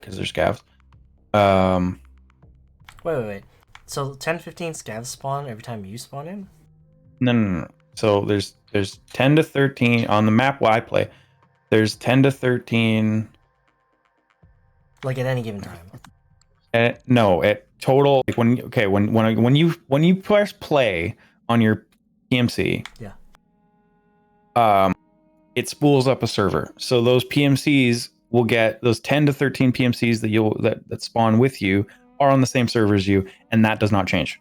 because they're scavs. Um, Wait. So 10, 15 scavs spawn every time you spawn in? no. So there's 10 to 13 on the map where I play. There's 10 to 13. Like at any given time. No, at total. Like when you press play on your PMC, Yeah. It spools up a server. So those PMCs will get those 10 to 13 PMCs that spawn with you are on the same server as you, and that does not change.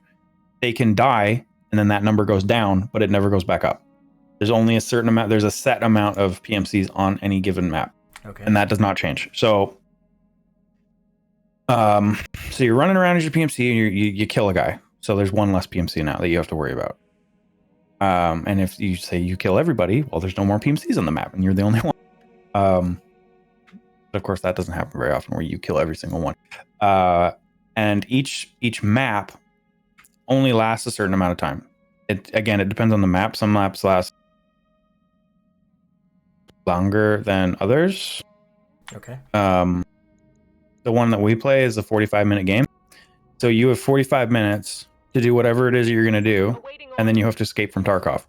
They can die, and then that number goes down, but it never goes back up. There's only a certain amount. There's a set amount of PMCs on any given map, Okay. and that does not change. So, so you're running around as your PMC, and you kill a guy. So there's one less PMC now that you have to worry about. And if you say you kill everybody, well, there's no more PMCs on the map, and you're the only one. But of course, that doesn't happen very often, where you kill every single one. And each map only lasts a certain amount of time. It depends on the map. Some maps last longer than others. Okay. The one that we play is a 45-minute game, so you have 45 minutes to do whatever it is you're going to do, and then you have to escape from Tarkov.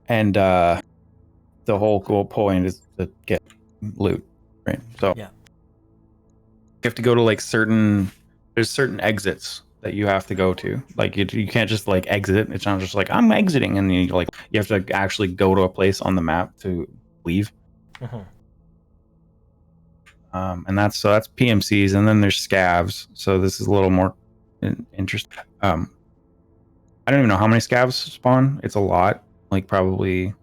And the whole cool point is to get loot, right? So Yeah. you have to go to like there's certain exits that you have to go to. Like you can't just like exit. It's not just like I'm exiting, and you have to actually go to a place on the map to leave. Mm-hmm. And that's PMCs, and then there's scavs. So this is a little more interesting. I don't even know how many scavs spawn. It's a lot, like probably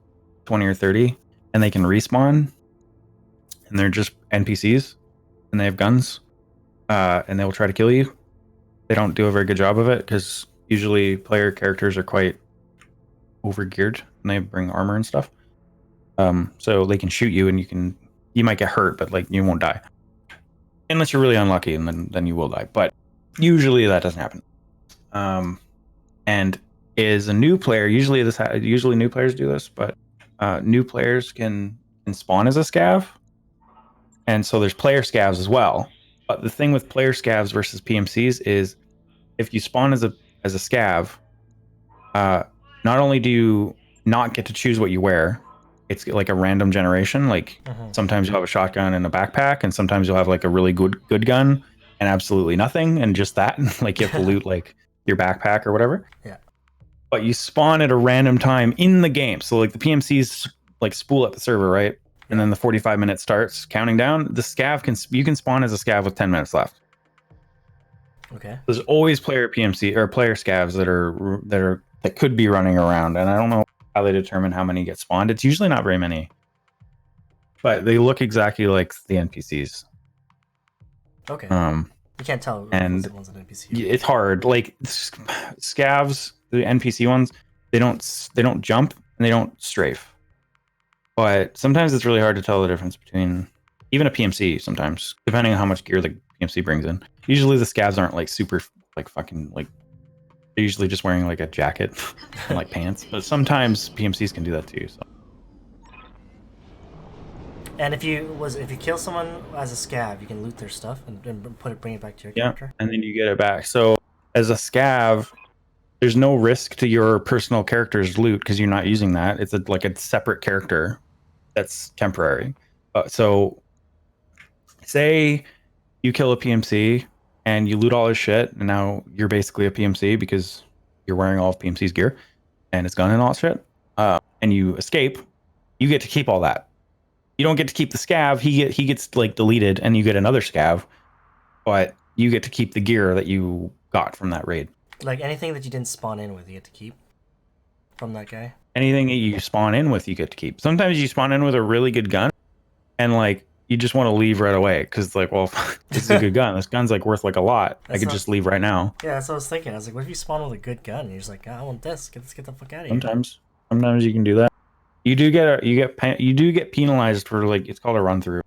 20 or 30, and they can respawn, and they're just NPCs, and they have guns, and they will try to kill you. They don't do a very good job of it because usually player characters are quite overgeared, and they bring armor and stuff. So they can shoot you, and you might get hurt, but like you won't die unless you're really unlucky, and then you will die. But usually that doesn't happen. And is a new player, usually new players do this, but new players can spawn as a scav, and so there's player scavs as well. But the thing with player scavs versus PMCs is, if you spawn as a scav, not only do you not get to choose what you wear, it's like a random generation. Like sometimes you'll have a shotgun and a backpack, and sometimes you'll have like a really good gun and absolutely nothing, and just that. Like you have to loot like your backpack or whatever. Yeah. But you spawn at a random time in the game. So like the PMCs like spool at the server, right? And then the 45 minute starts counting down. The scav you can spawn as a scav with 10 minutes left. Okay. There's always player PMC or player scavs that could be running around, and I don't know how they determine how many get spawned. It's usually not very many, but they look exactly like the NPCs. Okay. You can't tell and one's an NPC. It's hard. Like scavs, the NPC ones, they don't jump and they don't strafe. But sometimes it's really hard to tell the difference between even a PMC. Sometimes, depending on how much gear the PMC brings in. Usually the scavs aren't like super like fucking like. They're usually just wearing like a jacket and like pants. But sometimes PMCs can do that too. So. And if you kill someone as a scav, you can loot their stuff and bring it back to your character. And then you get it back. So as a scav, there's no risk to your personal character's loot because you're not using that. It's like a separate character that's temporary. So say you kill a PMC and you loot all his shit, and now you're basically a PMC because you're wearing all of PMC's gear and his gun and all that shit. And you escape, you get to keep all that. You don't get to keep the scav. He gets like deleted, and you get another scav, but you get to keep the gear that you got from that raid. Like anything that you didn't spawn in with, you get to keep from that guy. Anything that you spawn in with, you get to keep. Sometimes you spawn in with a really good gun, and like you just want to leave right away because like, well, this is a good gun. This gun's like worth like a lot. I could just leave right now. Yeah, that's what I was thinking. I was like, what if you spawn with a good gun? And you're just like, I want this. Get the fuck out of here. Sometimes you can do that. You do get penalized for like, it's called a run through.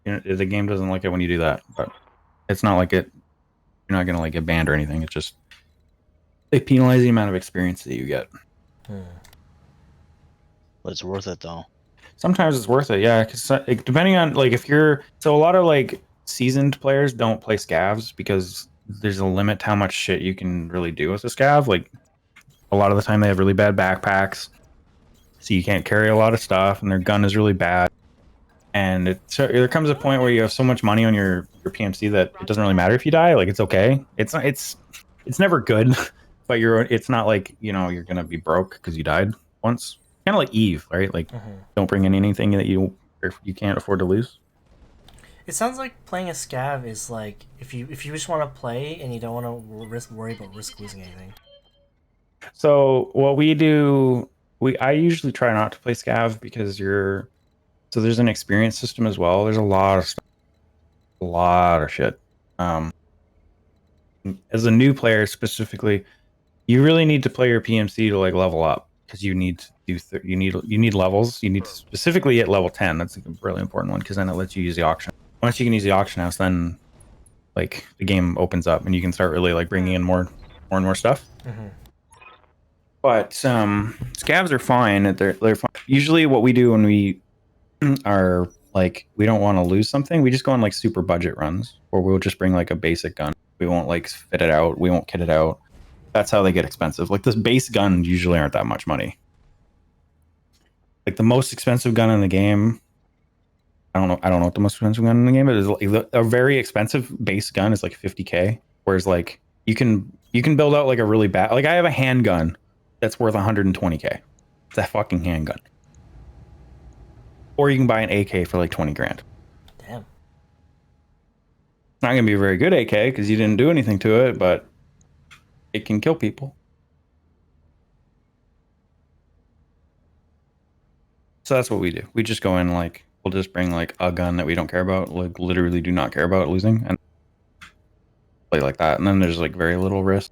You know, the game doesn't like it when you do that, but it's not like it. You're not gonna like get banned or anything. It's just they penalize the amount of experience that you get. But it's worth it though. Sometimes it's worth it, yeah. Because depending on like if you're so a lot of like seasoned players don't play scavs because there's a limit to how much shit you can really do with a scav. Like a lot of the time they have really bad backpacks, so you can't carry a lot of stuff, and their gun is really bad. And so there comes a point where you have so much money on your PMC that it doesn't really matter if you die. Like it's okay. It's never good, but it's not like you're gonna be broke because you died once. Kind of like Eve, right? Like don't bring in anything that you can't afford to lose. It sounds like playing a scav is like if you just want to play and you don't want to worry about losing anything. So what we do, I usually try not to play scav because so there's an experience system as well. There's a lot of stuff, a lot of shit. As a new player specifically, you really need to play your PMC to like level up because you need to do you need levels. You need to specifically at level 10. That's a really important one because then it lets you use the auction. Once you can use the auction house, then like the game opens up and you can start really like bringing in more and more stuff. But scavs are fine. They're fine. Usually what we do when we are like we don't want to lose something, we just go on like super budget runs, or we'll just bring like a basic gun. We won't like fit it out. We won't kit it out. That's how they get expensive. Like this base gun usually aren't that much money. Like the most expensive gun in the game, I don't know what the most expensive gun in the game is. Like a very expensive base gun is like 50K. Whereas like you can build out like a really bad, like I have a handgun that's worth 120K. It's a fucking handgun. Or you can buy an AK for like 20 grand. Damn. It's not gonna be a very good AK because you didn't do anything to it, but it can kill people. So that's what we do. We just go in like we'll just bring like a gun that we don't care about, like literally do not care about losing, and play like that. And then there's like very little risk.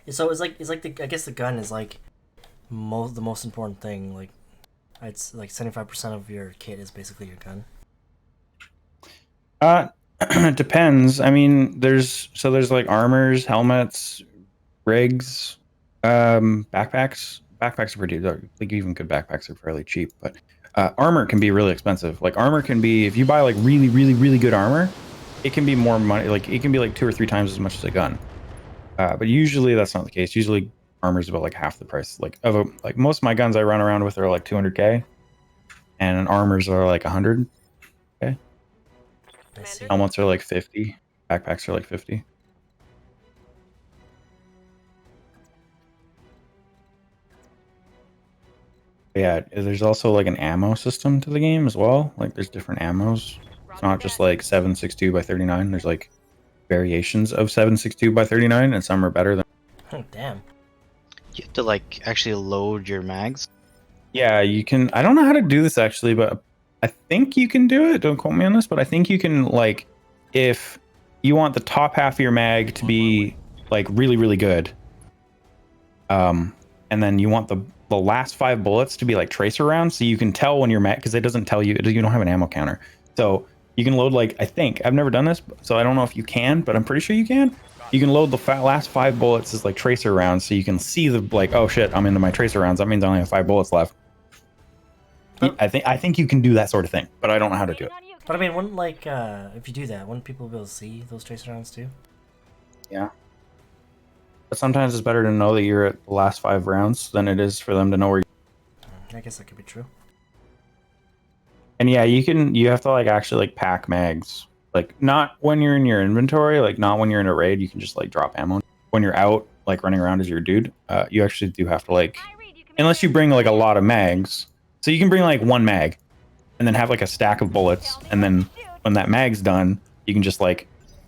So it's like I guess the gun is like the most important thing. Like it's like 75% of your kit is basically your gun. It depends. I mean, there's like armors, helmets, rigs, backpacks. Backpacks are pretty like even good backpacks are fairly cheap, but armor can be really expensive. Like armor can be if you buy like really really really good armor, it can be more money. Like it can be like 2 or 3 times as much as a gun. But usually that's not the case. Usually armor is about like half the price. Like like most of my guns I run around with are like 200K, and armors are like 100K. Helmets are like 50. Backpacks are like 50. Yeah, there's also like an ammo system to the game as well. Like there's different ammos. It's not just like 7.62 by 39. There's like variations of 7.62 by 39, and some are better than. Oh, damn. You have to like actually load your mags. Yeah, you can. I don't know how to do this actually, but I think you can do it. Don't quote me on this, but I think you can like if you want the top half of your mag to be like really really good, and then you want the last 5 bullets to be like tracer rounds, so you can tell when you're mag because it doesn't tell you. You don't have an ammo counter, so you can load like I think I've never done this, so I don't know if you can, but I'm pretty sure you can. You can load the last 5 bullets as like tracer rounds, so you can see the like oh shit I'm into my tracer rounds. That means I only have 5 bullets left. I think you can do that sort of thing, but I don't know how to do it. But I mean, wouldn't like if you do that, wouldn't people be able to see those tracer rounds too? Yeah. But sometimes it's better to know that you're at the last 5 rounds than it is for them to know where I guess that could be true. And yeah, you have to like actually like pack mags. Like not when you're in your inventory, like not when you're in a raid, you can just like drop ammo. When you're out like running around as your dude, you actually do have to like unless you bring like a lot of mags. So you can bring like 1 mag and then have like a stack of bullets, and then when that mag's done, you can just like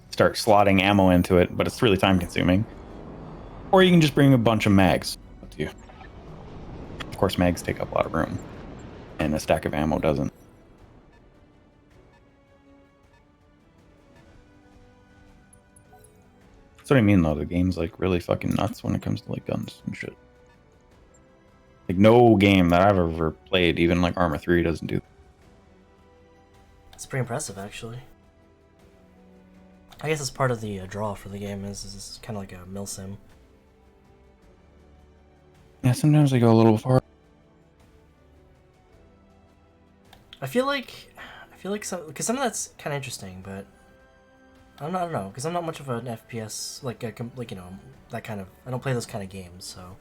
start slotting ammo into it, but it's really time consuming. Or you can just bring a bunch of mags. Up to you. Of course, mags take up a lot of room, and a stack of ammo doesn't. That's what I mean, though. The game's like really fucking nuts when it comes to like guns and shit. Like no game that I've ever played, even like Arma 3, doesn't do. It's pretty impressive, actually. I guess it's part of the draw for the game. Is kind of like a mill sim. Yeah, sometimes I go a little far. I feel like some of that's kind of interesting, but I don't know, because I'm not much of an FPS like that kind of. I don't play those kind of games, so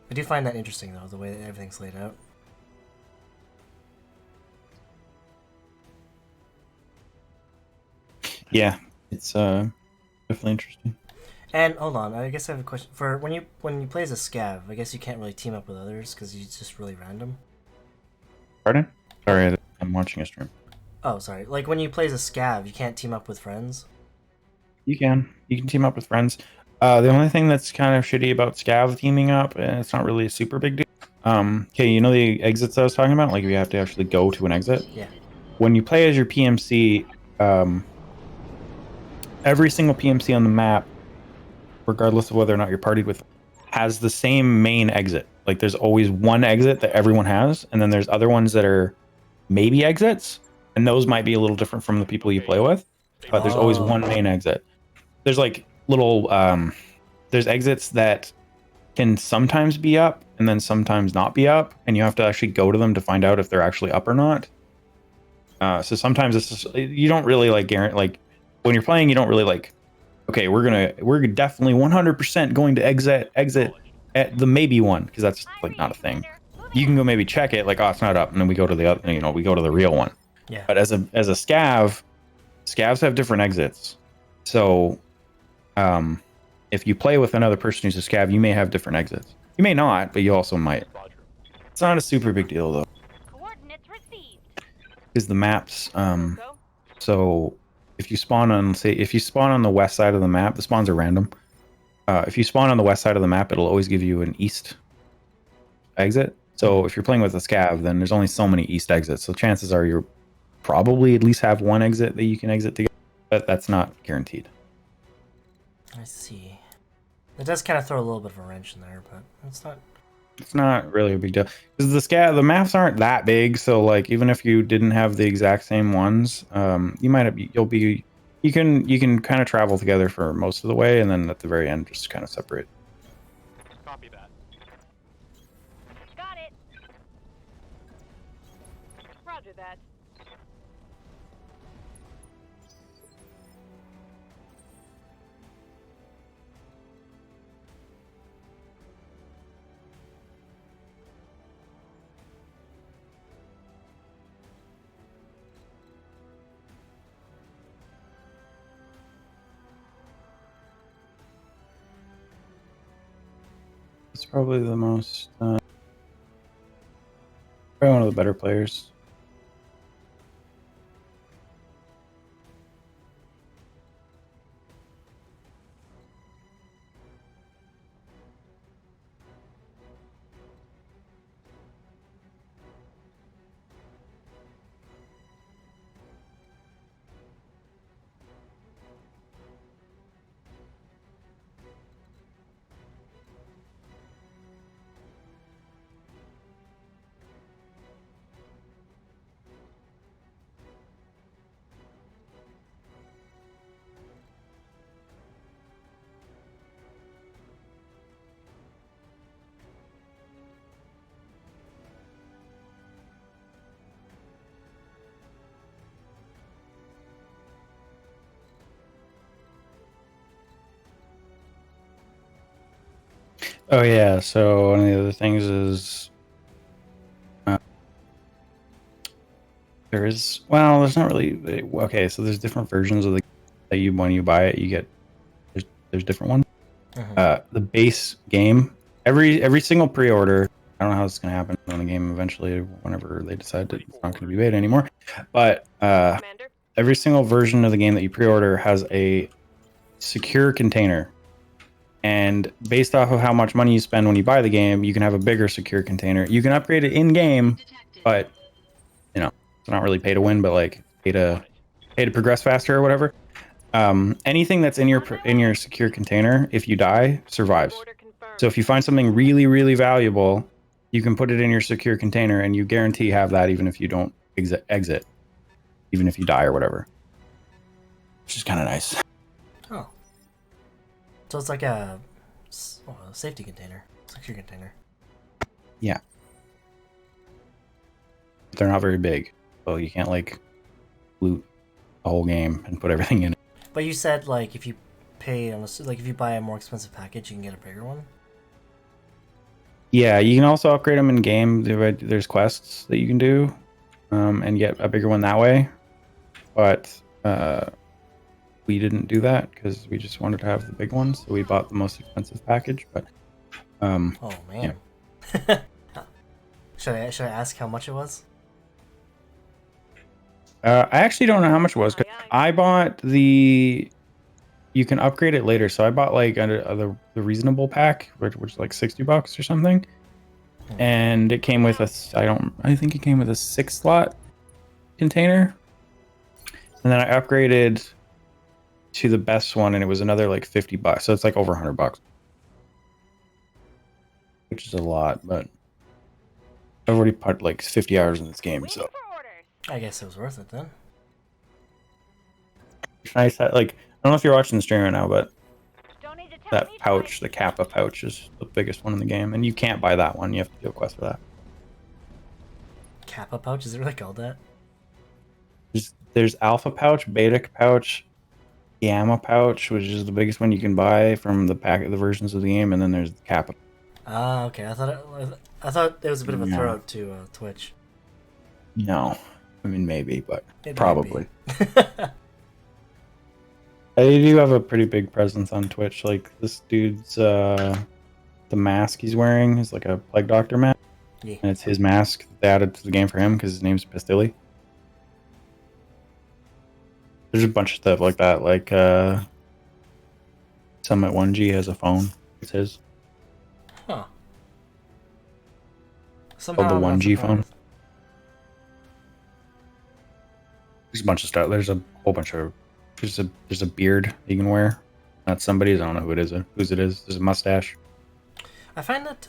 I do find that interesting though, the way that everything's laid out. Yeah, it's definitely interesting. And hold on, I guess I have a question for when you play as a scav. I guess you can't really team up with others because it's just really random. Pardon? Sorry, I'm watching a stream. Oh, sorry. Like when you play as a scav, you can't team up with friends. You can team up with friends. The only thing that's kind of shitty about scav teaming up, and it's not really a super big deal. Okay, you know the exits I was talking about? Like you have to actually go to an exit. Yeah. When you play as your PMC, every single PMC on the map, regardless of whether or not you're partied with, has the same main exit. Like there's always one exit that everyone has, and then there's other ones that are maybe exits, and those might be a little different from the people you play with. But there's always one main exit. There's like little there's exits that can sometimes be up and then sometimes not be up, and you have to actually go to them to find out if they're actually up or not. So sometimes it's just, you don't really like guarantee, like when you're playing, you don't really like, okay, we're definitely 100% going to exit at the maybe one, because that's like not a thing. You can go maybe check it, like, oh, it's not up, and then we go to the other, we go to the real one. Yeah. But as a scavs have different exits. So if you play with another person who's a scav, you may have different exits. You may not, but you also might. It's not a super big deal though, because the maps. So if you spawn on, the west side of the map, the spawns are random. If you spawn on the west side of the map, it'll always give you an east exit. So if you're playing with a scav, then there's only so many east exits. So chances are you'll probably at least have one exit that you can exit together, but that's not guaranteed. I see. It does kind of throw a little bit of a wrench in there, but it's not really a big deal, because the maps aren't that big. So like even if you didn't have the exact same ones, you can kind of travel together for most of the way, and then at the very end just kind of separate. Copy that. Got it. Roger that. It's probably the most probably one of the better players. Oh yeah, so one of the other things is there's not really, okay, so there's different versions of the that you, when you buy it, you get, there's different ones. The base game, every single pre-order, I don't know how it's going to happen on the game eventually, whenever they decide that it's not going to be beta anymore, but Commander. every single version of the game that you pre-order has a secure container. And based off of how much money you spend when you buy the game, you can have a bigger secure container. You can upgrade it in game, but it's not really pay to win, but like pay to progress faster or whatever. Anything that's in your secure container, if you die, survives. Order confirmed. So if you find something really, really valuable, you can put it in your secure container, and you guarantee have that even if you don't exit, even if you die or whatever. Which is kind of nice. Oh. So it's like a safety container, secure container. Yeah. They're not very big, so you can't like loot the whole game and put everything in it. But you said like if you pay on like if you buy a more expensive package, you can get a bigger one. Yeah, you can also upgrade them in game. There's quests that you can do, and get a bigger one that way. But we didn't do that because we just wanted to have the big ones, so we bought the most expensive package. But Oh man. Should I ask how much it was? I actually don't know how much it was. 'Cause I bought the. You can upgrade it later, so I bought like the reasonable pack, which is like $60 or something, and it came with I think it came with a 6-slot container, and then I upgraded to the best one, and it was another like $50, so it's like over $100, which is a lot. But I've already put like 50 hours in this game, so I guess it was worth it then. nice. Like I don't know if you're watching the stream right now, but Don't need to tell that me pouch, the Kappa pouch, is the biggest one in the game, and you can't buy that one. You have to do a quest for that. Kappa pouch? Is it really called that? There's Alpha pouch, Beta pouch, Gamma pouch, which is the biggest one you can buy from the versions of the game, and then there's Kappa. Ah, okay. I thought it was a bit of a No. throw to Twitch. No, I mean maybe, but It might probably. be. I do have a pretty big presence on Twitch. Like this dude's the mask he's wearing is like a Plague Doctor mask, Yeah. and it's his mask that they added to the game for him because his name's Pistilli. There's a bunch of stuff like that. Like Summit 1G has a phone. It's his. Huh. Somehow Called the I'm not 1G phone. surprised. There's a bunch of stuff. There's a whole bunch of. There's a beard you can wear. Not somebody's. I don't know who it is. Whose it is. There's a mustache. I find that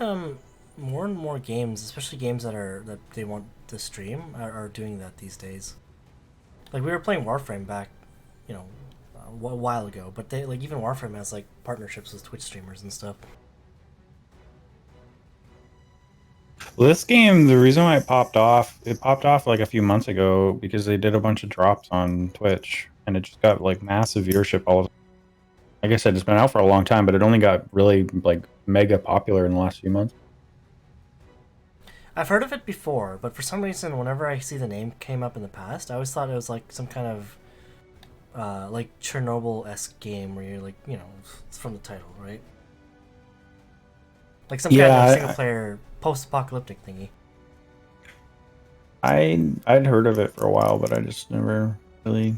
more and more games, especially games that they want to stream, are doing that these days. Like we were playing Warframe back, a while ago, but they like even Warframe has like partnerships with Twitch streamers and stuff. Well, this game, the reason why it popped off like a few months ago because they did a bunch of drops on Twitch, and it just got like massive viewership all of. Like I said, it's been out for a long time, but it only got really like mega popular in the last few months. I've heard of it before, but for some reason, whenever I see the name came up in the past, I always thought it was like some kind of like Chernobyl-esque game where you're like, it's from the title, right? Like some kind of single-player post-apocalyptic thingy. I'd heard of it for a while, but I just never really.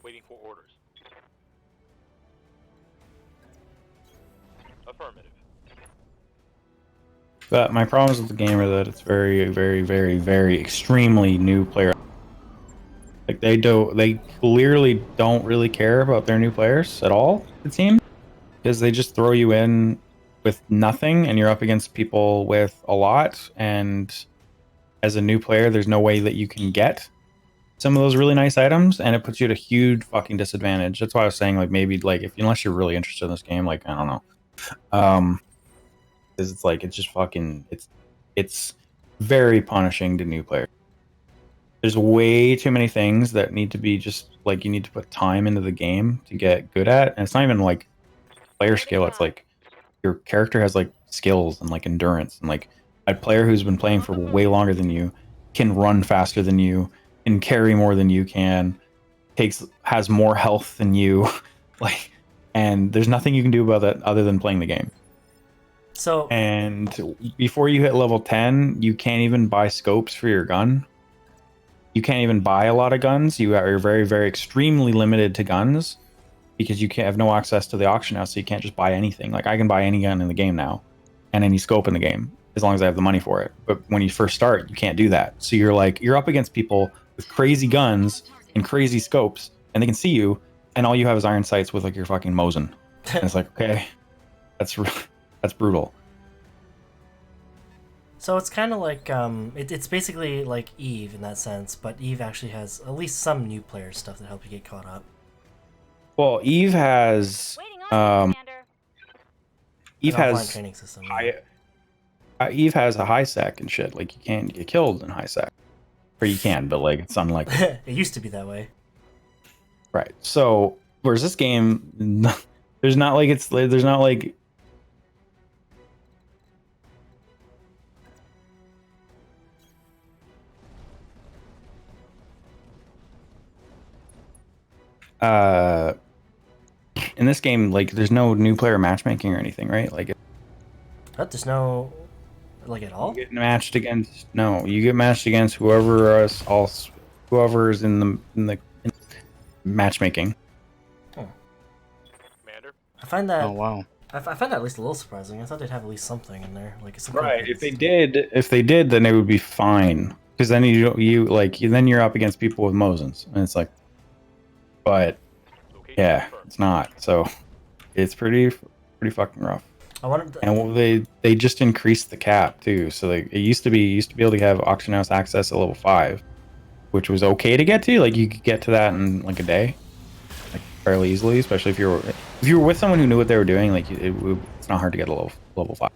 Waiting for orders. Affirmative. But my problems with the game are that it's very, very, very, very extremely new player. Like they clearly don't really care about their new players at all, it seems, because they just throw you in with nothing and you're up against people with a lot, and as a new player there's no way that you can get some of those really nice items, and it puts you at a huge fucking disadvantage. That's why I was saying like maybe like unless you're really interested in this game, like I don't know. Because it's like it's just fucking it's very punishing to new players. There's way too many things that need to be just like you need to put time into the game to get good at, and it's not even like player skill. It's like your character has like skills and like endurance, and like a player who's been playing for way longer than you can run faster than you, can carry more than you can, has more health than you, like, and there's nothing you can do about that other than playing the game. So And before you hit level 10, you can't even buy scopes for your gun. You can't even buy a lot of guns. You are very, very extremely limited to guns because you can't have no access to the auction house, so you can't just buy anything. Like I can buy any gun in the game now and any scope in the game as long as I have the money for it. But when you first start, you can't do that. So you're up against people with crazy guns and crazy scopes, and they can see you, and all you have is iron sights with like your fucking Mosin. And it's like, okay, that's brutal. So it's kind of like it's basically like Eve in that sense, but Eve actually has at least some new player stuff that help you get caught up. Well, Eve has Waiting on you, Commander. Eve An offline has training system. Eve has a high sec and shit. Like you can't get killed in high sec, or you can, but like it's unlikely. It used to be that way. Right. So whereas this game, there's not like there's not like in this game, like there's no new player matchmaking or anything, right? Like But there's no like at all. you get matched against you get matched against whoever whoever is in the matchmaking. Commander. I find that Oh wow. I find that at least a little surprising. I thought they'd have at least something in there, like something. Right. If they did, then it would be fine. Because then then you're up against people with Mosins, and it's like, but Location yeah, confirmed. it's not. So it's pretty fucking rough. I wanted. To, And they just increased the cap too. So like it used to be able to have auction house access at level 5, which was okay to get to. Like you could get to that in like a day, like fairly easily, especially if you were with someone who knew what they were doing. Like it's not hard to get a level 5.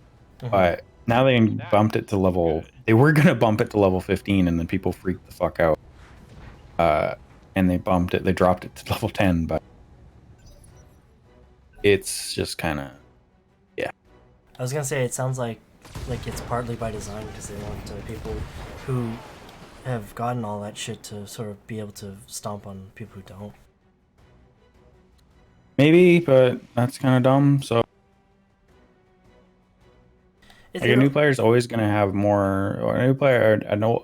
But now they bumped it to level. They were gonna bump it to level 15, and then people freaked the fuck out. And they bumped it. They dropped it to level 10, but it's just kind of. I was gonna say it sounds like it's partly by design because they want people who have gotten all that shit to sort of be able to stomp on people who don't. Maybe, but that's kind of dumb. So Is like a there- new player is always going to have more, or a new player, a no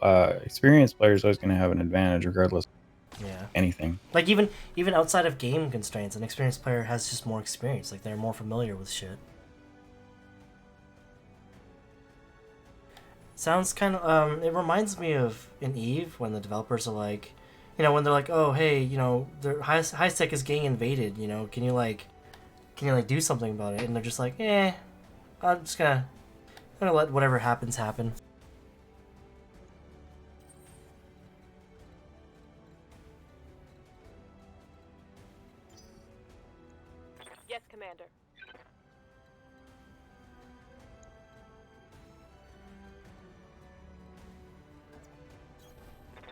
experienced player is always going to have an advantage regardless of yeah. anything. Like even outside of game constraints, an experienced player has just more experience. Like they're more familiar with shit. Sounds kind of it reminds me of in Eve when the developers are like, when they're like, oh hey, their high tech is getting invaded. Can you do something about it? And they're just like, I'm just gonna let whatever happens happen. Yes, Commander.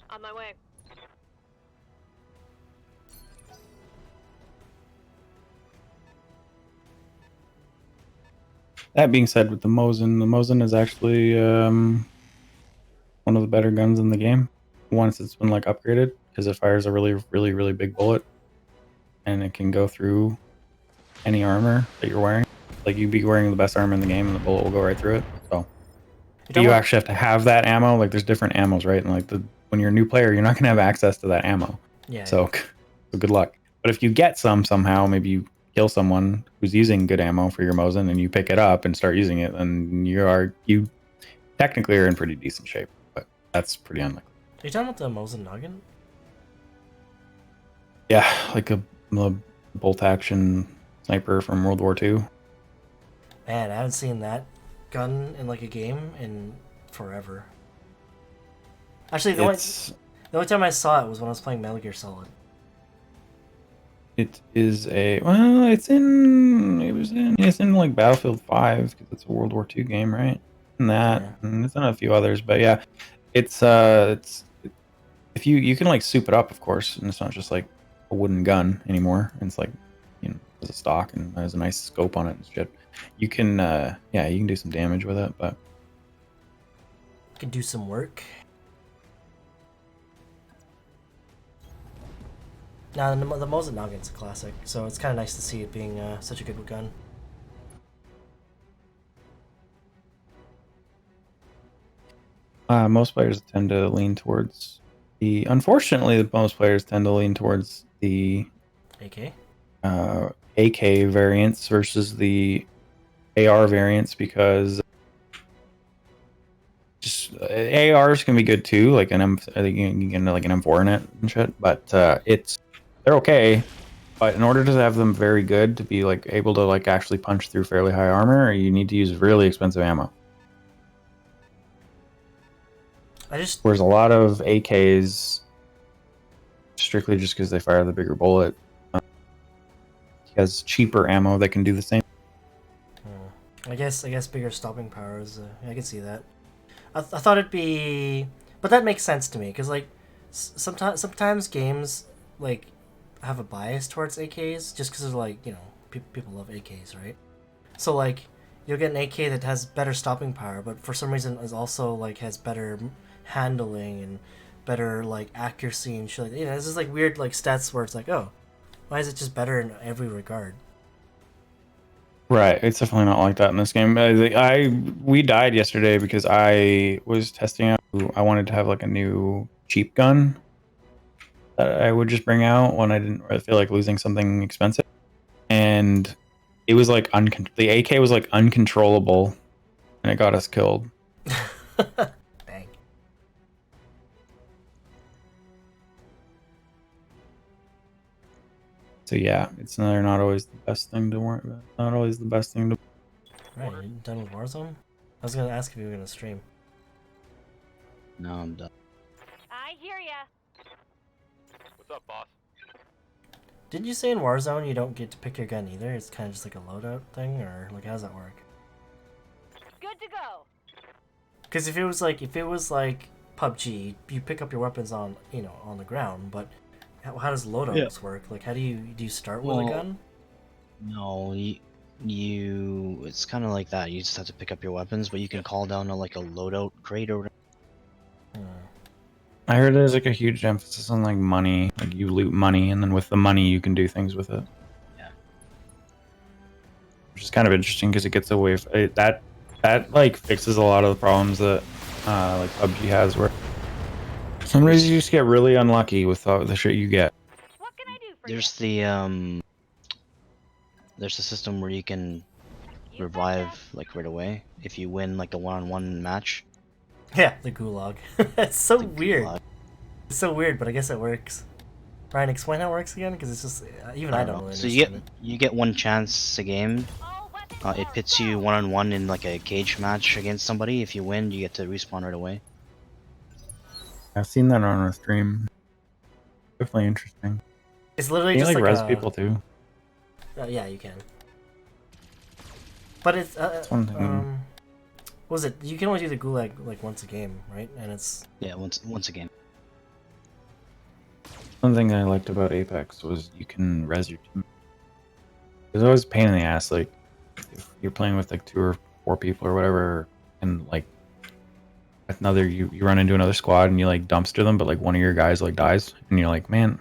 On my way. That being said, with the Mosin is actually one of the better guns in the game. Once it's been like upgraded, because it fires a really, really, really big bullet, and it can go through any armor that you're wearing. Like you'd be wearing the best armor in the game, and the bullet will go right through it. So you actually have to have that ammo. Like there's different ammos, right? And like when you're a new player, you're not gonna have access to that ammo. Yeah. So good luck. But if you get some somehow, maybe you kill someone who's using good ammo for your Mosin, and you pick it up and start using it, then you technically are in pretty decent shape. But that's pretty unlikely. Are you talking about the Mosin Noggin? Yeah, like a bolt action sniper from World War II. Man, I haven't seen that gun in like a game in forever. Actually, the only time I saw it was when I was playing Metal Gear Solid. It is it's in like Battlefield 5 because it's a World War II game, right? And that, Yeah. and it's in a few others, but yeah, it's if you can like soup it up, of course, and it's not just like a wooden gun anymore. It's like there's a stock and has a nice scope on it and shit. You can you can do some damage with it, but Could do some work. Now the Mosin Noggin's a classic, so it's kind of nice to see it being such a good gun. most players tend to lean towards unfortunately, most players tend to lean towards the AK. AK variants versus the AR variants because just ARs can be good too. Like I think you can get like an M4 in it and shit, but they're okay. But in order to have them very good to be like able to like actually punch through fairly high armor, you need to use really expensive ammo. Whereas a lot of AKs, strictly just because they fire the bigger bullet, has cheaper ammo that can do the same. I guess bigger stopping power is. I can see that. I thought it'd be, but that makes sense to me because like sometimes games like have a bias towards AKs just because like people love AKs, right? So like you'll get an AK that has better stopping power, but for some reason is also like has better handling and better like accuracy and shit. It's just like weird like stats where it's like, oh, why is it just better in every regard? Right, it's definitely not like that in this game. We died yesterday because I was testing out. I wanted to have like a new cheap gun that I would just bring out when I didn't really feel like losing something expensive, and it was like the AK was like uncontrollable, and it got us killed. Dang. So yeah, they're not always the best thing to worry about. Not always the best thing to. Right, you done with Warzone? I was gonna ask if you were gonna stream. No, I'm done. I hear ya. What's up, boss? Didn't you say in Warzone you don't get to pick your gun either? It's kind of just like a loadout thing, or like how does that work? Good to go. Because if it was like PUBG, you pick up your weapons on on the ground, but how does loadouts work? Like how do you start with a gun? No, you it's kind of like that. You just have to pick up your weapons, but you can call down a loadout crate or whatever. I heard there's like a huge emphasis on like money, like you loot money, and then with the money you can do things with it. Yeah. Which is kind of interesting because it gets away from that like fixes a lot of the problems that like PUBG has, where some days you just get really unlucky with the shit you get. What can I do for There's you? there's a system where you can You revive betcha. like right away if you win like a one-on-one match. Yeah, the gulag. It's so The weird. gulag. It's so weird, but I guess it works. Ryan, explain how it works again, because it's just even I don't know. really So understand you get one chance a game. All weapons It locked. pits you Go. one-on-one in like a cage match against somebody. If you win, you get to respawn right away. I've seen that on a stream. Definitely interesting. It's literally You just can, like res a, people too. yeah, you can. But it's That's one thing. what was it? You can only do the gulag like once a game, right? And it's Yeah, once a game. One thing I liked about Apex was you can res your team. It was always a pain in the ass, like if you're playing with like 2 or 4 people or whatever, and like another you run into another squad and you like dumpster them, but like one of your guys like dies, and you're like, man,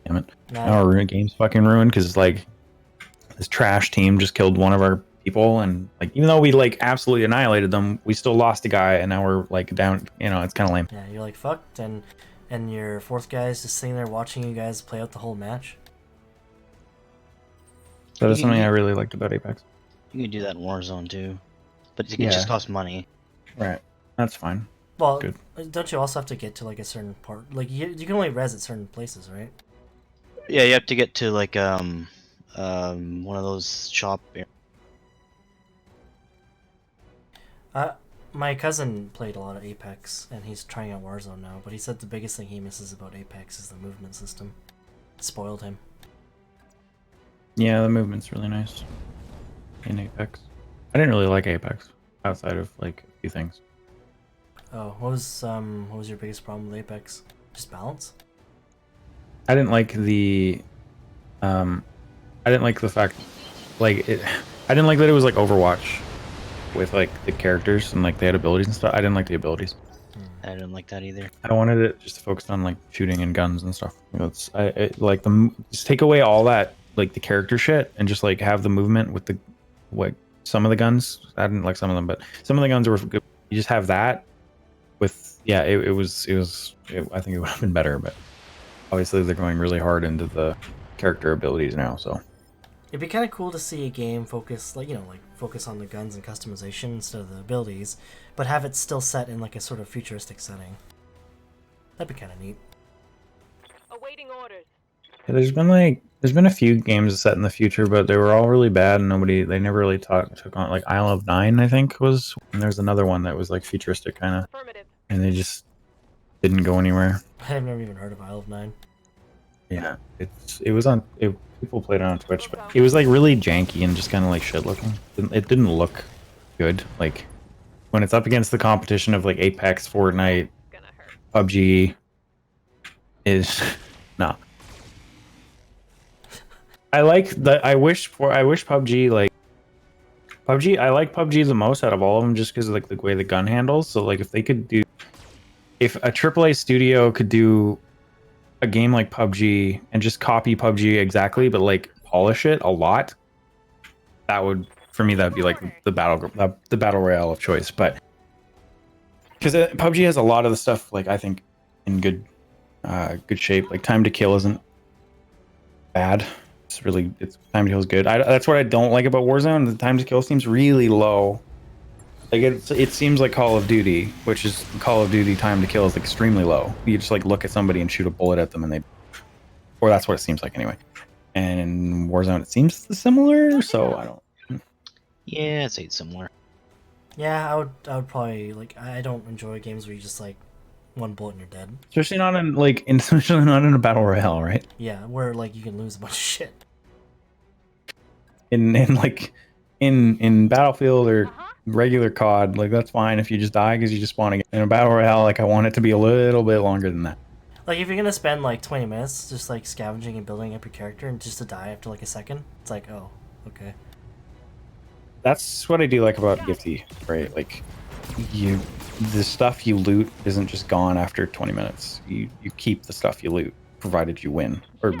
damn it, now our game's fucking ruined because like this trash team just killed one of our people, and like even though we like absolutely annihilated them, we still lost a guy, and now we're like down. It's kind of lame. yeah, you're like fucked, and your fourth guy is just sitting there watching you guys play out the whole match. That is something I really liked about Apex. You can do that in Warzone too, but it Yeah. just costs money. Right, that's fine. Well, Good. don't you also have to get to like a certain part? Like you can only res at certain places, right? Yeah, you have to get to like one of those shop. My cousin played a lot of Apex, and he's trying out Warzone now. But he said the biggest thing he misses about Apex is the movement system. It spoiled him. Yeah, the movement's really nice in Apex. I didn't really like Apex outside of like a few things. Oh, what was your biggest problem with Apex? Just balance? I didn't like the fact like it I didn't like that it was like Overwatch with like the characters and like they had abilities and stuff. I didn't like the abilities. I didn't like that either. I wanted it just focused on like shooting and guns and stuff. Like just take away all that like the character shit and just like have the movement with the what some of the guns. I didn't like some of them, but some of the guns were good. You just have that with I think it would have been better, but obviously they're going really hard into the character abilities now, so It'd be kind of cool to see a game focus focus on the guns and customization instead of the abilities, but have it still set in like a sort of futuristic setting. That'd be kind of neat. Awaiting orders. yeah, there's been a few games set in the future, but they were all really bad and they never really took on, like Isle of 9 I think was, and there's another one that was like futuristic kind of, Affirmative. and they just didn't go anywhere. I've never even heard of Isle of 9. Yeah, it was on people played it on Twitch, but it was like really janky and just kind of like shit looking. It didn't look good. Like when it's up against the competition of like Apex, Fortnite, Gonna hurt. PUBG, is no. I like the. I wish PUBG like PUBG. I like PUBG the most out of all of them, just because of like the way the gun handles. So like if they could do, if a AAA studio could do a game like PUBG and just copy PUBG exactly, but like polish it a lot, that would, for me, that'd be like the battle royale of choice. But because PUBG has a lot of the stuff, like I think in good shape. Like time to kill isn't bad. It's time to kill is good. That's what I don't like about Warzone. The time to kill seems really low. Like it seems like Call of Duty, which is Call of Duty time to kill is extremely low. You just like look at somebody and shoot a bullet at them, and or that's what it seems like anyway. And in Warzone, it seems similar. So I don't. Yeah, I'd say it's similar. Yeah, I would probably like. I don't enjoy games where you just like one bullet and you're dead. Especially not in a battle royale, right? Yeah, where like you can lose a bunch of shit. In Battlefield or regular COD, like that's fine if you just die because you just spawn again. In a battle royale, like I want it to be a little bit longer than that. Like if you're gonna spend like 20 minutes just like scavenging and building up your character and just to die after like a second, it's like, oh, okay. That's what I do like about Gifty, right? Like the stuff you loot isn't just gone after 20 minutes. You keep the stuff you loot, provided you win, or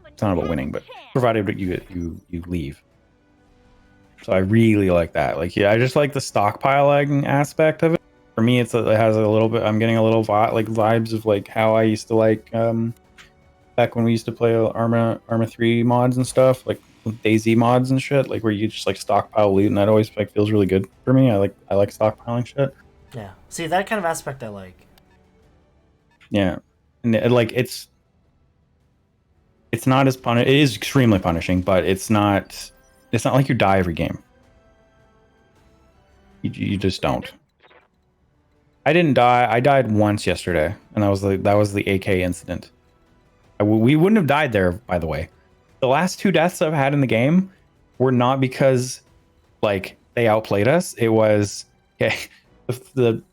it's not about winning, but provided you leave. So I really like that. Like, yeah, I just like the stockpiling aspect of it. For me, it has a little bit. I'm getting a little vibes of like how I used to like back when we used to play Arma 3 mods and stuff, like DayZ mods and shit, like where you just like stockpile loot, and that always like feels really good for me. I like stockpiling shit. Yeah. See, that kind of aspect I like. Yeah, and like it's not as it is extremely punishing, but it's not like you die every game. You just don't. I didn't die. I died once yesterday, and that was the AK incident. We wouldn't have died there, by the way. The last 2 deaths I've had in the game were not because like they outplayed us. It was the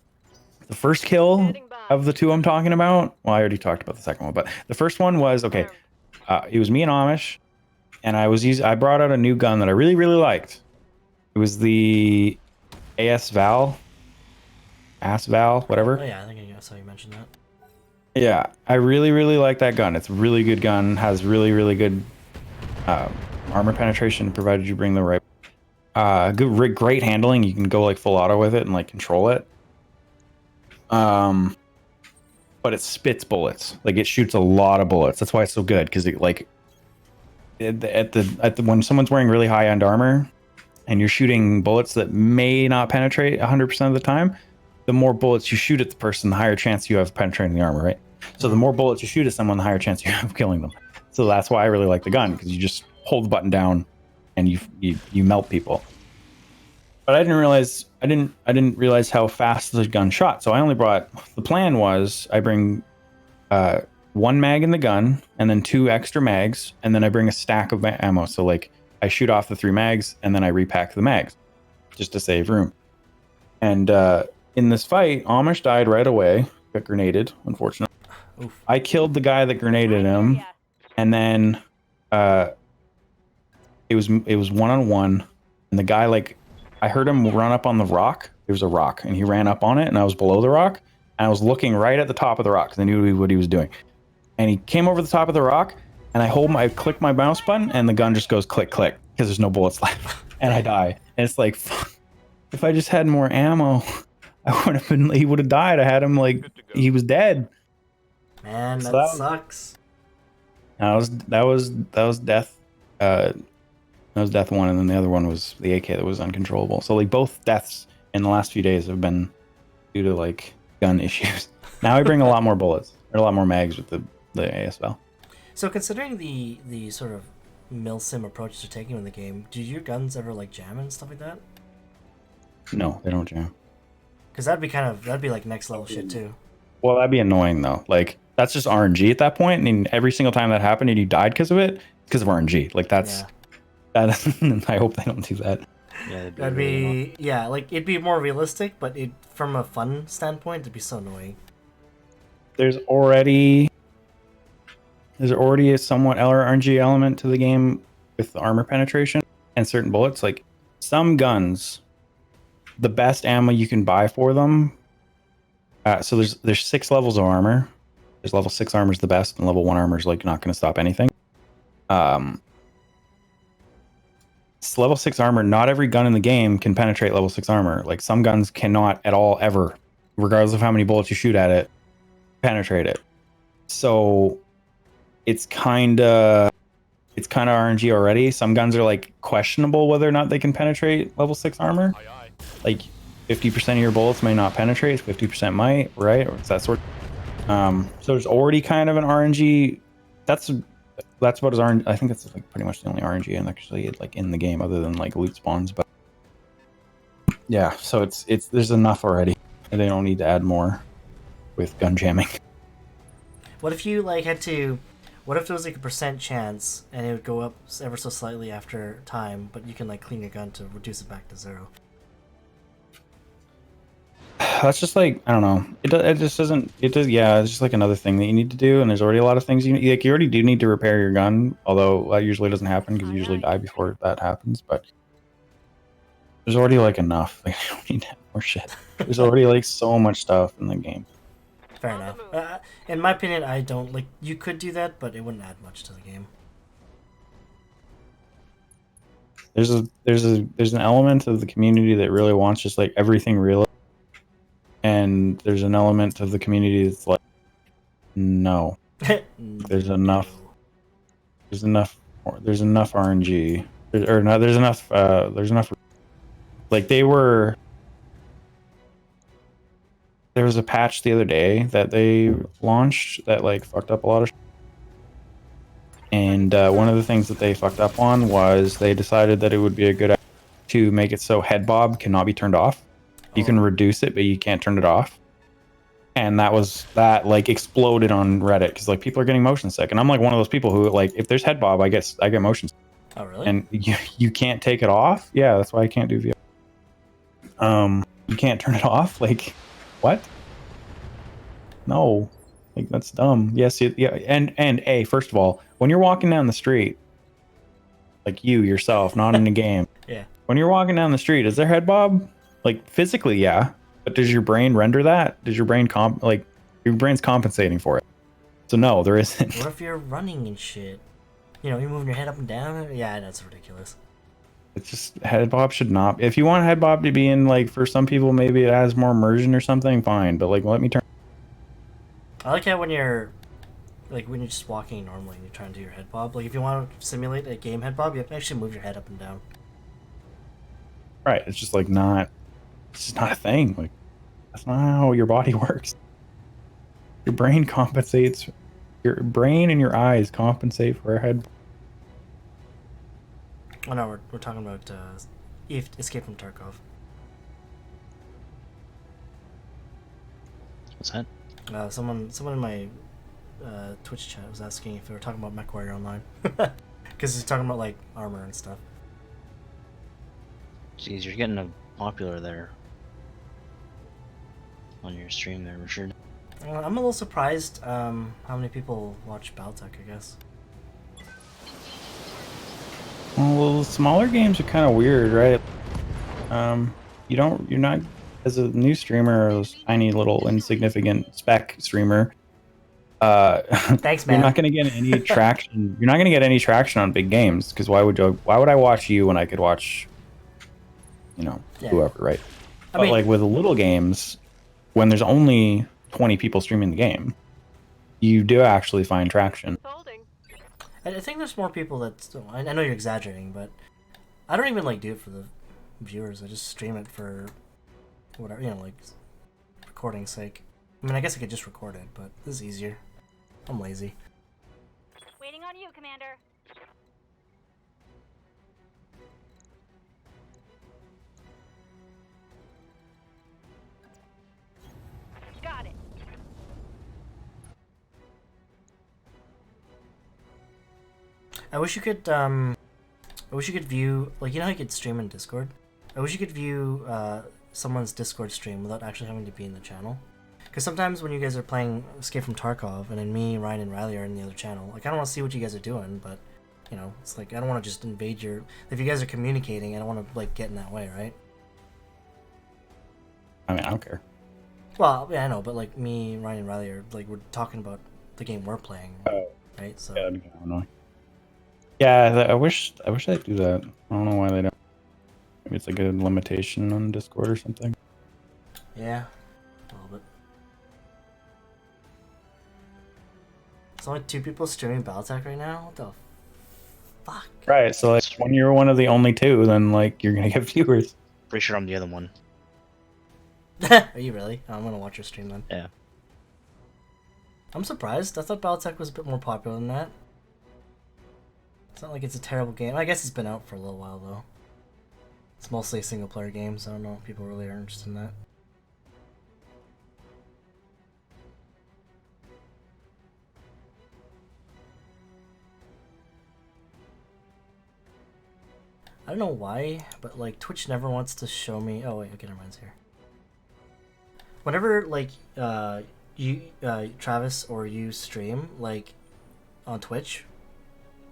first kill of the 2 I'm talking about. Well, I already talked about the second one, but the first one was okay. It was me and Amish, and I brought out a new gun that I really liked. It was the AS Val, whatever. Oh yeah, I think I saw you mention that. Yeah, I really like that gun. It's a really good gun. Has really good armor penetration, provided you bring the right. Great handling. You can go like full auto with it and like control it. But it spits bullets. Like it shoots a lot of bullets. That's why it's so good, because it like when someone's wearing really high end armor and you're shooting bullets that may not penetrate 100% of the time, the more bullets you shoot at the person, the higher chance you have penetrating the armor, right? So the more bullets you shoot at someone, the higher chance you have of killing them. So that's why I really like the gun, because you just hold the button down and you melt people. But I didn't realize how fast the gun shot. So I only brought, the plan was I bring 1 mag in the gun and then 2 extra mags, and then I bring a stack of ammo. So like I shoot off the 3 mags and then I repack the mags just to save room. And in this fight, Amish died right away. Got grenaded, unfortunately. Oof. I killed the guy that grenaded him, and then it was 1-on-1, and the guy, like, I heard him run up on the rock. There was a rock, and he ran up on it, and I was below the rock, and I was looking right at the top of the rock because I knew what he was doing. And he came over the top of the rock, and I click my mouse button, and the gun just goes click click because there's no bullets left, and I die. And it's like, fuck, if I just had more ammo, he would have died. I had him like he was dead. Man, So that sucks. That was death. That was death 1, and then the other one was the AK that was uncontrollable. So like both deaths in the last few days have been due to like gun issues. Now I bring a lot more bullets or a lot more mags with the ASL. So considering the sort of milsim approach to taking in the game, do your guns ever like jam and stuff like that? No, they don't jam. Because that'd be like next level shit too. Well, that'd be annoying though. Like that's just RNG at that point. And every single time that happened and you died because of it, it's because of RNG. Like that's that. I hope they don't do that. Yeah, That'd really be like it'd be more realistic, but it from a fun standpoint, it'd be so annoying. There's already a somewhat RNG element to the game with the armor penetration and certain bullets. Like some guns, the best ammo you can buy for them. So there's 6 levels of armor. There's level 6 armor is the best, and level 1 armor is like not going to stop anything. It's level 6 armor. Not every gun in the game can penetrate level 6 armor. Like some guns cannot at all ever, regardless of how many bullets you shoot at it, penetrate it. So it's kind of RNG already. Some guns are like questionable whether or not they can penetrate level 6 armor. Aye, aye. Like 50% of your bullets may not penetrate, 50% might, right? Or it's that sort. So there's already kind of an RNG. That's what is RNG. I think that's like pretty much the only RNG and actually like in the game other than like loot spawns. But yeah, so it's there's enough already. And they don't need to add more with gun jamming. What if you like had to? What if there was like a % chance and it would go up ever so slightly after time, but you can like clean your gun to reduce it back to 0? That's just like I don't know. It just doesn't. It does. Yeah, it's just like another thing that you need to do. And there's already a lot of things you like. You already do need to repair your gun, although that usually doesn't happen because you usually die before that happens. But there's already like enough. Like you don't need to add more shit. There's already like so much stuff in the game. Fair enough. In my opinion, I don't like. You could do that, but it wouldn't add much to the game. There's an element of the community that really wants just like everything real. And there's an element of the community that's like, no, there's enough RNG, or no, there's enough. Like there was a patch the other day that they launched that like fucked up a lot of. And one of the things that they fucked up on was they decided that it would be a good idea to make it so head bob cannot be turned off. You can reduce it, but you can't turn it off. And that like exploded on Reddit because like people are getting motion sick, and I'm like one of those people who like if there's head bob, I get motion sick. Oh really? And you can't take it off. Yeah, that's why I can't do VR. You can't turn it off. Like, what? No, like that's dumb. Yes, yeah, and first of all, when you're walking down the street, like you yourself, not in a game. Yeah. When you're walking down the street, is there head bob? Like physically, yeah, but does your brain render that? Does your brain your brain's compensating for it? So no, there isn't. What if you're running and shit? You know, you're moving your head up and down. Yeah, that's ridiculous. It's just head bob should not. If you want head bob to be in, like for some people, maybe it has more immersion or something. Fine, but like let me turn. I like how when you're just walking normally and you're trying to do your head bob. Like if you want to simulate a game head bob, you have to actually move your head up and down. Right, it's just like not. It's just not a thing. Like that's not how your body works. Your brain compensates. Your brain and your eyes compensate for a head. Oh no, we're talking about Escape from Tarkov. What's that? Someone in my Twitch chat was asking if we were talking about MechWarrior Online, because he's talking about like armor and stuff. Jeez, you're getting a popular there on your stream there, Richard. I'm a little surprised how many people watch Battletech, I guess. Well, smaller games are kind of weird, right? You're not as a new streamer, or a tiny little insignificant spec streamer. Thanks, man. You're not going to get any traction. You're not going to get any traction on big games because why would I watch you when I could watch, whoever, right? I But mean, like with little games, when there's only 20 people streaming the game, you do actually find traction. Folding. I think there's more people that still. I know you're exaggerating, but I don't even like do it for the viewers. I just stream it for whatever, like recording's sake. I mean, I guess I could just record it, but this is easier. I'm lazy. Waiting on you, Commander. Got it. I wish you could view, like, you know how you could stream in Discord? I wish you could view someone's Discord stream without actually having to be in the channel. Because sometimes when you guys are playing Escape from Tarkov, and then me, Ryan, and Riley are in the other channel, like, I don't want to see what you guys are doing, but, you know, it's like, I don't want to just invade your... If you guys are communicating, I don't want to, like, get in that way, right? I mean, I don't care. Well, yeah, I know, but, like, me, Ryan, and Riley are, like, we're talking about the game we're playing, right? So... Yeah, that'd be kind of annoying. Yeah, I wish they'd do that. I don't know why they don't. Maybe it's like a limitation on Discord or something. Yeah, a little bit. There's only 2 people streaming Battletech right now? What the fuck? Right, so like when you're one of the only 2, then like you're gonna get viewers. Pretty sure I'm the other one. Are you really? I'm gonna watch your stream then. Yeah. I'm surprised. I thought Battletech was a bit more popular than that. It's not like it's a terrible game. I guess it's been out for a little while though. It's mostly a single player game, so I don't know if people really are interested in that. I don't know why, but like Twitch never wants to show me. Oh wait, okay, never mind's here. Whenever like you Travis or you stream like on Twitch,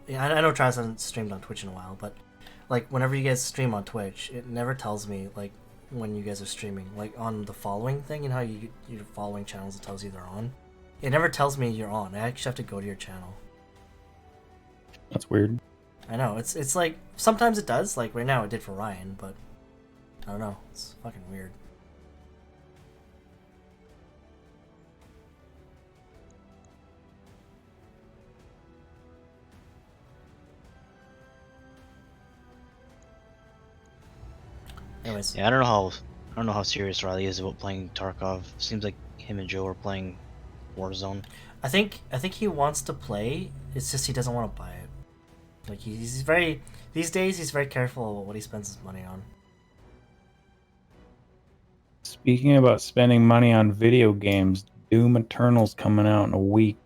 yeah, I know Travis hasn't streamed on Twitch in a while, but like whenever you guys stream on Twitch, it never tells me like when you guys are streaming. Like on the following thing, you know how you're following channels, it tells you they're on. It never tells me you're on. I actually have to go to your channel. That's weird. I know, it's like, sometimes it does, like right now it did for Ryan, but I don't know, it's fucking weird. Anyways. Yeah, I don't know how serious Riley is about playing Tarkov. Seems like him and Joe are playing Warzone. I think he wants to play, it's just he doesn't want to buy it. Like he's very, these days he's very careful about what he spends his money on. Speaking about spending money on video games, Doom Eternal's coming out in a week.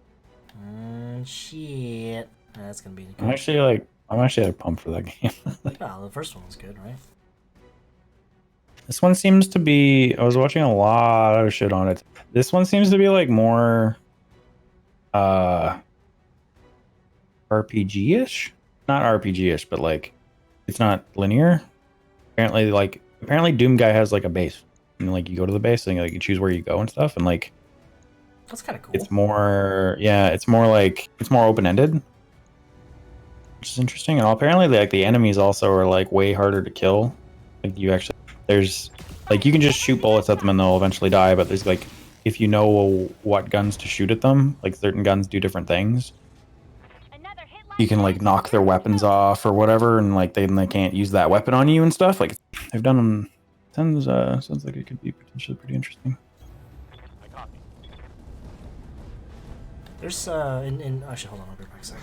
Shit. That's gonna be good. I'm actually at a pump for that game. Well, the first one was good, right? This one seems to be, I was watching a lot of shit on it. This one seems to be like more RPG-ish? Not RPG-ish, but like it's not linear. Apparently Doom guy has like a base. And like you go to the base and like you choose where you go and stuff, and like That's kind of cool. it's more it's more open-ended, which is interesting. And apparently like the enemies also are like way harder to kill. Like there's like you can just shoot bullets at them and they'll eventually die, but there's like, if you know what guns to shoot at them, like certain guns do different things, you can like knock their weapons off or whatever, and like they can't use that weapon on you and stuff. Like they've done them. Sounds like it could be potentially pretty interesting. I copy. There's actually, hold on, I'll be back a second.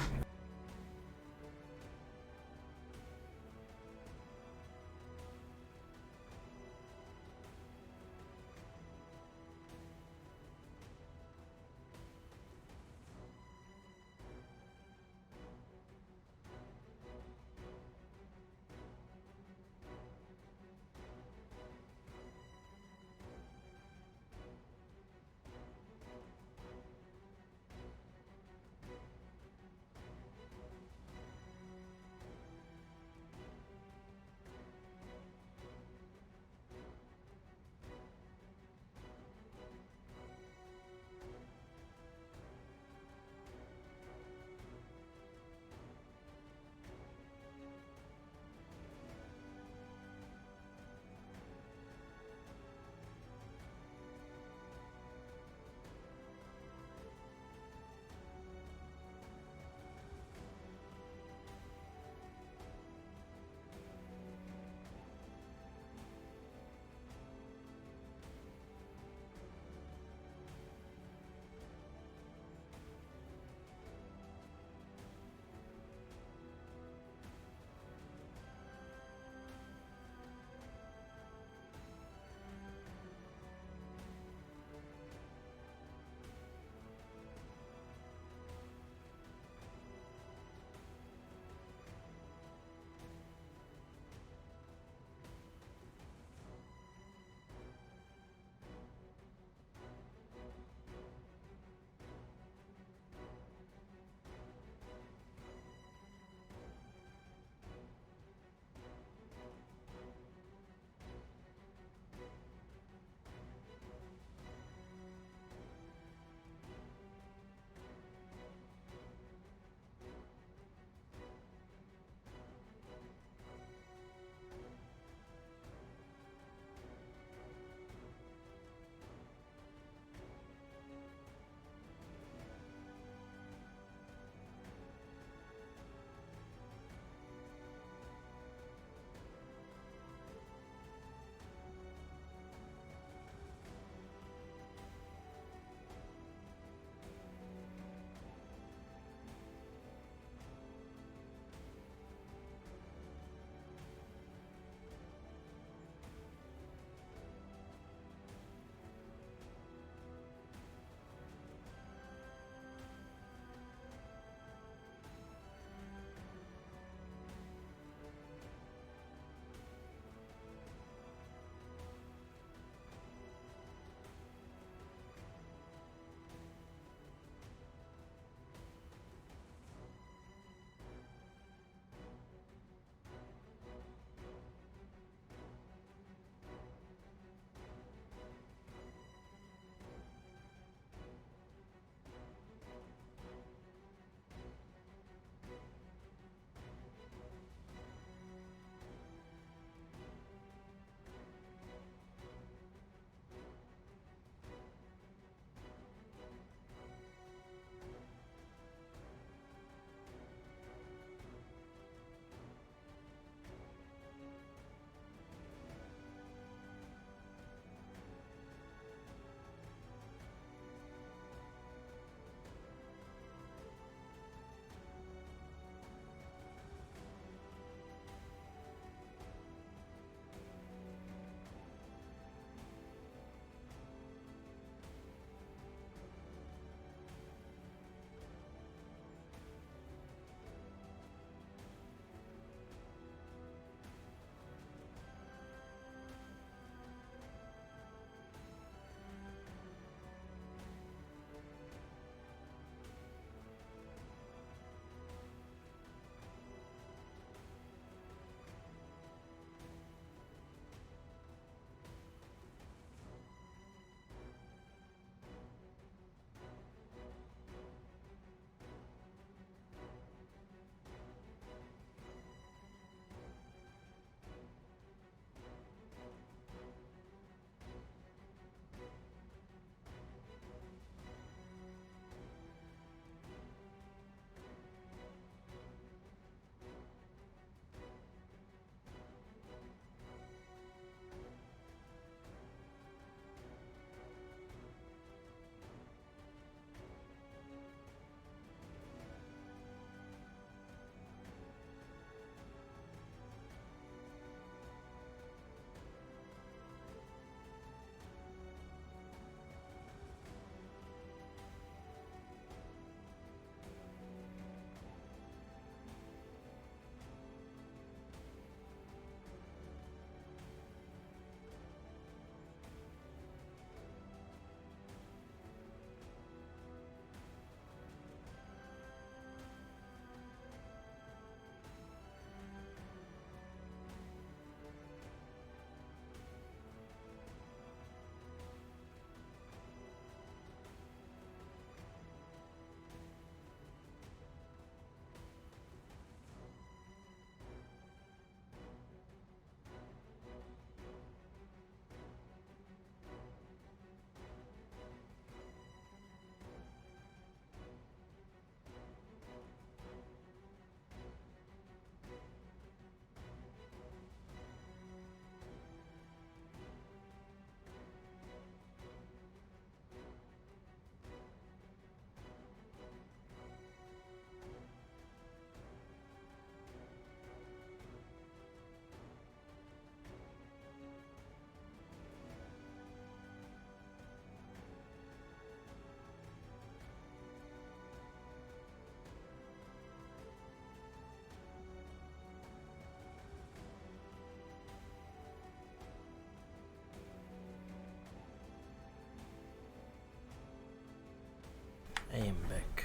Limbic.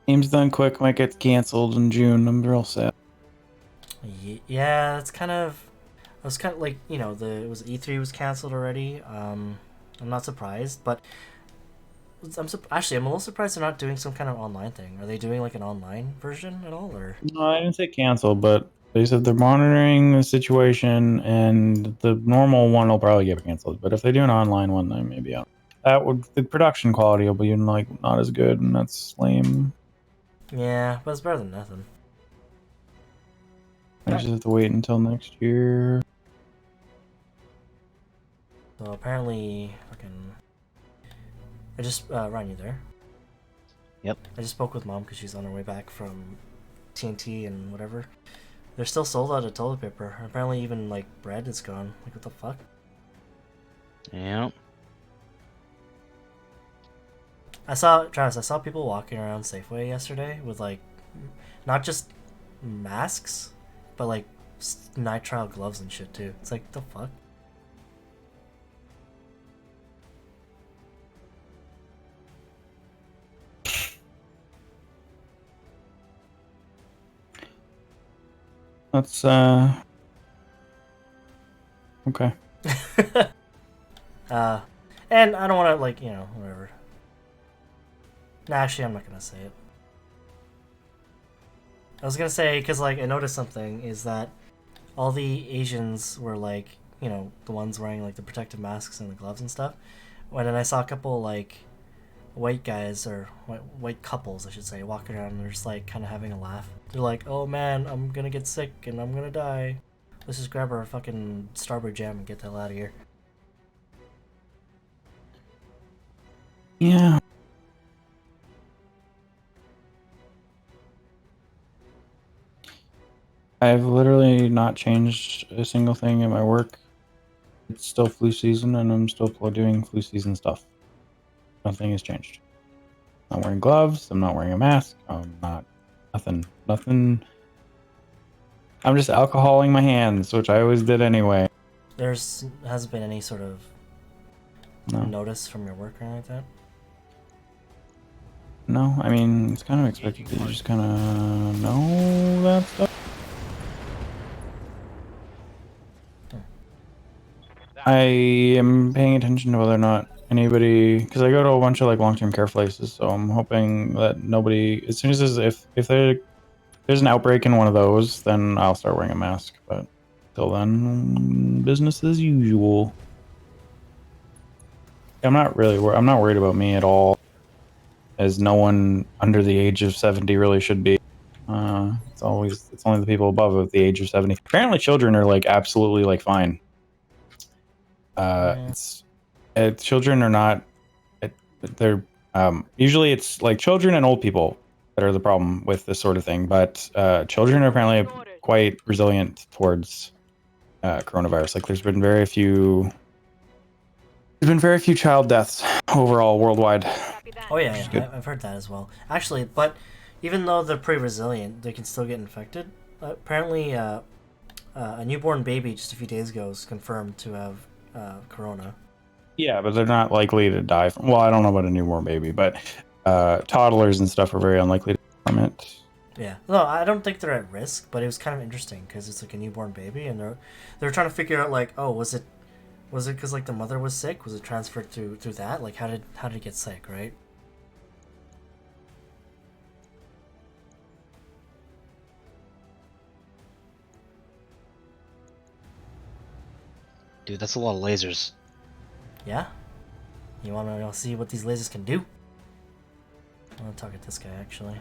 Game's done quick, might get canceled in June. I'm real sad. Yeah, it's kind of. I was kind of like, you know, it was E3 was canceled already. I'm not surprised, but actually I'm a little surprised they're not doing some kind of online thing. Are they doing like an online version at all, or? No, I didn't say cancel, but they said they're monitoring the situation, and the normal one will probably get canceled. But if they do an online one, then maybe the production quality will be like not as good, and that's lame. Yeah, but it's better than nothing. I just have to wait until next year. So apparently, I just Ryan, you there? Yep. I just spoke with Mom because she's on her way back from TNT and whatever. They're still sold out of toilet paper. Apparently, even like bread is gone. Like, what the fuck? Yeah. Travis, I saw people walking around Safeway yesterday with like, not just masks, but like nitrile gloves and shit too. It's like, the fuck? That's okay. And I don't want to like, you know, whatever. Nah, actually, I'm not gonna say it. I was gonna say, because like I noticed something is that all the Asians were like, you know, the ones wearing like the protective masks and the gloves and stuff. When then I saw a couple like white guys or white couples, I should say, walking around and they're just like kind of having a laugh. They're like, "Oh man, I'm gonna get sick and I'm gonna die. Let's just grab our fucking Starboard Jam and get the hell out of here." Yeah. I've literally not changed a single thing at my work. It's still flu season, and I'm still doing flu season stuff. Nothing has changed. I'm not wearing gloves. I'm not wearing a mask. I'm not. Nothing. I'm just alcoholing my hands, which I always did anyway. Hasn't been any sort of notice from your work or anything like that? No, I mean, it's kind of expected that you just kind of know that stuff. I am paying attention to whether or not anybody, because I go to a bunch of like long-term care places, so I'm hoping that nobody, as soon as if there's an outbreak in one of those, then I'll start wearing a mask. But till then, business as usual. I'm not worried about me at all, as no one under the age of 70 really should be. It's only the people above the age of 70. Apparently, children are like absolutely like fine. Children are not. They're usually it's like children and old people that are the problem with this sort of thing. But children are apparently quite resilient towards coronavirus. Like there's been very few child deaths overall worldwide. Oh yeah, I've heard that as well. Actually, but even though they're pretty resilient, they can still get infected. Apparently, a newborn baby just a few days ago was confirmed to have corona. Yeah, but they're not likely to die from. Well, I don't know about a newborn baby, but toddlers and stuff are very unlikely to die from it. Yeah, no, I don't think they're at risk, but it was kind of interesting because it's like a newborn baby, and they're trying to figure out like, oh, was it because like the mother was sick? Was it transferred through that? Like, how did it get sick, right? Dude, that's a lot of lasers. Yeah? You want to see what these lasers can do? I want to talk at this guy, actually.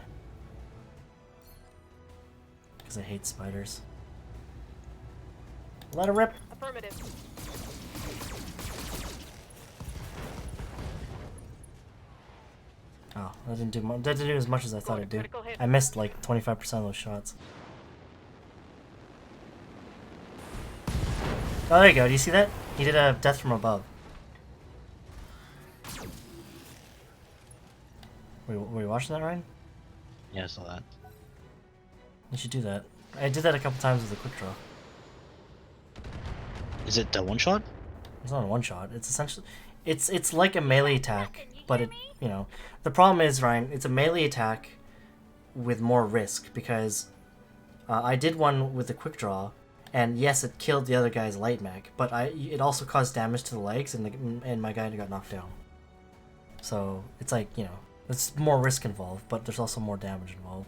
Because I hate spiders. Let her rip! Affirmative. Oh, that didn't do as much as I thought it'd do. I missed like 25% of those shots. Oh, there you go. Do you see that? He did a death from above. Were you watching that, Ryan? Yeah, I saw that. You should do that. I did that a couple times with a quick draw. Is it the one shot? It's not a one shot. It's essentially, it's like a melee attack, but it, you know, the problem is, Ryan, it's a melee attack with more risk because I did one with a quick draw, and yes, it killed the other guy's light mech, but it also caused damage to the legs, and my guy got knocked down. So it's like, you know, it's more risk involved, but there's also more damage involved.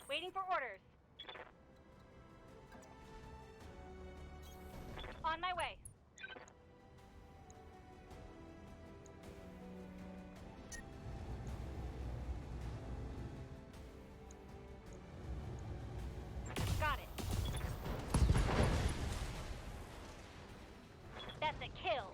Waiting for orders. On my way. Got it. That's a kill.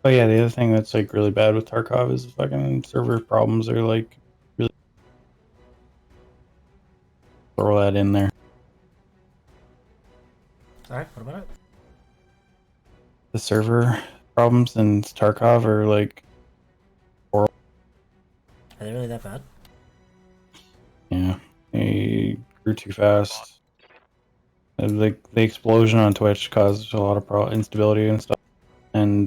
Oh yeah, the other thing that's like really bad with Tarkov is the fucking server problems are like really throw that in there. Sorry, what about it? The server problems in Tarkov are like horrible. Are they really that bad? Yeah, they grew too fast. Like the explosion on Twitch caused a lot of instability and stuff, and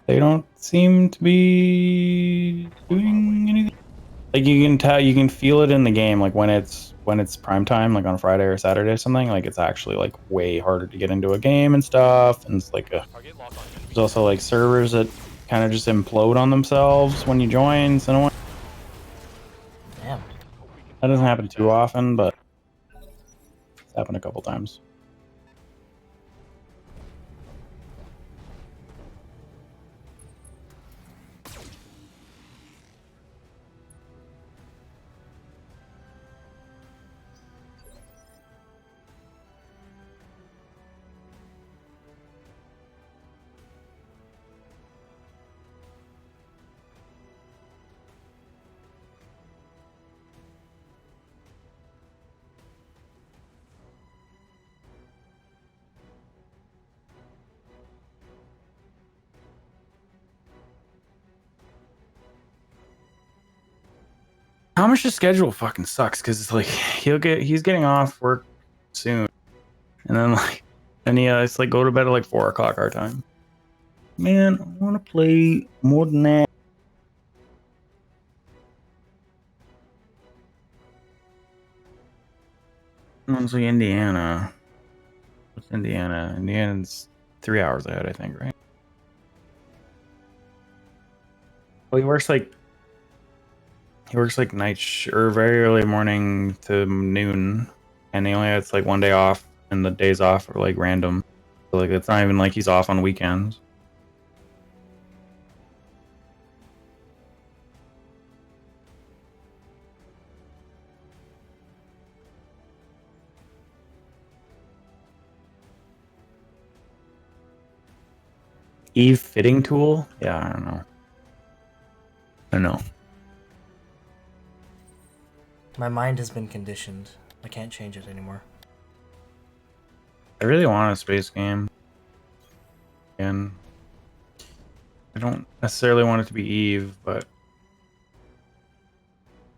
they don't seem to be doing anything. Like you can tell, you can feel it in the game. Like when it's prime time, like on a Friday or Saturday or something. Like it's actually like way harder to get into a game and stuff. And it's like Target locked on enemy. there's also like servers that kind of just implode on themselves when you join. So Damn. Hope we can that doesn't happen stop too often, but it's happened a couple times. Hamish's schedule fucking sucks because it's like he's getting off work soon, and then like and it's like go to bed at like 4 o'clock our time. Man, I want to play more than that. It's like Indiana. What's Indiana? Indiana's 3 hours ahead, I think, right? Well, he works like or very early morning to noon, and he only has like one day off, and the days off are like random. So like it's not even like he's off on weekends. Eve fitting tool? Yeah, I don't know. I know. My mind has been conditioned. I can't change it anymore. I really want a space game. And I don't necessarily want it to be Eve, but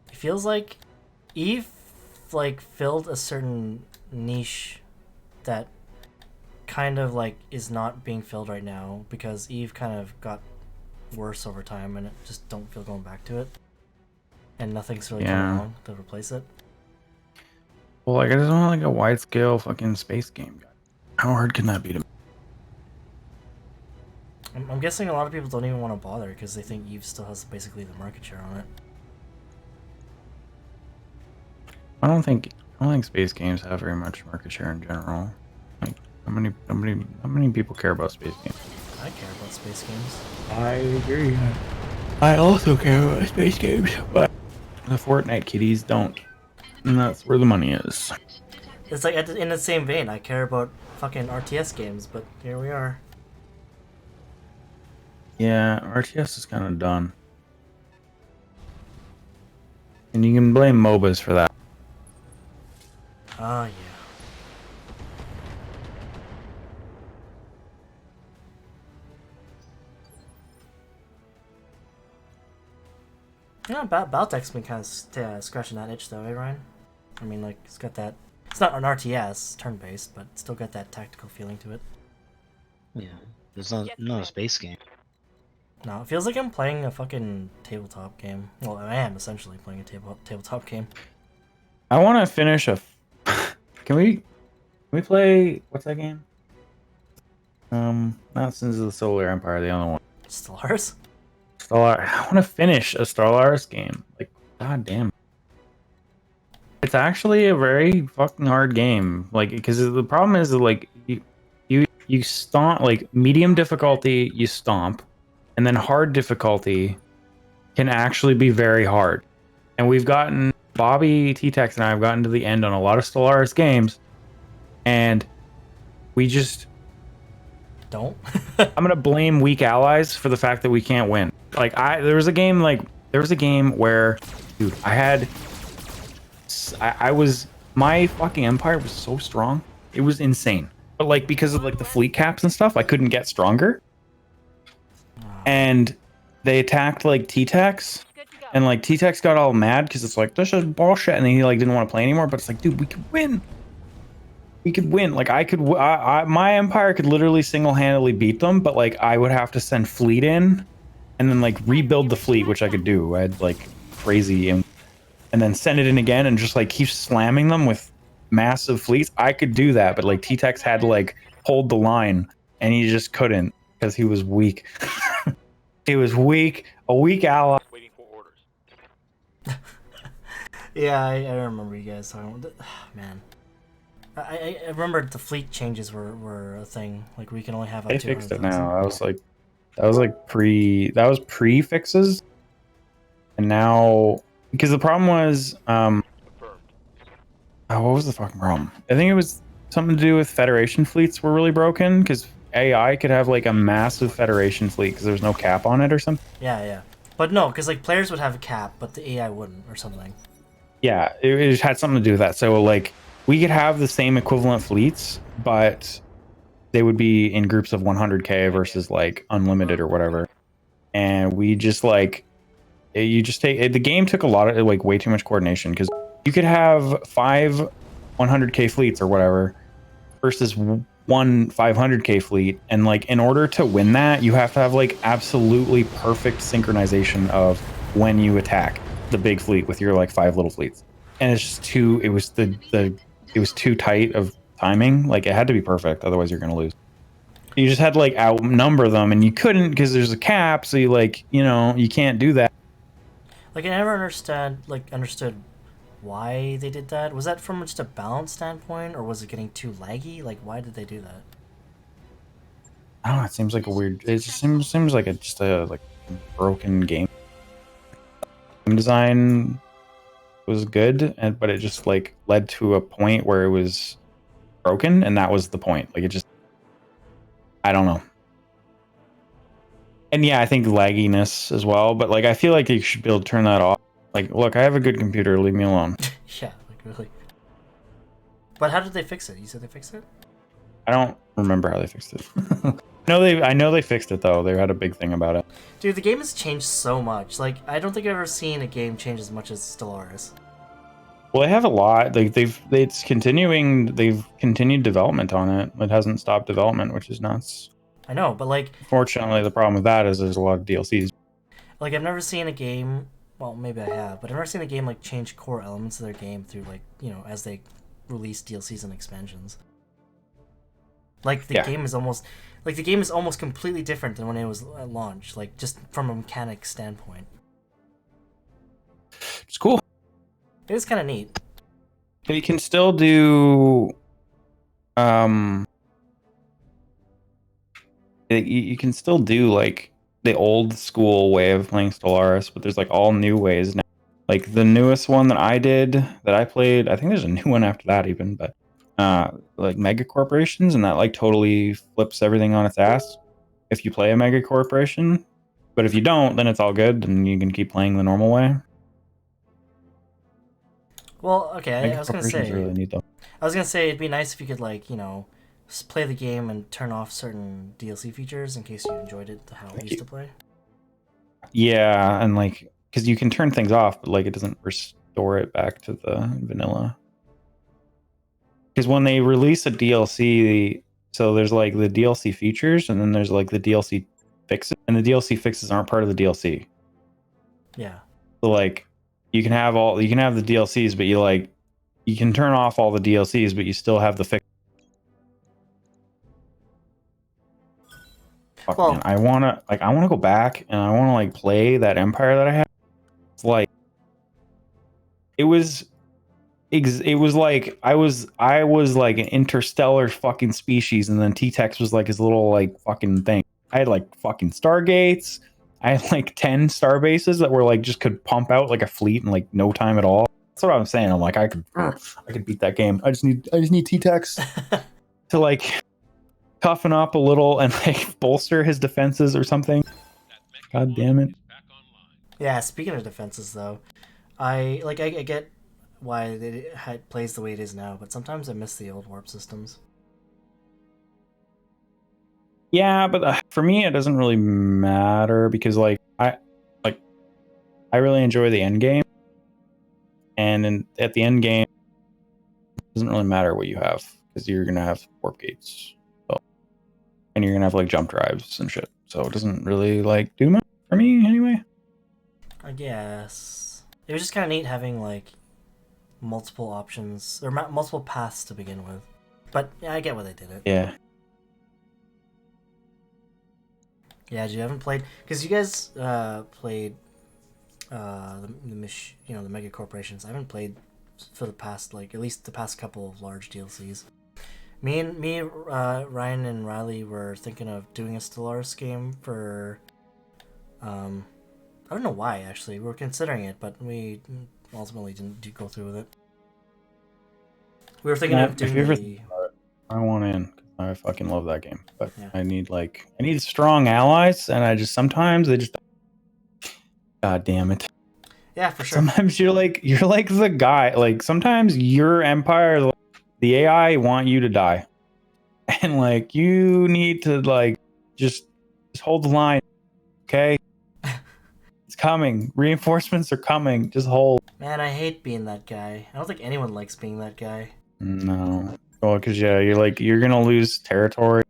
It feels like Eve like filled a certain niche that kind of like is not being filled right now because Eve kind of got worse over time and it just don't feel going back to it. And nothing's really come along to replace it. well, like I just want like a wide scale fucking space game. How hard can that be to? I'm guessing a lot of people don't even want to bother because they think Eve still has basically the market share on it. I don't think space games have very much market share in general. Like how many people care about space games? I care about space games. I agree. I also care about space games, but the Fortnite kiddies don't, and that's where the money is. It's like in the same vein, I care about fucking RTS games, but here we are. Yeah, RTS is kind of done, and you can blame MOBAs for that. Ah, yeah. Yeah, Battletech's been kind of scratching that itch though, eh, Ryan? I mean, like, it's got that... It's not an RTS, turn-based, but it's still got that tactical feeling to it. Yeah, it's not a space game. No, it feels like I'm playing a fucking tabletop game. Well, I am essentially playing a tabletop game. I want to finish a. Can we play what's that game? Not Sins of the Solar Empire, the other one. Stellaris? Stellar. I want to finish a Stellaris game. Like, god damn. It's actually a very fucking hard game. Like, because the problem is that, like, you stomp, like, medium difficulty, you stomp, and then hard difficulty can actually be very hard. And we've gotten, Bobby, T-Tex, and I have gotten to the end on a lot of Stellaris games, and we just... Don't? I'm gonna blame weak allies for the fact that we can't win. Like, there was a game where, dude, my fucking empire was so strong, it was insane. But like, because of like the fleet caps and stuff, I couldn't get stronger. And they attacked like T-Tex, Good to go. and like T-Tex got all mad because it's like, this is bullshit, and then he like didn't want to play anymore. But it's like, dude, we could win. We could win. Like, my empire could literally single-handedly beat them, but like I would have to send fleet in, and then like rebuild the fleet, which I could do. I had like crazy, and then send it in again, and just like keep slamming them with massive fleets. I could do that, but like T-Tex had to like hold the line, and he just couldn't because he was weak. He was weak, a weak ally. Waiting for orders. Yeah, I remember you guys talking about man. I remember the fleet changes were a thing. Like, we can only have up They to fixed it 100,000. now. That was pre fixes, and now because the problem was Confirmed. what was the fucking problem? I think it was something to do with Federation fleets were really broken because AI could have like a massive Federation fleet because there was no cap on it or something. Yeah. But no, because like players would have a cap, but the AI wouldn't, or something. Yeah, it had something to do with that. So like we could have the same equivalent fleets, but they would be in groups of 100k versus like unlimited or whatever. And we just like the game took a lot of like way too much coordination because you could have 5 100k fleets or whatever versus one 500k fleet, and like in order to win that you have to have like absolutely perfect synchronization of when you attack the big fleet with your like 5 little fleets, and it's just too it was too tight of timing. Like, it had to be perfect, otherwise you're gonna lose. You just had to like outnumber them, and you couldn't because there's a cap, so you like, you can't do that. Like, I never understood why they did that. Was that from just a balance standpoint, or was it getting too laggy? Like, why did they do that? I don't know, it seems like a weird, it just seems like just a like broken game design was good, but it just like led to a point where it was broken, and that was the point. Like, it just, I don't know. And yeah, I think lagginess as well, but like I feel like you should be able to turn that off. Like, look, I have a good computer. Leave me alone. Yeah, like really. But how did they fix it? You said they fixed it? I don't remember how they fixed it. I know they fixed it though. They had a big thing about it. Dude, the game has changed so much. Like, I don't think I've ever seen a game change as much as Stellaris. Well, they have a lot. Like it's continuing. They've continued development on it. It hasn't stopped development, which is nuts. I know, but like, Fortunately, the problem with that is there's a lot of DLCs. like I've never seen a game. Well, maybe I have, but I've never seen a game like change core elements of their game through like as they release DLCs and expansions. Like the game is almost completely different than when it was at launch. Like just from a mechanic standpoint, It's cool. it is kind of neat. You can still do, you can still do like the old school way of playing Stellaris, but there's like all new ways now. Like the newest one that I played, I think there's a new one after that even, but like mega corporations, and that like totally flips everything on its ass if you play a mega corporation. But if you don't, then it's all good and you can keep playing the normal way. Well, okay, I was gonna say, really neat though. I was gonna say it'd be nice if you could like play the game and turn off certain DLC features in case you enjoyed it how it used to play. Yeah, and like because you can turn things off, but like it doesn't restore it back to the vanilla. Because when they release a DLC, so there's like the DLC features, and then there's like the DLC fixes, and the DLC fixes aren't part of the DLC. Yeah. So like you can have the DLCs, but you can turn off all the DLCs, but you still have the fix. Fuck, Well, man. I wanna go back and I wanna like play that Empire that I had. It's like it was like I was like an interstellar fucking species, and then T-Tex was like his little like fucking thing. I had like fucking Stargates. I had like 10 star bases that were like just could pump out like a fleet in like no time at all. That's what I'm saying. I'm like I could beat that game. I just need T-Tex to like toughen up a little and like bolster his defenses or something. God damn it. Yeah, speaking of defenses though, I get why it plays the way it is now, but sometimes I miss the old warp systems. Yeah, but for me it doesn't really matter because I really enjoy the end game, and at the end game it doesn't really matter what you have because you're gonna have warp gates, and you're gonna have like jump drives and shit. So it doesn't really like do much for me anyway. I guess it was just kind of neat having like multiple options or multiple paths to begin with, but yeah, I get why they did it. Yeah. Yeah, you haven't played because you guys played the mega corporations. I haven't played for the past at least the past couple of large DLCs. Ryan and Riley were thinking of doing a Stellaris game for I don't know why actually. We were considering it, but we ultimately didn't go through with it. We were thinking of doing I want in. I fucking love that game, but yeah. I need strong allies, and sometimes they just. God damn it! Yeah, for sure. Sometimes you're like the guy. Like sometimes your empire, the AI want you to die, and like you need to like just hold the line, okay? It's coming. Reinforcements are coming. Just hold. Man, I hate being that guy. I don't think anyone likes being that guy. No. Well, because you're gonna lose territory.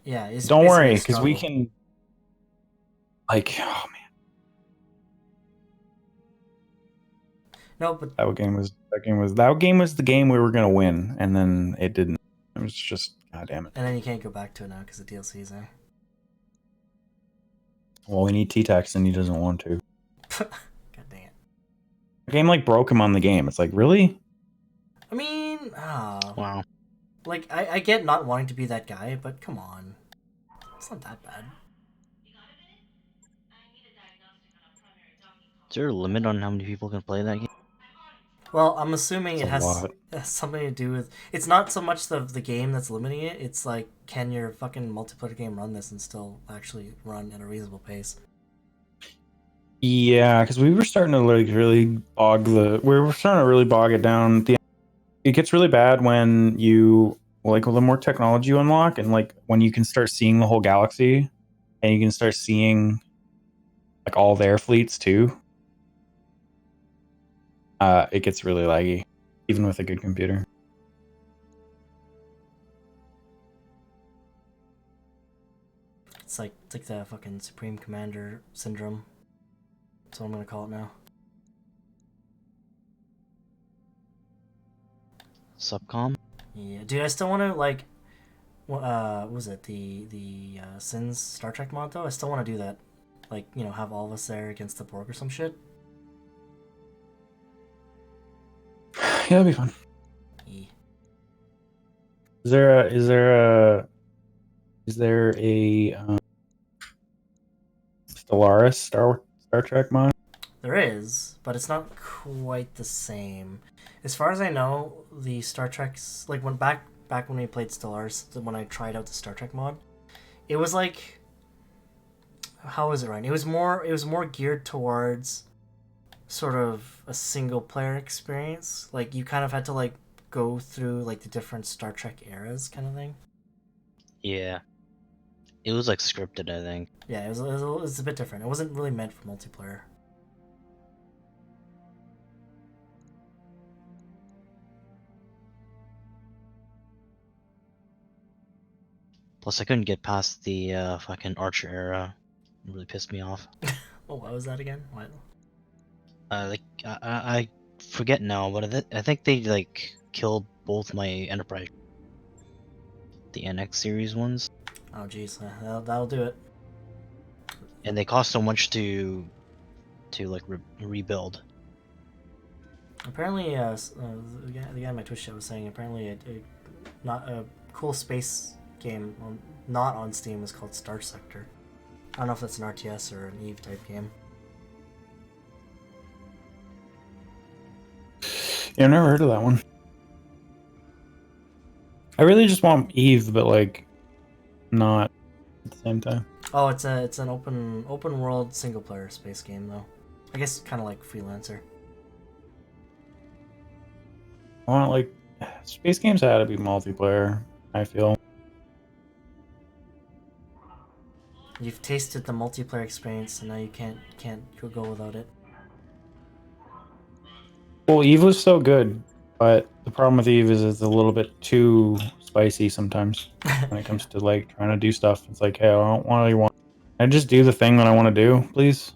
Yeah, it's don't worry, because we can. Like, oh man. No, but that game was the game we were gonna win, and then it didn't. It was just god damn it. And then you can't go back to it now because the DLCs, eh? Well, we need T-Tex, and he doesn't want to. God dang it! The game like broke him on the game. It's like really. I mean, wow. Like, I get not wanting to be that guy, but come on. It's not that bad. Is there a limit on how many people can play that game? Well, I'm assuming it has lot. something to do with... It's not so much the game that's limiting it, it's like, can your fucking multiplayer game run this and still actually run at a reasonable pace? Yeah, because we were starting to like really we were starting to really bog it down. It gets really bad when you like the more technology you unlock, and like when you can start seeing the whole galaxy, and you can start seeing like all their fleets too. It gets really laggy, even with a good computer. It's like the fucking Supreme Commander syndrome. That's what I'm gonna call it now. Subcom. Yeah, dude, I still want to like, what was it, the Sins Star Trek mod though? I still want to do that, like, you know, have all of us there against the Borg or some shit. Yeah, that'd be fun. Yeah. Is there a Stellaris Star Trek mod? There is, but it's not quite the same. As far as I know, the Star Trek's like when back when we played Stellaris, when I tried out the Star Trek mod, it was like, how was it, right? It was more geared towards sort of a single player experience. Like you kind of had to like go through like the different Star Trek eras kind of thing. Yeah. It was like scripted, I think. Yeah, it was a bit different. It wasn't really meant for multiplayer. Plus, I couldn't get past the fucking Archer era. It really pissed me off. Oh, what was that again? What? I forget now, but I think they like killed both my Enterprise, the NX series ones, Oh, jeez, that'll do it. and they cost so much to like rebuild. Apparently, the guy on my Twitch chat was saying apparently not a cool space game not on Steam is called Star Sector. I don't know if that's an RTS or an Eve type game. Yeah, I've never heard of that one. I really just want Eve, but like not at the same time. Oh, it's an open world single player space game though. I guess kind of like Freelancer. I want like space games had to be multiplayer. I feel. You've tasted the multiplayer experience, and now you can't go without it. Well, Eve was so good, but the problem with Eve is it's a little bit too spicy sometimes when it comes to like trying to do stuff. It's like, hey, I don't really want. I just do the thing that I want to do, please.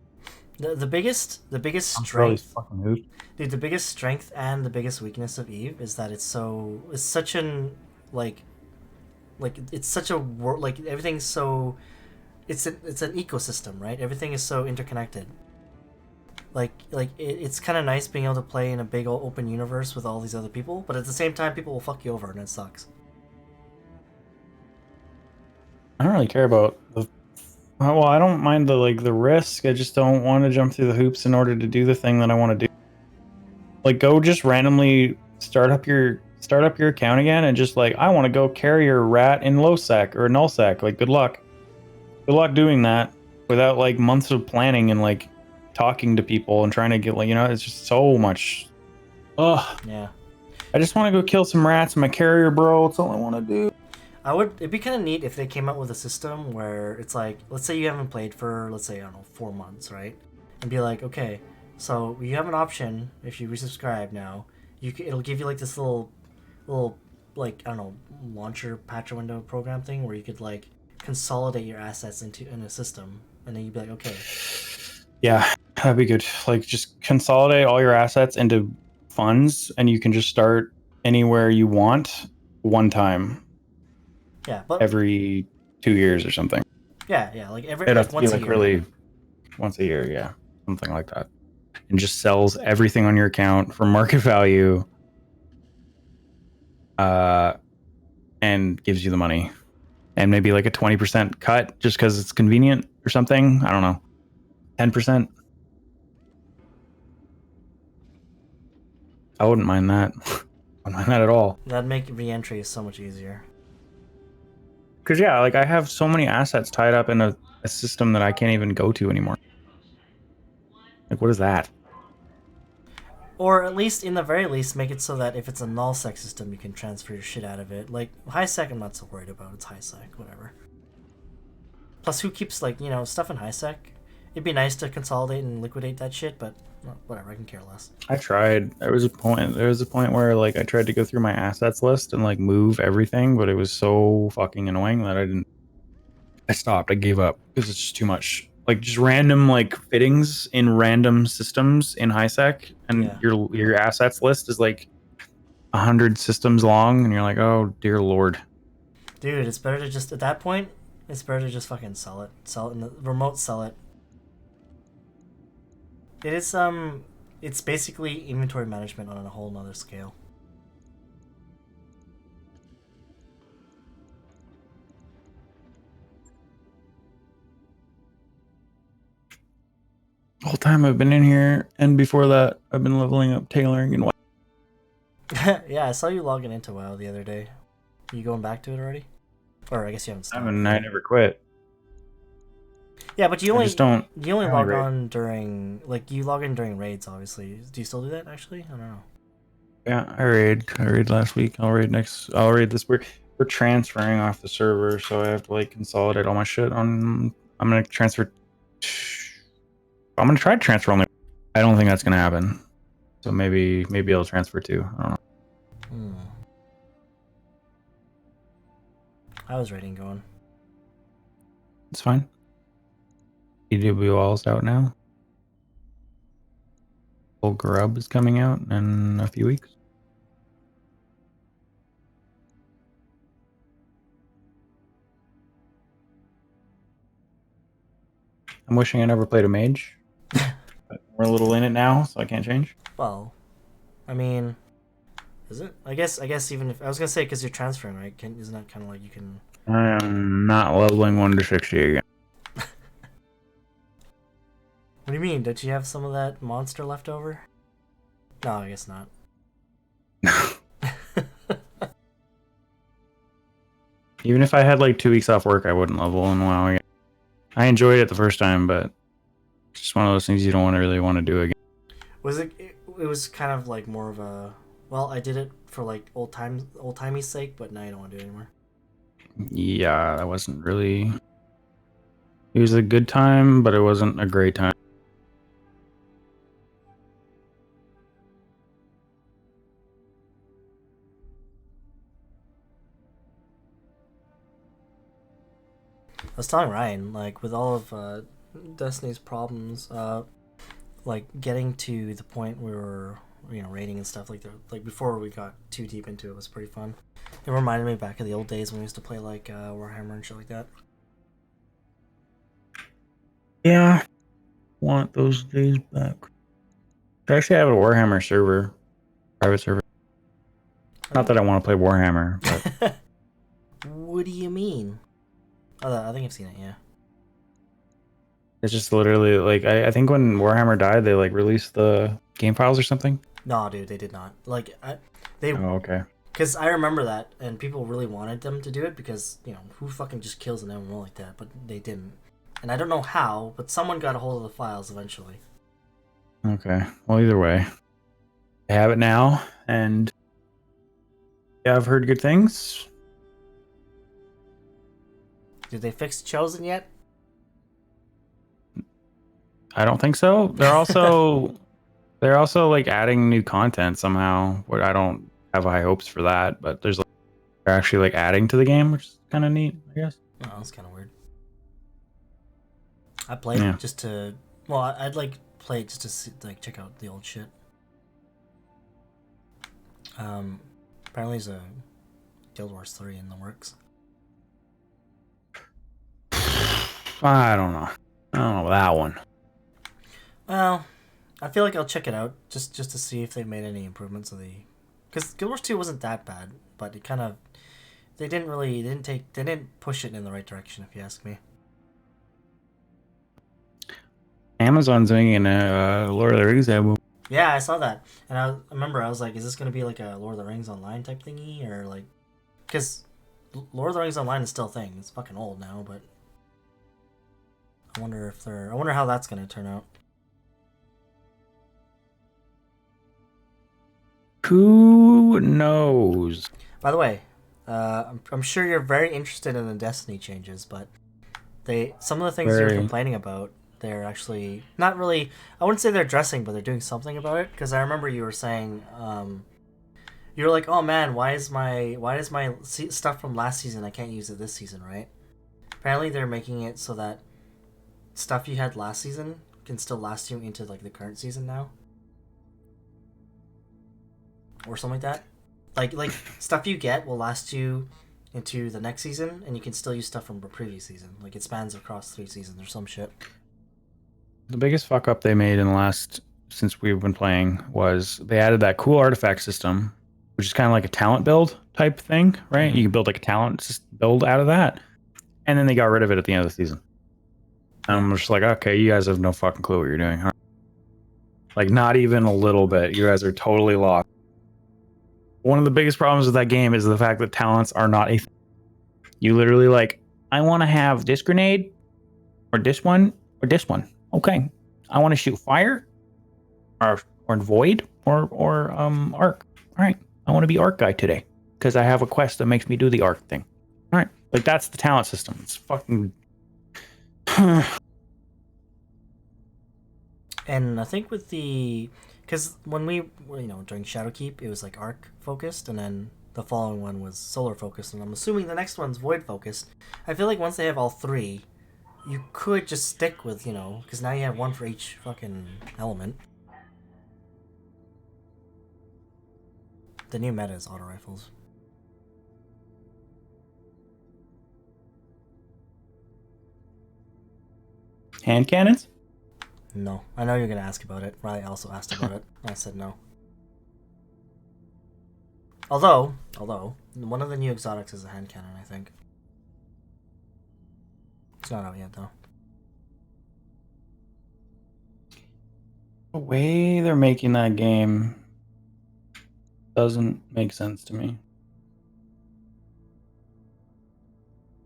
The biggest I'm really strength, fucking hoops. dude. The biggest strength and the biggest weakness of Eve is that it's such an like it's such a world, like everything's so it's an ecosystem, right? Everything is so interconnected. It's kind of nice being able to play in a big open universe with all these other people, but at the same time, people will fuck you over, and it sucks. I don't really care about the. Well, I don't mind the risk. I just don't want to jump through the hoops in order to do the thing that I want to do. Like, go just randomly start up your account again, and just like, I want to go carry a rat in low sec or null sec. Like, good luck. Good luck doing that without like months of planning and like talking to people and trying to get like, it's just so much. Ugh. Yeah. I just want to go kill some rats in my carrier, bro. That's all I want to do. It'd be kind of neat if they came out with a system where it's like, let's say you haven't played for, let's say, I don't know, 4 months, right? And be like, okay, so you have an option if you resubscribe now. It'll give you like this little, like, I don't know, launcher patcher window program thing where you could like consolidate your assets in a system, and then you'd be like, okay. Yeah, that'd be good. Like, just consolidate all your assets into funds, and you can just start anywhere you want one time. Yeah, but every 2 years or something. Yeah, like It'd have to once be a like year. really once a year, yeah, something like that, and just sells everything on your account for market value, and gives you the money, and maybe like a 20% cut just because it's convenient or something. I don't know, 10%. I wouldn't mind that. I wouldn't mind that at all. That'd make re-entry so much easier. Because yeah, like I have so many assets tied up in a system that I can't even go to anymore. Like, what is that? Or at least, in the very least, make it so that if it's a null sec system, you can transfer your shit out of it. Like, high sec, I'm not so worried about. It's high sec, whatever. Plus, who keeps, like, you know, stuff in high sec? It'd be nice to consolidate and liquidate that shit, but well, whatever, I can care less. I tried. There was a point where like I tried to go through my assets list and like move everything, but it was so fucking annoying that I stopped. I gave up because it's just too much. Like just random like fittings in random systems in HiSec, and Yeah. your assets list is like 100 systems long, and you're like, oh dear lord. Dude, it's better to just, at that point, it's better to just fucking sell it. Sell it in the remote, sell it. It is, it's basically inventory management on a whole nother scale. The whole time I've been in here, and before that, I've been leveling up tailoring and what. Yeah, I saw you logging into WoW the other day. You going back to it already? Or I guess you haven't stopped. I never quit. Yeah, but you I only just don't. you only I log raid. on during, like, you log in during raids, obviously. Do you still do that actually? I don't know. Yeah, I raid last week. I'll raid this week. We're transferring off the server, so I have to like consolidate all my shit on. I'm gonna transfer. I'm gonna try to transfer only. I don't think that's gonna happen. So maybe I'll transfer too. I don't know. Hmm. How's raiding going? It's fine. EWL's out now. Full Grub is coming out in a few weeks. I'm wishing I never played a mage. But we're a little in it now, so I can't change. Well, I mean, is it? I guess even if I was gonna say because you're transferring, right? Isn't that kind of like you can? I am not leveling 1 to 60 again. What do you mean? Don't you have some of that monster left over? No, I guess not. Even if I had like 2 weeks off work, I wouldn't level in WoW again. I enjoyed it the first time, but it's just one of those things you don't really want to do again. Was it? It was kind of like more of a. Well, I did it for like old timey sake, but now you don't want to do it anymore. Yeah, that wasn't really. It was a good time, but it wasn't a great time. I was telling Ryan, like, with all of Destiny's problems, like getting to the point where we were, you know, rating and stuff, like before we got too deep into it was pretty fun. It reminded me back of the old days when we used to play like Warhammer and shit like that. Yeah, want those days back. I actually have a Warhammer server, private server. Not that I want to play Warhammer, but What do you mean? Oh, I think I've seen it. Yeah. it's just literally like I think when Warhammer died, they like released the game files or something. No, dude, they did not. Like, they, Oh, okay. because I remember that, and people really wanted them to do it because, you know, who fucking just kills an MMO like that? But they didn't, and I don't know how, but someone got a hold of the files eventually. Okay. Well, either way, I have it now, and yeah, I've heard good things. Did they fix Chosen yet? I don't think so. They're also like adding new content somehow. What I don't have high hopes for that, but they're actually like adding to the game, which is kind of neat, I guess. Oh, that's kind of weird. I played Yeah. just to, well, I'd like play just to see, like, check out the old shit. Apparently there's a Guild Wars 3 in the works. I don't know. I don't know that one. Well, I feel like I'll check it out just to see if they made any improvements of the, because Guild Wars 2 wasn't that bad, but it kind of, they didn't push it in the right direction, if you ask me. Amazon's doing a Lord of the Rings album. Yeah, I saw that, and I remember I was like, is this gonna be like a Lord of the Rings Online type thingy, or like, because Lord of the Rings Online is still a thing. It's fucking old now, but I wonder how that's gonna turn out. Who knows? By the way, I'm sure you're very interested in the Destiny changes, but some of the things you're Very. complaining about, they're actually not really. I wouldn't say they're addressing, but they're doing something about it. Because I remember you were saying, you were like, "Oh man, why is my stuff from last season I can't use it this season?" Right? Apparently, they're making it so that stuff you had last season can still last you into like the current season now, or something like that. Like stuff you get will last you into the next season, and you can still use stuff from the previous season. Like it spans across 3 seasons or some shit. The biggest fuck up they made in the last since we've been playing was they added that cool artifact system, which is kind of like a talent build type thing, right? Mm-hmm. You can build like a talent build out of that, and then they got rid of it at the end of the season. And I'm just like, okay, you guys have no fucking clue what you're doing, huh? Like, not even a little bit. You guys are totally lost. One of the biggest problems with that game is the fact that talents are not a thing. You literally like, I want to have this grenade, or this one, or this one. Okay, I want to shoot fire, or void, or arc. All right, I want to be arc guy today because I have a quest that makes me do the arc thing. All right, like that's the talent system. It's fucking. And I think with the, because when we were, during Shadowkeep, it was like arc focused, and then the following one was solar focused, and I'm assuming the next one's void focused. I feel like once they have all 3, you could just stick with, because now you have one for each fucking element. The new meta is auto rifles. Hand cannons? No. I know you're going to ask about it. Riley also asked about it. I said no. Although, one of the new exotics is a hand cannon, I think. It's not out yet, though. The way they're making that game doesn't make sense to me.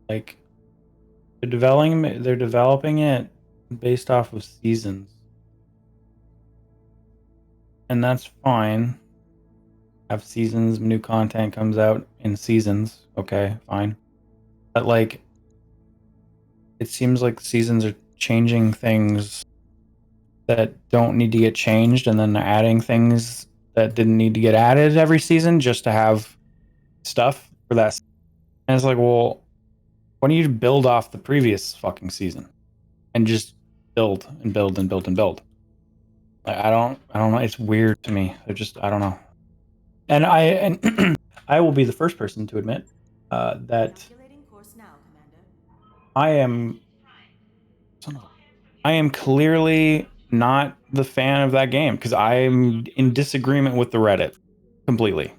Like, they're developing it based off of seasons. And that's fine. Have seasons, new content comes out in seasons. Okay, fine. But like, it seems like seasons are changing things that don't need to get changed, and then adding things that didn't need to get added every season just to have stuff for that. And it's like, well, why don't you build off the previous fucking season and just build and build and build and build? Like, I don't know. It's weird to me. I don't know. And I will be the first person to admit that I am clearly not the fan of that game because I'm in disagreement with the Reddit completely.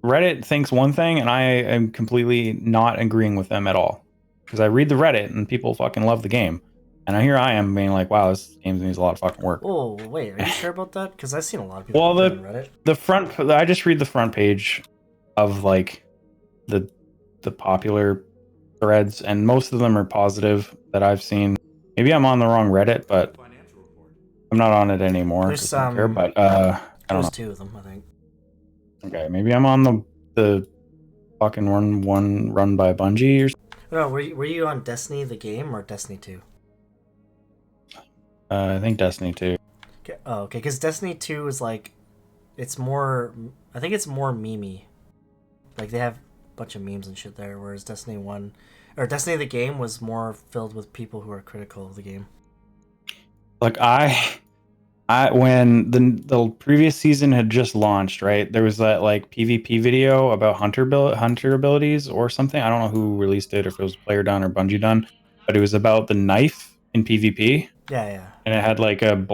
Reddit thinks one thing, and I am completely not agreeing with them at all. Because I read the Reddit, and people fucking love the game. And here I am being like, wow, this game needs a lot of fucking work. Oh, wait, are you sure about that? Because I've seen a lot of people on Reddit. I just read the front page of, like, the popular threads, and most of them are positive that I've seen. Maybe I'm on the wrong Reddit, but I'm not on it anymore. There's I don't care, but I don't know. 2 of them, I think. Okay, maybe I'm on the fucking one run by Bungie or something. No, were you on Destiny the game or Destiny 2? I think Destiny 2. Okay, because Destiny 2 is like, it's more, I think it's more memey. Like, they have a bunch of memes and shit there, whereas Destiny 1, or Destiny the game was more filled with people who are critical of the game. Like, when the previous season had just launched, right? There was that like PvP video about hunter abilities or something. I don't know who released it, or if it was player done or Bungie done, but it was about the knife in PvP. Yeah. And it had like and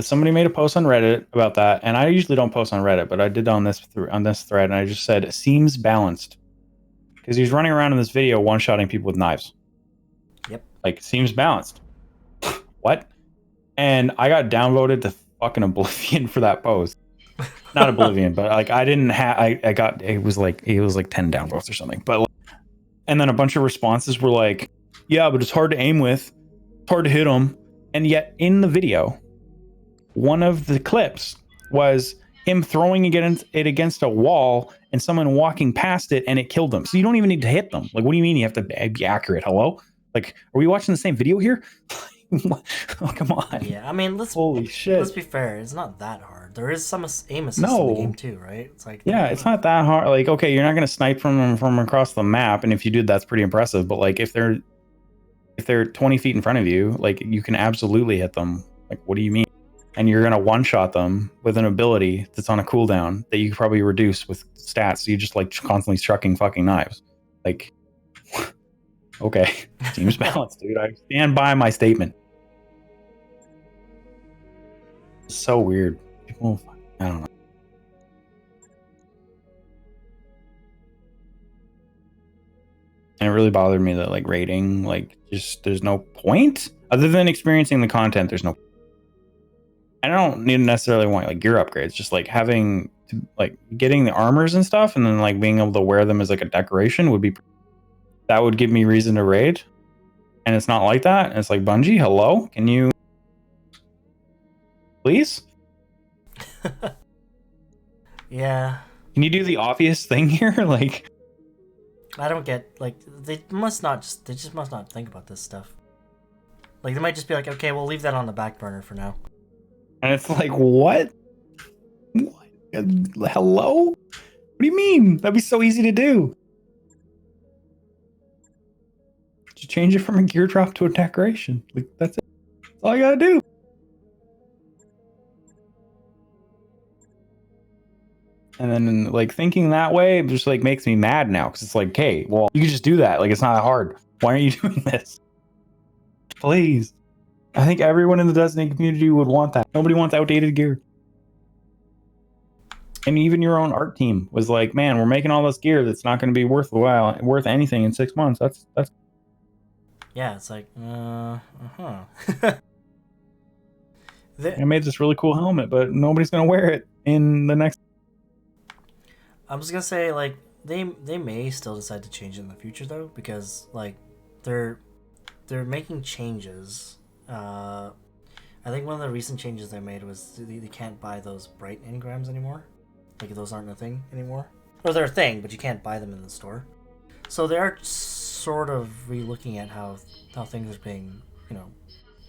somebody made a post on Reddit about that, and I usually don't post on Reddit, but I did on this thread, and I just said it seems balanced because he's running around in this video one-shotting people with knives. Yep. Like, seems balanced. What? And I got downvoted to fucking oblivion for that post. Not oblivion, but like I didn't have. I got it was like 10 downvotes or something. But like, and then a bunch of responses were like, "Yeah, but it's hard to aim with. It's hard to hit them." And yet in the video, one of the clips was him throwing it against a wall and someone walking past it and it killed them. So you don't even need to hit them. Like, what do you mean you have to be accurate? Hello? Like, are we watching the same video here? Oh, come on. Yeah, I mean, Holy shit. let's be fair. It's not that hard. There is some aim assist in the game too, right? It's like yeah, it's not that hard. Like, okay, you're not going to snipe from across the map, and if you did, that's pretty impressive. But like, if they're 20 feet in front of you, like, you can absolutely hit them. Like, what do you mean? And you're going to one-shot them with an ability that's on a cooldown that you could probably reduce with stats. So you just like constantly chucking fucking knives. Like, okay, seems balanced, dude. I stand by my statement. It's so weird. People, I don't know. And it really bothered me that like rating, like, just there's no point other than experiencing the content. There's no. I don't need necessarily want like gear upgrades. Just like having to, like, getting the armors and stuff, and then like being able to wear them as like a decoration would be. That would give me reason to raid. And it's not like that. And it's like, Bungie, hello, can you please? Yeah. Can you do the obvious thing here? Like, I don't get, like, they just must not think about this stuff. Like, they might just be like, okay, we'll leave that on the back burner for now. and it's like, what? Hello? What do you mean? That'd be so easy to do. Just change it from a gear drop to a decoration. Like, that's it. That's all I gotta do. And then, like, thinking that way just like makes me mad now, because it's like, hey, well, you can just do that. Like, it's not that hard. Why aren't you doing this? Please. I think everyone in the Destiny community would want that. Nobody wants outdated gear. And even your own art team was like, man, we're making all this gear that's not going to be worth anything in 6 months. That's. Yeah, it's like, I made this really cool helmet, but nobody's going to wear it in the next. I'm just gonna say, like, they may still decide to change it in the future though, because like they're making changes. I think one of the recent changes they made was they can't buy those bright engrams anymore. Like, those aren't a thing anymore, or they're a thing, but you can't buy them in the store. So they are sort of re-looking at how things are being,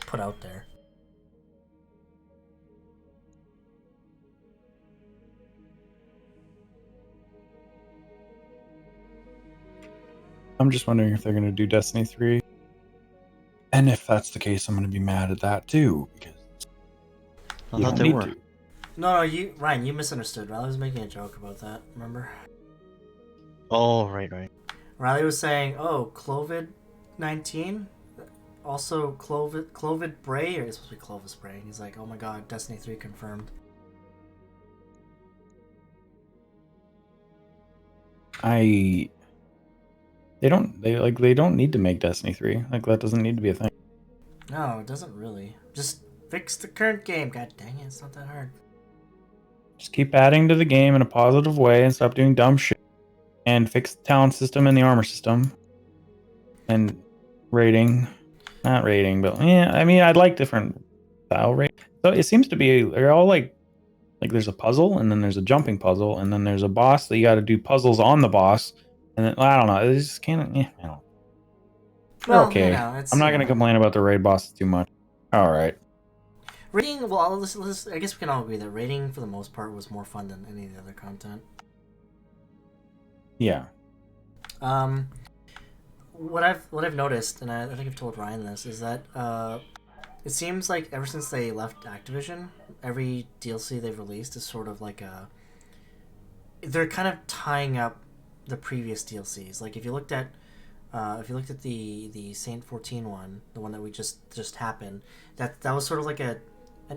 put out there. I'm just wondering if they're going to do Destiny 3. And if that's the case, I'm going to be mad at that too, because I thought they were. to. No, Ryan, you misunderstood. Riley was making a joke about that, remember? Oh, right. Riley was saying, oh, Clovid-19? Also, Clovid Bray? Or it's supposed to be Clovis Bray. And he's like, oh my god, Destiny 3 confirmed. They don't need to make Destiny 3. Like, that doesn't need to be a thing. No, it doesn't really. Just fix the current game. God dang it, it's not that hard. Just keep adding to the game in a positive way and stop doing dumb shit. And fix the talent system and the armor system. And rating. Not rating, but yeah, I mean, I'd like different style rating. So it seems to be, they're all like there's a puzzle, and then there's a jumping puzzle, and then there's a boss that you got to do puzzles on the boss. And then, I don't know. It's just kind of, I don't. Well, okay. I'm not going to complain about the raid bosses too much. All right. Raiding, well, I guess we can all agree that raiding, for the most part, was more fun than any of the other content. Yeah. What I've noticed, and I think I've told Ryan this, is that it seems like ever since they left Activision, every DLC they've released is sort of like they're kind of tying up the previous DLCs. Like, if you looked at the Saint 14 one, the one that we just happened, that was sort of like an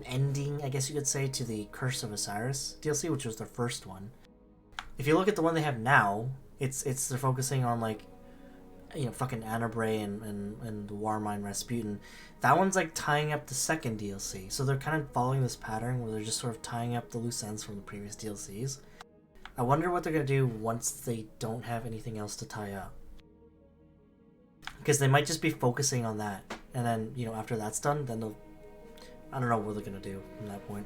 ending, I guess you could say, to the Curse of Osiris DLC, which was their first one. If you look at the one they have now, they're focusing on, like, fucking Anabray and the Warmind Rasputin. That one's like tying up the second DLC. So they're kind of following this pattern where they're just sort of tying up the loose ends from the previous DLCs. I wonder what they're going to do once they don't have anything else to tie up. Because they might just be focusing on that. And then, after that's done, then they'll I don't know what they're gonna do from that point.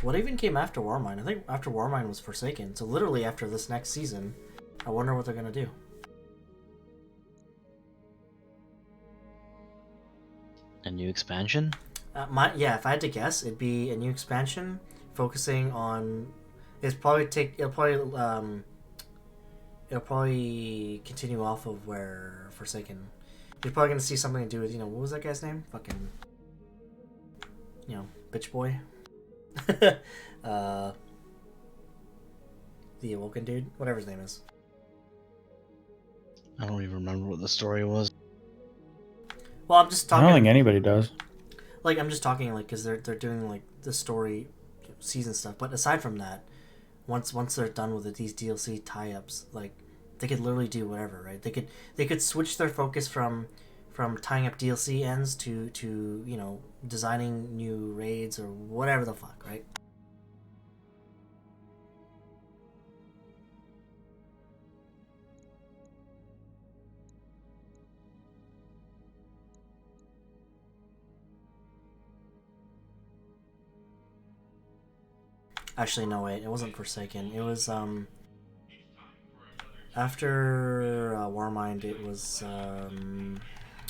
What even came after Warmind? I think after Warmind was Forsaken. So literally after this next season, I wonder what they're gonna do. A new expansion? Yeah, if I had to guess, it'd be a new expansion focusing on. It'll probably continue off of where Forsaken. You're probably gonna see something to do with, what was that guy's name? Fucking, bitch boy. The Awoken dude, whatever his name is. I don't even remember what the story was. Well, I'm just I talking. don't think anybody does. Like, I'm just talking, like, because they're doing, like, the story season stuff. But aside from that, once they're done with these DLC tie-ups, like, they could literally do whatever, right? They could switch their focus from tying up DLC ends to designing new raids or whatever the fuck, right? Actually, no, wait. It wasn't Forsaken. It was, after Warmind, it was,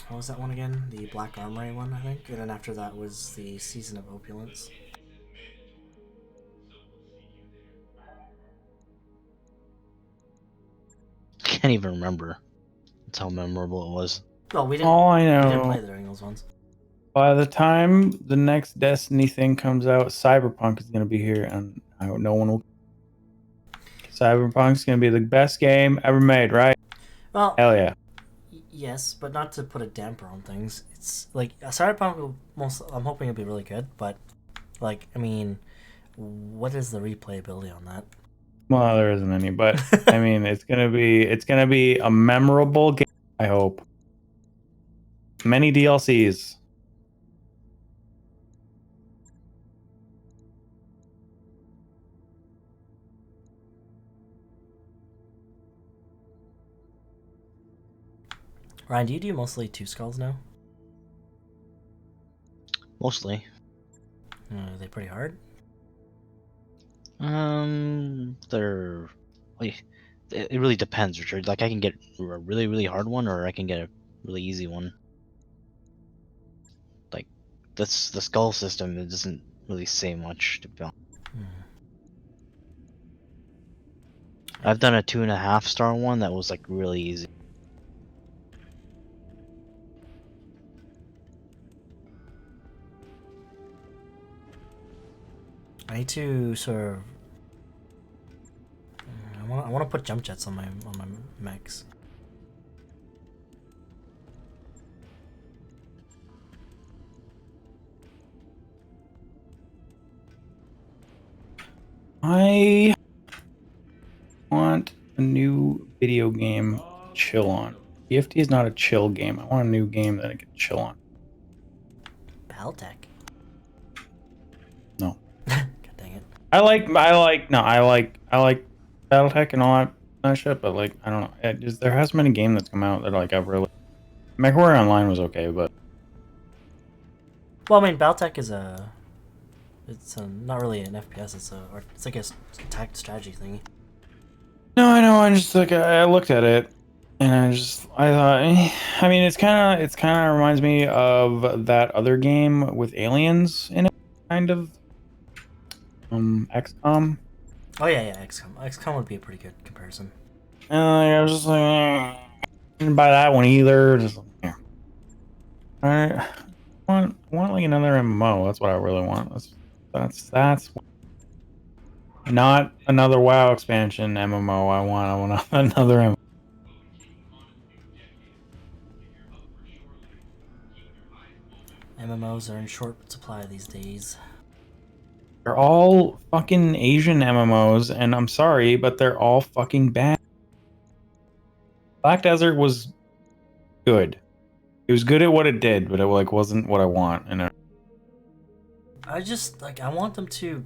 what was that one again? The Black Armory one, I think? And then after that was the Season of Opulence. Can't even remember. That's how memorable it was. Well, we didn't. All I We didn't know, play during those ones. by the time the next Destiny thing comes out, Cyberpunk is going to be here, and no one will. Cyberpunk's going to be the best game ever made, right? Well, Hell yeah. yes, but not to put a damper on things. It's like Cyberpunk will I'm hoping it'll be really good, but like, I mean, what is the replayability on that? Well, there isn't any, but I mean, it's gonna be a memorable game. I hope. Many DLCs. Ryan, do you do mostly Two Skulls now? Mostly. Are they pretty hard? They're like, it really depends, Richard. Like I can get a really, really hard one, or I can get a really easy one. Like the skull system, it doesn't really say much to be honest. I've done a 2.5-star one that was like really easy. I need to sort of. I want to put jump jets on my mechs. I want a new video game to chill on. TFT is not a chill game. I want a new game that I can chill on. Battletech. No. God dang it. I like Battletech and all that shit, but like I don't know. There hasn't been a game that's come out that like I've really. MechWarrior Online was okay, but Well, I mean, Battletech is it's not really an FPS. It's like a tactic strategy thingy. no, I know. I just like I looked at it, and I thought, I mean, it's kind of reminds me of that other game with aliens in it, kind of. XCOM. Oh yeah, XCOM. XCOM would be a pretty good comparison. And I was just like, I didn't buy that one either. Just yeah. I want like another MMO. That's what I really want. That's not another WoW expansion MMO. I want another MMO. MMOs are in short supply these days. They're all fucking Asian MMOs, and I'm sorry, but they're all fucking bad. Black Desert was good. It was good at what it did, but it like wasn't what I want. And I just I want them to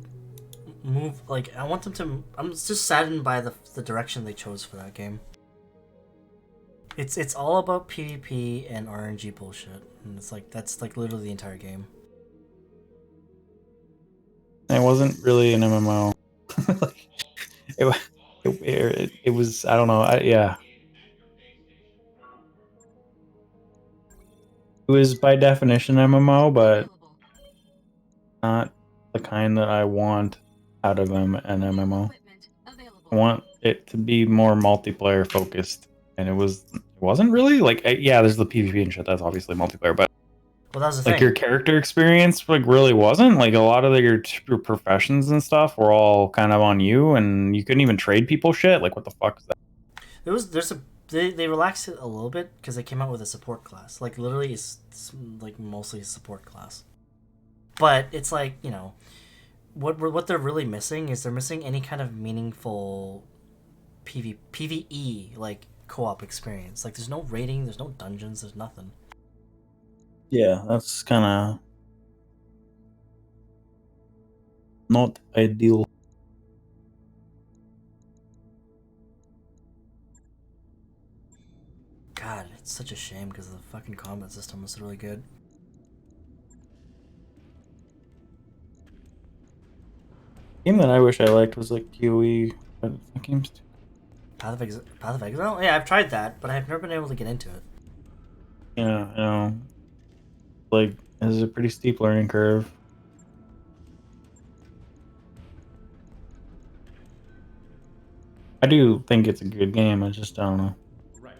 move. I'm just saddened by the direction they chose for that game. It's all about PvP and RNG bullshit, and it's like that's like literally the entire game. It wasn't really an MMO. Like, it, it was, I don't know. Yeah. It was by definition MMO, but not the kind that I want out of an MMO. I want it to be more multiplayer focused, and it wasn't really like yeah. There's the PvP and shit. That's obviously multiplayer, but Well, that was the like thing. your character experience like really wasn't. Like a lot of your professions and stuff were all kind of on you, and you couldn't even trade people shit. Like what the fuck is that? They relaxed it a little bit because they came out with a support class. Like literally, it's like mostly a support class. But it's like, you know, what they're really missing is they're missing any kind of meaningful PvE like co-op experience. Like there's no raiding, there's no dungeons, there's nothing. Yeah, that's kind of not ideal. God, it's such a shame because the fucking combat system was really good. Game that I wish I liked was like QE, but that game's too. Path of Exile? Yeah, I've tried that, but I've never been able to get into it. Yeah, you know, like there's a pretty steep learning curve. I do think it's a good game. I just don't know. Right.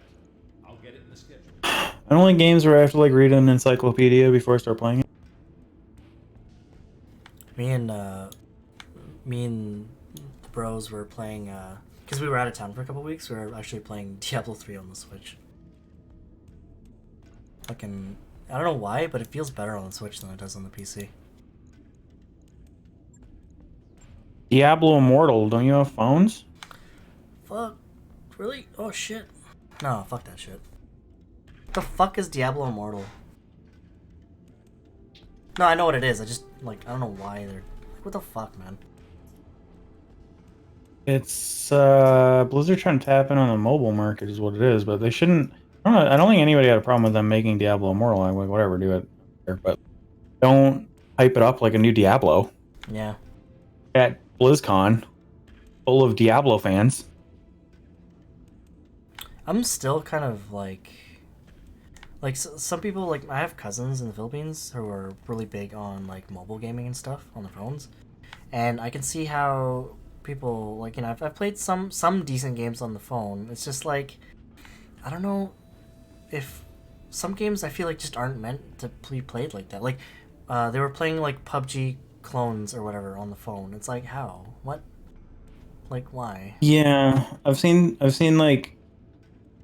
I'll get it in the schedule. I don't like games where I have to like read an encyclopedia before I start playing it. Me and the bros were playing because we were out of town for a couple weeks. We were actually playing Diablo 3 on the Switch. Fucking, I don't know why, but it feels better on the Switch than it does on the PC. Diablo Immortal, don't you have phones? Fuck, really? Oh shit. No, fuck that shit. What the fuck is Diablo Immortal? No, I know what it is. I just like I don't know why they're like, what the fuck, man. It's Blizzard trying to tap in on the mobile market is what it is, but they shouldn't. I don't think anybody had a problem with them making Diablo Immortal. I'm like, whatever, do it. But don't hype it up like a new Diablo Yeah. at BlizzCon, full of Diablo fans. I'm still kind of like some people like I have cousins in the Philippines who are really big on like mobile gaming and stuff on the phones, and I can see how people like I've played some decent games on the phone. It's just like I don't know if some games I feel like just aren't meant to be played like that. Like they were playing like PUBG clones or whatever on the phone. It's like how what like why? Yeah, I've seen like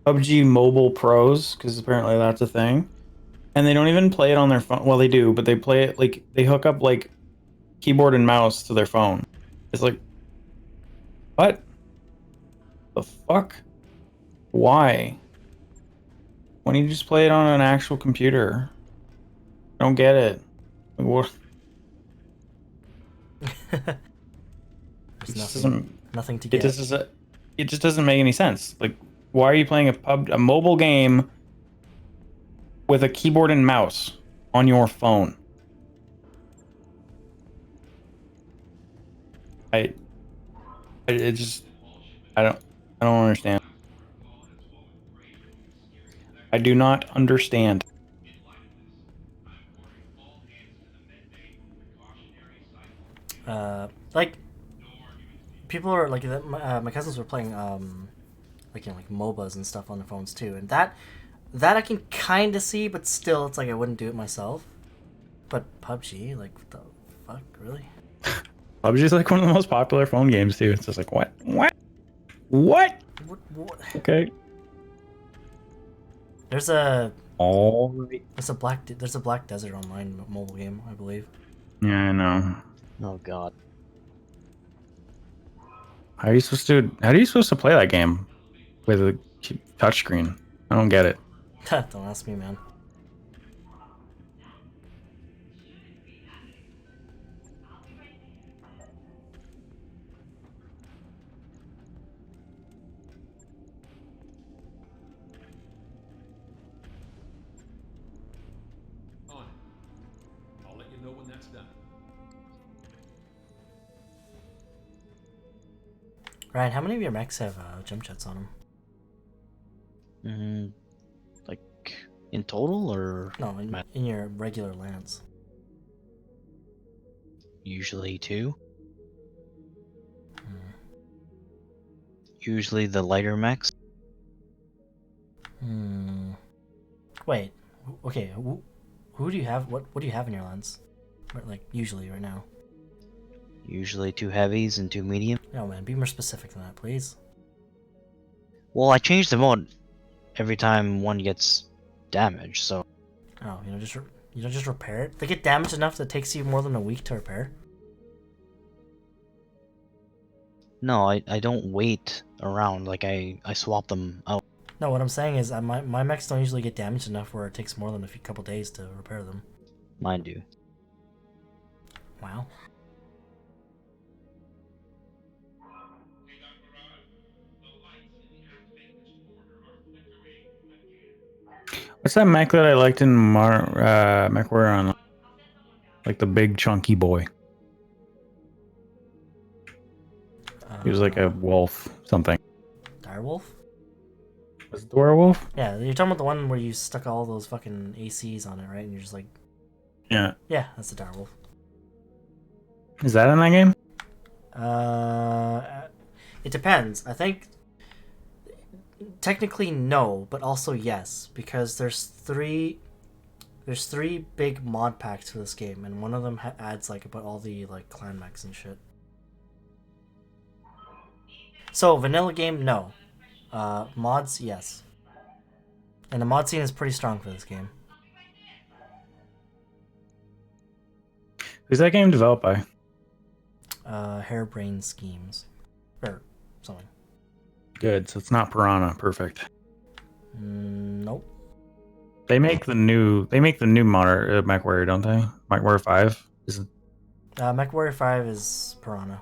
PUBG Mobile Pros because apparently that's a thing, and they don't even play it on their phone. Well, they do, but they play it like they hook up like keyboard and mouse to their phone. It's like, what the fuck? Why? Why don't you just play it on an actual computer? I don't get it. Like, what? It There's just nothing doesn't. nothing to It get. just is. It just doesn't make any sense. Like, why are you playing a mobile game with a keyboard and mouse on your phone? It just. I don't understand. I do not understand. Like people are like my cousins were playing like like MOBAs and stuff on their phones too, and that I can kind of see, but still it's like I wouldn't do it myself. But PUBG, like what the fuck, really? PUBG is like one of the most popular phone games too. It's just like what? What? Okay. There's a All right. there's a Black Desert Online mobile game, I believe. Yeah, I know. Oh god. How are you supposed to play that game with a touchscreen? I don't get it. Don't ask me, man. Ryan, how many of your mechs have jump jets on them? Like in total, or No, in your regular lance. usually 2. Hmm. Usually the lighter mechs. Wait. Okay. Who do you have? What do you have in your lance? Like usually right now. Usually 2 heavies and 2 medium. No man, be more specific than that, please. Well, I change them out every time one gets damaged, so Oh, you don't just repair it. They get damaged enough that it takes you more than a week to repair. no, I don't wait around. Like I swap them out. No, what I'm saying is my mechs don't usually get damaged enough where it takes more than a couple days to repair them. Mine do. Wow. What's that mech that I liked in MechWarrior Online? Like the big chunky boy. He was like a wolf something. Direwolf? Was it the werewolf? Yeah, you're talking about the one where you stuck all those fucking ACs on it, right? And you're just like, Yeah. yeah, that's the direwolf. Is that in that game? It depends. I think technically no, but also yes, because there's three big mod packs for this game, and one of them adds like about all the like clan mechs and shit. So vanilla game, no. Mods, yes. And the mod scene is pretty strong for this game. Who's that game developed by? Harebrained Schemes, or something. Good, so it's not Piranha. Perfect. Nope. They make the new modern MechWarrior, don't they? MechWarrior 5 is it? MechWarrior 5 is Piranha.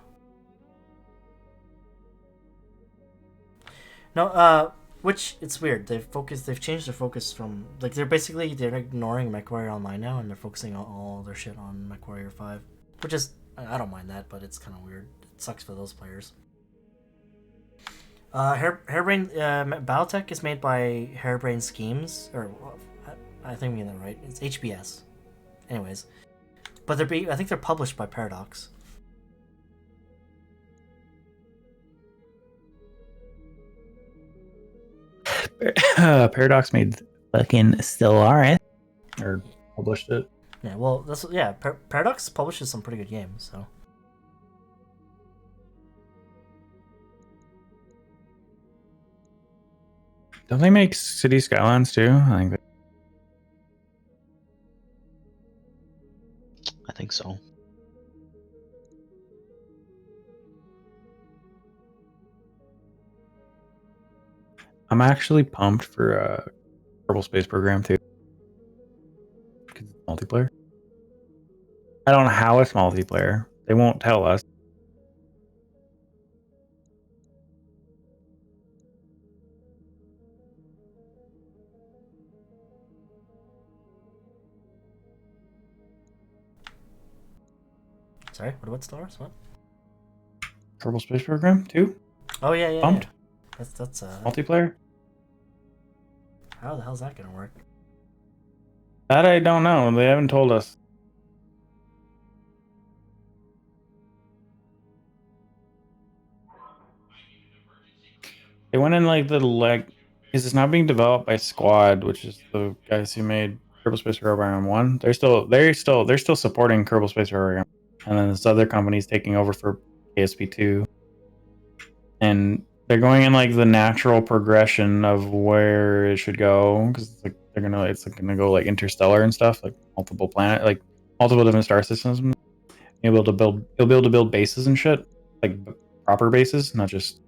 No, which it's weird. They've changed their focus from like they're ignoring MechWarrior Online now, and they're focusing all their shit on MechWarrior 5, which is I don't mind that, but it's kind of weird. It sucks for those players. Harebrained Battletech is made by Harebrained Schemes, or I think I'm getting that right. It's HBS. Anyways, but I think they're published by Paradox. Paradox made fucking Stellaris, or published it. Yeah, well, Paradox publishes some pretty good games, so. Don't they make City Skylines too? I think so. I'm actually pumped for Kerbal Space Program too. Because it's multiplayer. I don't know how it's multiplayer. They won't tell us. Sorry, what about Stellaris? What? Kerbal Space Program too? Oh yeah. Pumped? Yeah. That's Multiplayer? How the hell's that gonna work? That I don't know. They haven't told us. They went in like the because it's not being developed by Squad, which is the guys who made Kerbal Space Program 1. They're still supporting Kerbal Space Program, and then this other company's taking over for KSP2, and they're going in like the natural progression of where it should go, because it's gonna go like interstellar and stuff, like multiple different star systems. You'll be able to build bases and shit, like proper bases, not just.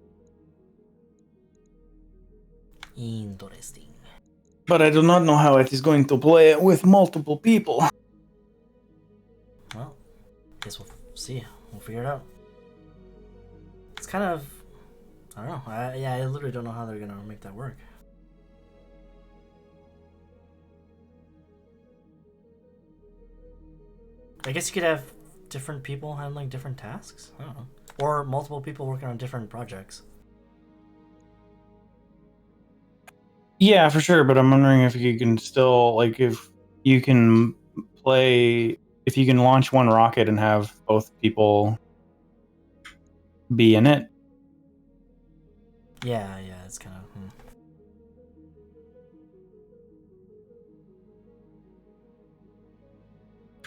Interesting. But I do not know how it is going to play with multiple people. Well, guess we'll see. We'll figure it out. It's kind of, I don't know. I literally don't know how they're gonna make that work. I guess you could have different people handling different tasks. I don't know. or multiple people working on different projects. Yeah, for sure. But I'm wondering if you can still like if you can play if you can launch one rocket and have both people be in it. Yeah, it's kind of.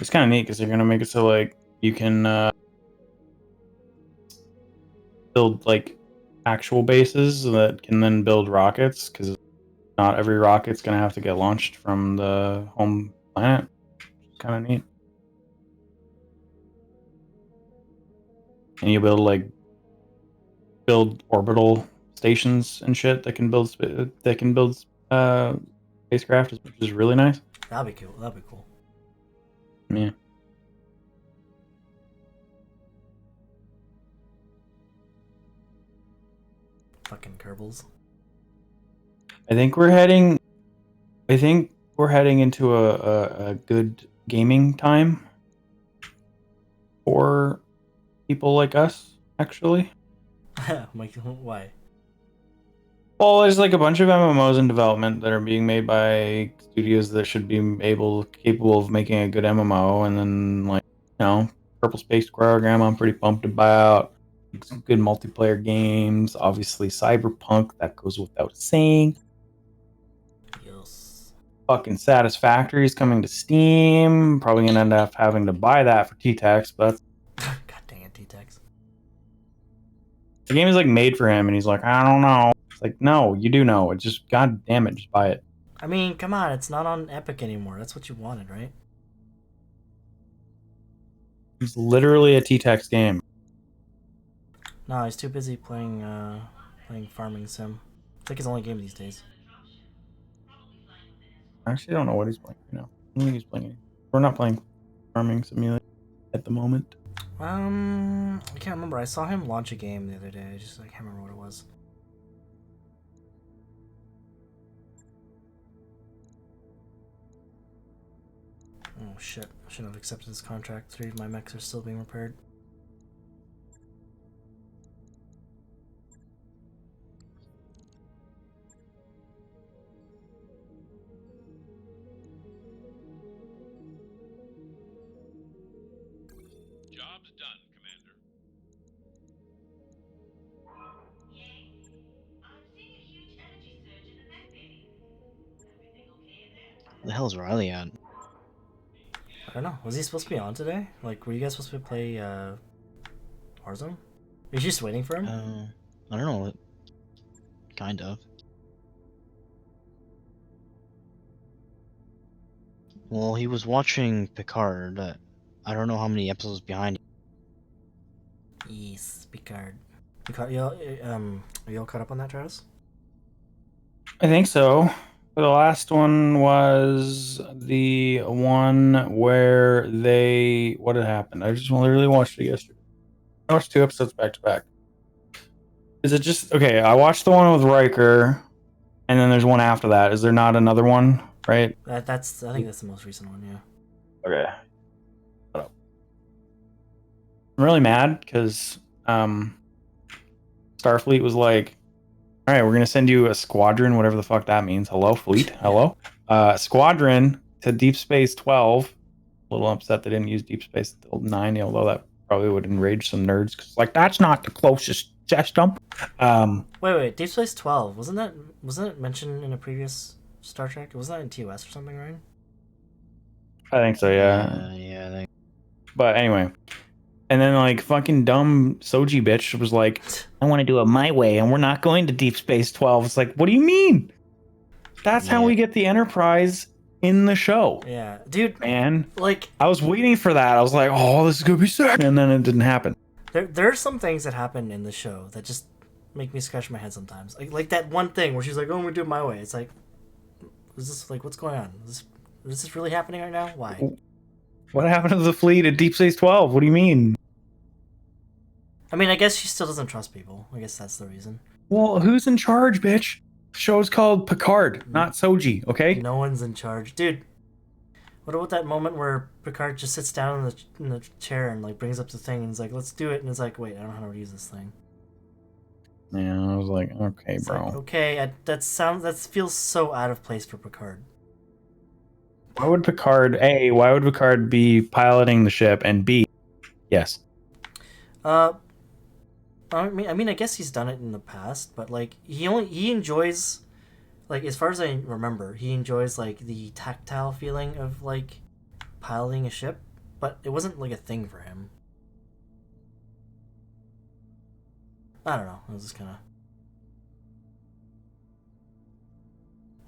It's kind of neat because they're gonna make it so like you can build like actual bases that can then build rockets because not every rocket's gonna have to get launched from the home planet. It's kind of neat. And you build orbital stations and shit that can build spacecraft, which is really nice. That'd be cool. That'd be cool. Yeah. Fucking Kerbals. I think we're heading into a good gaming time for people like us, actually. Like, why? Well, there's like a bunch of MMOs in development that are being made by studios that should be capable of making a good MMO, and then like Purple Space Program I'm pretty pumped about. Some good multiplayer games, obviously Cyberpunk, that goes without saying. Yes. Fucking Satisfactory is coming to Steam. Probably gonna end up having to buy that for T-Tex, but God dang it, T-Tex. the game is like made for him, and he's like, I don't know. It's like, no, you do know. It's just, god damn it, just buy it. I mean, come on, it's not on Epic anymore. That's what you wanted, right? It's literally a T-Tex game. No, he's too busy playing Farming Sim. It's like his only game these days. I actually don't know what he's playing right now. I don't think he's playing. We're not playing Farming Simulator at the moment. I can't remember. I saw him launch a game the other day. I can't remember what it was. Oh shit! I shouldn't have accepted this contract. 3 of my mechs are still being repaired. Job's done, Commander. Yay. I'm seeing a huge energy surge in the mech bay. Everything okay in there? The hell's Riley at? I don't know. Was he supposed to be on today? Like, were you guys supposed to play Warzone? Are you just waiting for him? I don't know. Kind of. Well, he was watching Picard. I don't know how many episodes behind. Yes, Picard. Are you all caught up on that, Travis? I think so. The last one was the one where what had happened? I just literally watched it yesterday. I watched 2 episodes back to back. Is it just okay? I watched the one with Riker, and then there's one after that. Is there not another one? Right? I think that's the most recent one. Yeah. Okay. I'm really mad because Starfleet was like, all right, we're gonna send you a squadron, whatever the fuck that means. Hello, fleet. Hello, squadron to Deep Space 12. A little upset they didn't use Deep Space 9, although that probably would enrage some nerds. Cause like that's not the closest system. Wait. Deep Space 12 wasn't it mentioned in a previous Star Trek? Wasn't that in TOS or something, right? I think so. Yeah. Yeah. I think. But anyway. And then, like, fucking dumb Soji bitch was like, I want to do it my way, and we're not going to Deep Space 12. It's like, what do you mean? That's how we get the Enterprise in the show. Yeah. Dude, Man, like, I was waiting for that. I was like, oh, this is going to be sick. And then it didn't happen. there are some things that happen in the show that just make me scratch my head sometimes. Like that one thing where she's like, oh, I'm going to do it my way. It's like, is this, like, what's going on? Is this really happening right now? Why? What happened to the fleet at Deep Space 12? What do you mean? I mean, I guess she still doesn't trust people. I guess that's the reason. Well, who's in charge, bitch? The show's called Picard, not Soji, okay? No one's in charge. Dude, What about that moment where Picard just sits down in the chair and like brings up the thing and he's like, "Let's do it," and it's like, "Wait, I don't know how to use this thing." Yeah, I was like, okay, It's bro. like, okay, that feels so out of place for Picard. Why would Picard be piloting the ship? And B, yes. I mean, I guess he's done it in the past, but like he enjoys, like as far as I remember, he enjoys like the tactile feeling of like piloting a ship, but it wasn't like a thing for him. I don't know. It was just kind of.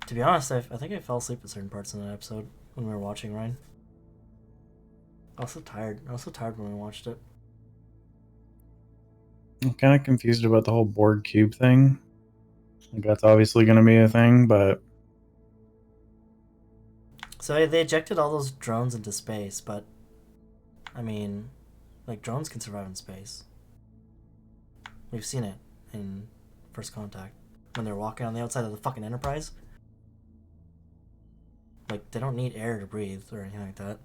To be honest, I think I fell asleep at certain parts in that episode when we were watching Ryan. I was so tired. I was so tired when we watched it. I'm kind of confused about the whole Borg cube thing. Like, that's obviously going to be a thing, but So they ejected all those drones into space, but I mean, like drones can survive in space. We've seen it in First Contact when they're walking on the outside of the fucking Enterprise. Like they don't need air to breathe or anything like that.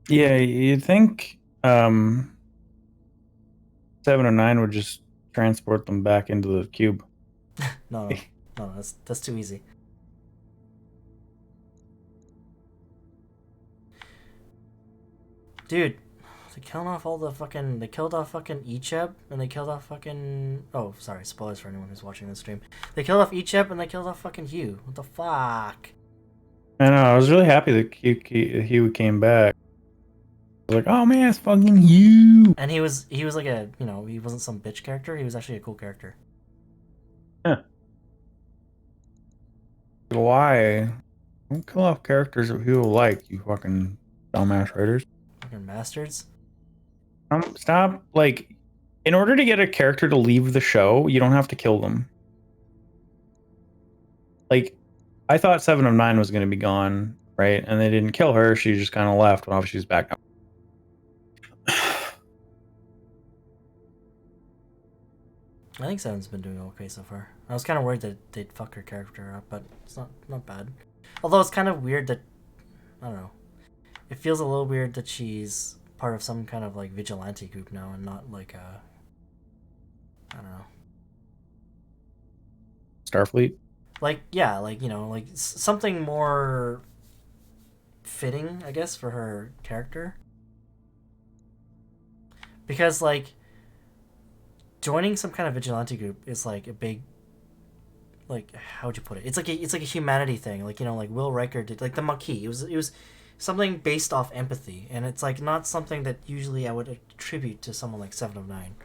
yeah, you'd think 709 would just transport them back into the cube. No, that's too easy. Dude, they killed off fucking Icheb and they killed off fucking sorry, spoilers for anyone who's watching this stream. They killed off Icheb and they killed off fucking Hugh. What the fuck? I know, I was really happy that Hugh came back. I was like, oh man, it's fucking Hugh. And he was like a, he wasn't some bitch character. He was actually a cool character. Huh. Why? Don't kill off characters that people like, you fucking dumbass writers. Fucking bastards. Stop. Like, in order to get a character to leave the show, you don't have to kill them. Like, I thought 7 of 9 was going to be gone, right? And they didn't kill her. She just kind of left when she's back up. I think Seven's been doing okay so far. I was kind of worried that they'd fuck her character up, but it's not bad. Although it's kind of weird that, I don't know, it feels a little weird that she's part of some kind of like vigilante group now and not like a, I don't know. Starfleet? Like, yeah, like, like something more fitting, I guess, for her character. Because, like, joining some kind of vigilante group is like a big, like, how would you put it? It's like a humanity thing. Like, like Will Riker did, like the Maquis. It was something based off empathy, and it's like not something that usually I would attribute to someone like 7 of 9.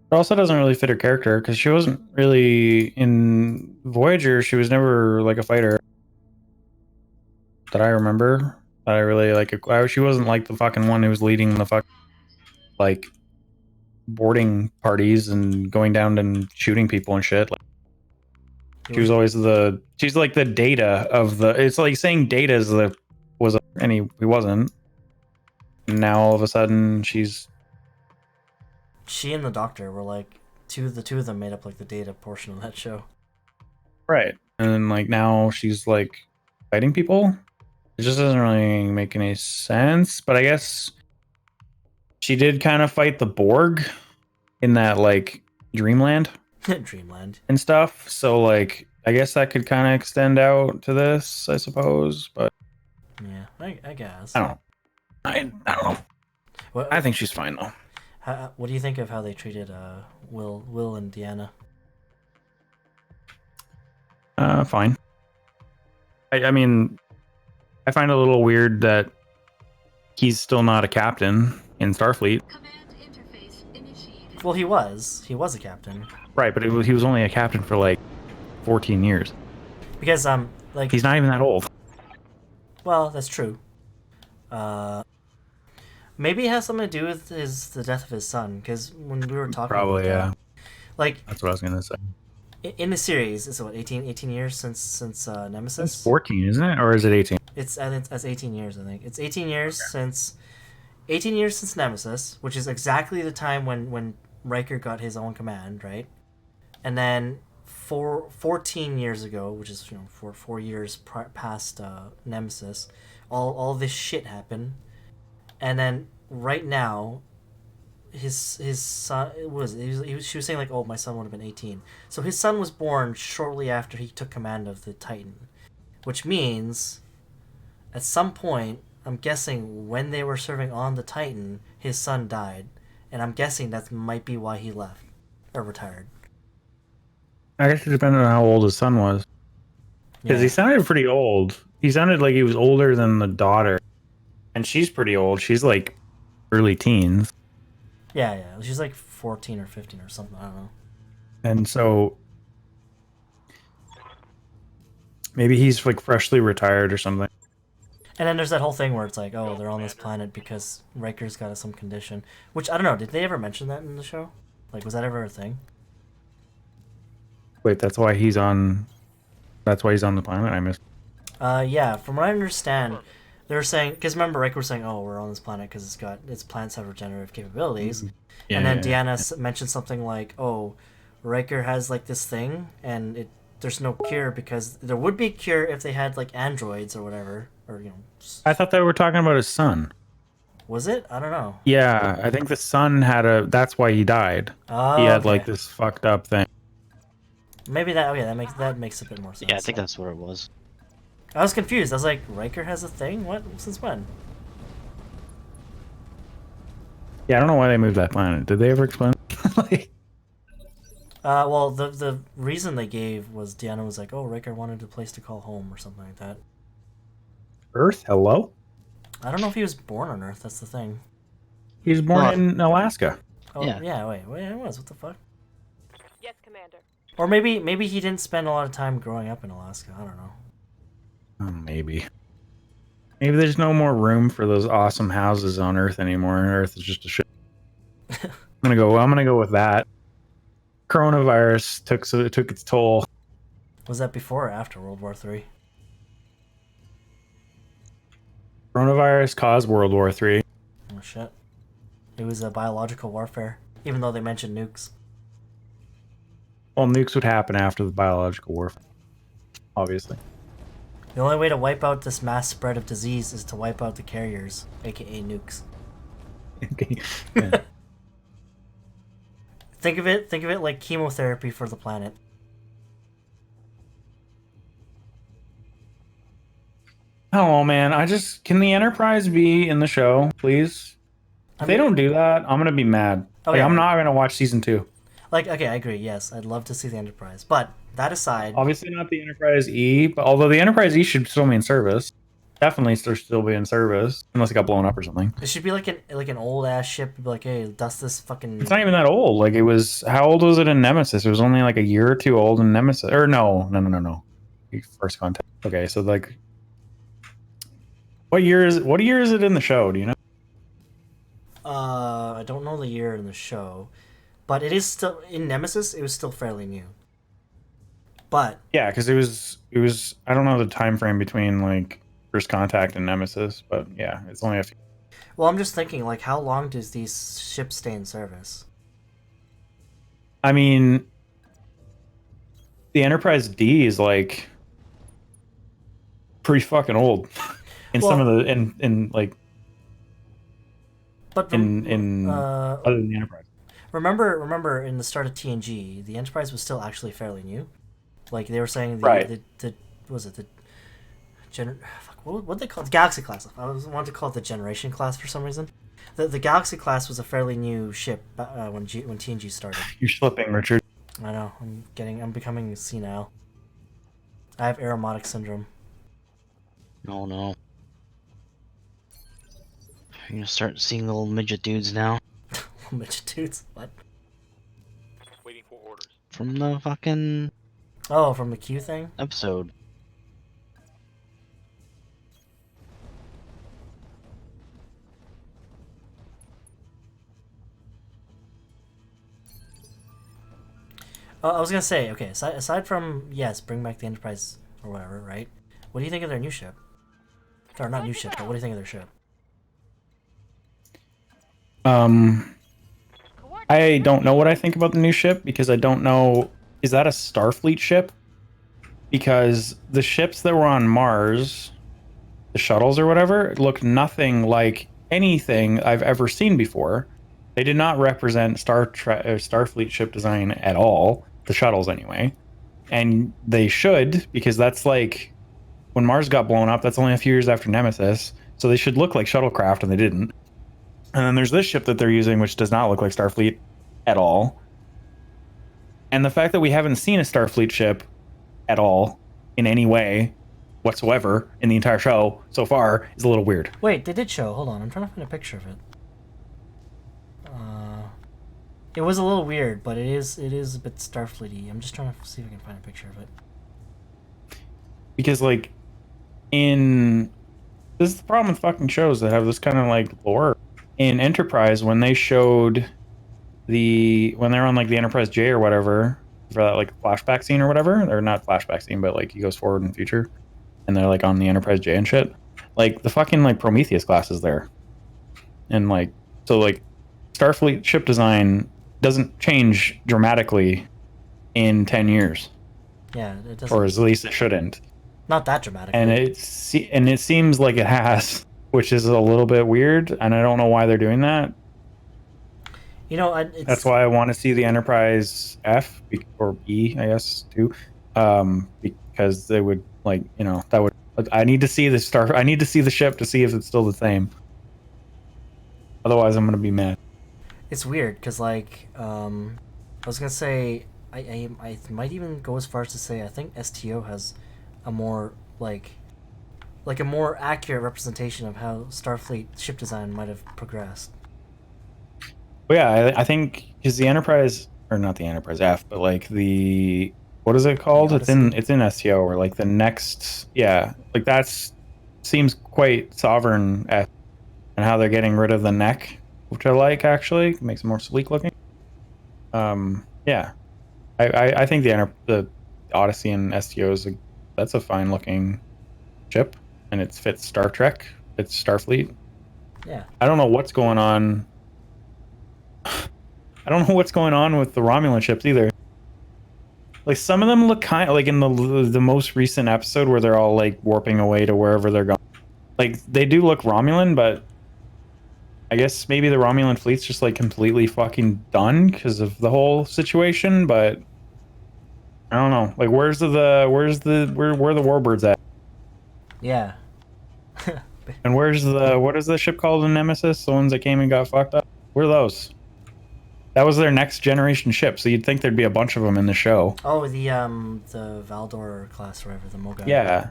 It also doesn't really fit her character because she wasn't really in Voyager. She was never like a fighter that I remember. That I really like. She wasn't like the fucking one who was leading the fuck like boarding parties and going down and shooting people and shit. Like, she was always she's like the Data of the. It's like saying Data is and he wasn't. And now all of a sudden she and the Doctor were like the two of them made up like the Data portion of that show. Right. And then like now she's like fighting people. It just doesn't really make any sense, but I guess she did kind of fight the Borg in that like Dreamland Dreamland and stuff. So like I guess that could kind of extend out to this, I suppose, but yeah, I guess. I don't know. I don't know. What, I think she's fine though. What do you think of how they treated Will and Deanna? Fine. I mean, I find it a little weird that he's still not a captain in Starfleet. Command interface initiated. Well, he was a captain. Right, but he was only a captain for like 14 years. Because like He's not even that old. well, that's true. Maybe it has something to do with the death of his son. Because when we were talking, Probably, about yeah. like That's what I was gonna say. in the series, it's what 18 years since Nemesis. It's 14, isn't it, or is it 18? It's 18 years, I think. It's 18 years since 18 years since Nemesis, which is exactly the time when Riker got his own command, right? And then 14 years ago, which is for 4 years past Nemesis, all this shit happened, and then right now, his son she was saying like, oh, my son would have been 18, so his son was born shortly after he took command of the Titan, which means at some point, I'm guessing when they were serving on the Titan, his son died, and I'm guessing that might be why he left or retired. I guess it depended on how old his son was. Because he sounded pretty old. He sounded like he was older than the daughter. And she's pretty old. She's like early teens. Yeah. She's like 14 or 15 or something. I don't know. And so maybe he's like freshly retired or something. And then there's that whole thing where it's like, oh, they're on this planet because Riker's got some condition. Which, I don't know, did they ever mention that in the show? Like, was that ever a thing? Wait, that's why he's on the planet? I missed. Yeah, from what I understand, they were saying, because remember Riker was saying, oh, we're on this planet because its plants have regenerative capabilities. Yeah, and then Deanna mentioned something like, oh, Riker has like this thing and there's no cure because there would be a cure if they had like androids or whatever. Or, I thought they were talking about his son. Was it? I don't know. Yeah, I think the son that's why he died. Oh, he had okay. like this fucked up thing. Maybe that makes a bit more sense. Yeah, I think that's what it was. I was confused. I was like, Riker has a thing? What? Since when? Yeah, I don't know why they moved that planet. Did they ever explain? Well, the reason they gave was Deanna was like, oh, Riker wanted a place to call home or something like that. Earth? Hello? I don't know if he was born on Earth. That's the thing. He was born in Alaska. Oh, Yeah. Wait, it was. What the fuck? Yes, Commander. Or maybe he didn't spend a lot of time growing up in Alaska. I don't know. Oh, maybe. Maybe there's no more room for those awesome houses on Earth anymore. Earth is just a shit. I'm gonna go with that. Coronavirus took its toll. Was that before or after World War III? Coronavirus caused World War III. Oh shit! It was a biological warfare, even though they mentioned nukes. Well, nukes would happen after the biological warfare, obviously. The only way to wipe out this mass spread of disease is to wipe out the carriers, aka nukes. Okay. Yeah. Think of it like chemotherapy for the planet. Oh man, can the Enterprise be in the show, please? If they don't do that, I'm gonna be mad. Okay. I'm not gonna watch season 2. Like, okay, I agree. Yes, I'd love to see the Enterprise, but that aside, Obviously not the Enterprise E, but although the Enterprise E should still be in service, definitely still be in service unless it got blown up or something. it should be like an old ass ship. Be like, hey, dust this fucking. It's not even that old. Like it was. How old was it in Nemesis? It was only like a year or two old in Nemesis. Or no. First Contact. Okay, so like, what year is it in the show? Do you know? I don't know the year in the show, but it is still in Nemesis. It was still fairly new. But yeah, because it was. I don't know the time frame between like First Contact and Nemesis, but yeah, it's only a few. Well, I'm just thinking, like, how long does these ships stay in service? I mean, the Enterprise D is like pretty fucking old in some of the in like. But in other than the Enterprise. Remember, in the start of TNG, the Enterprise was still actually fairly new. Like they were saying, right. What they call it? The Galaxy class. I wanted to call it the Generation class for some reason. The Galaxy class was a fairly new ship when TNG started. You're slipping, Richard. I know. I'm becoming senile. I have aromatic syndrome. Oh no. You're gonna start seeing little midget dudes now. Midget dudes? What? Waiting for orders. From the fucking Oh, from the Q thing? episode. I was gonna say, okay, aside from, yes, bring back the Enterprise or whatever, right? What do you think of their new ship? Or not new ship, but what do you think of their ship? I don't know what I think about the new ship because I don't know is that a Starfleet ship? Because the ships that were on Mars, the shuttles or whatever, look nothing like anything I've ever seen before. They did not represent Starfleet ship design at all. The shuttles, anyway, and they should, because that's like when Mars got blown up. That's only a few years after Nemesis, so they should look like shuttlecraft, and they didn't. And then there's this ship that they're using, which does not look like Starfleet at all. And the fact that we haven't seen a Starfleet ship at all in any way whatsoever in the entire show so far is a little weird. Wait, they did show. Hold on, I'm trying to find a picture of it. It was a little weird, but it is a bit Starfleety. I'm just trying to see if I can find a picture of it. Because like this is the problem with fucking shows that have this kind of like lore. In Enterprise, when they showed when they're on like the Enterprise J or whatever for that like flashback scene or whatever, or not flashback scene, but like he goes forward in the future, and they're like on the Enterprise J and shit. Like the fucking like Prometheus class is there, and like so like Starfleet ship design doesn't change dramatically in 10 years, Yeah, it doesn't. or at least it shouldn't. Not that dramatic. And it seems like it has, which is a little bit weird, and I don't know why they're doing that. You know, That's why I want to see the Enterprise F or E, I guess, too, because they would like, you know, that would. I need to see the I need to see the ship to see if it's still the same. Otherwise, I'm gonna be mad. It's weird because, like, I was gonna say, I might even go as far as to say I think STO has a more like a more accurate representation of how Starfleet ship design might have progressed. Well, yeah, I think because the Enterprise, or not the Enterprise F, but like the, what is it called? It's in STO, or like the next, yeah, like that's seems quite sovereign F, and how they're getting rid of the neck, which I like actually. It makes it more sleek looking. Yeah, I think the Odyssey and STO that's a fine looking ship, and it fits Star Trek. It's Starfleet. Yeah. I don't know what's going on. I don't know what's going on with the Romulan ships either. Like some of them look kind of like in the most recent episode where they're all like warping away to wherever they're going. Like they do look Romulan, but I guess maybe the Romulan fleet's just like completely fucking done because of the whole situation. But I don't know. Like where are the warbirds at? Yeah. And where's what is the ship called in Nemesis? The ones that came and got fucked up? Where are those? That was their next generation ship, so you'd think there'd be a bunch of them in the show. Oh, the Valdor class, or whatever, the Mogai. Yeah.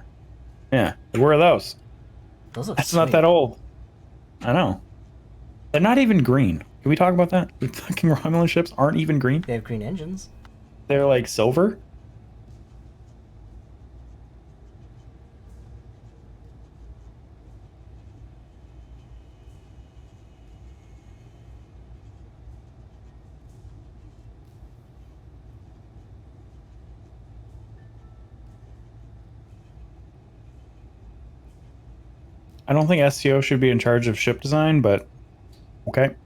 Yeah. Where are those? Those look That's sweet. not that old. I know. They're not even green. Can we talk about that? The fucking Romulan ships aren't even green. They have green engines. They're like silver. I don't think SCO should be in charge of ship design, but okay.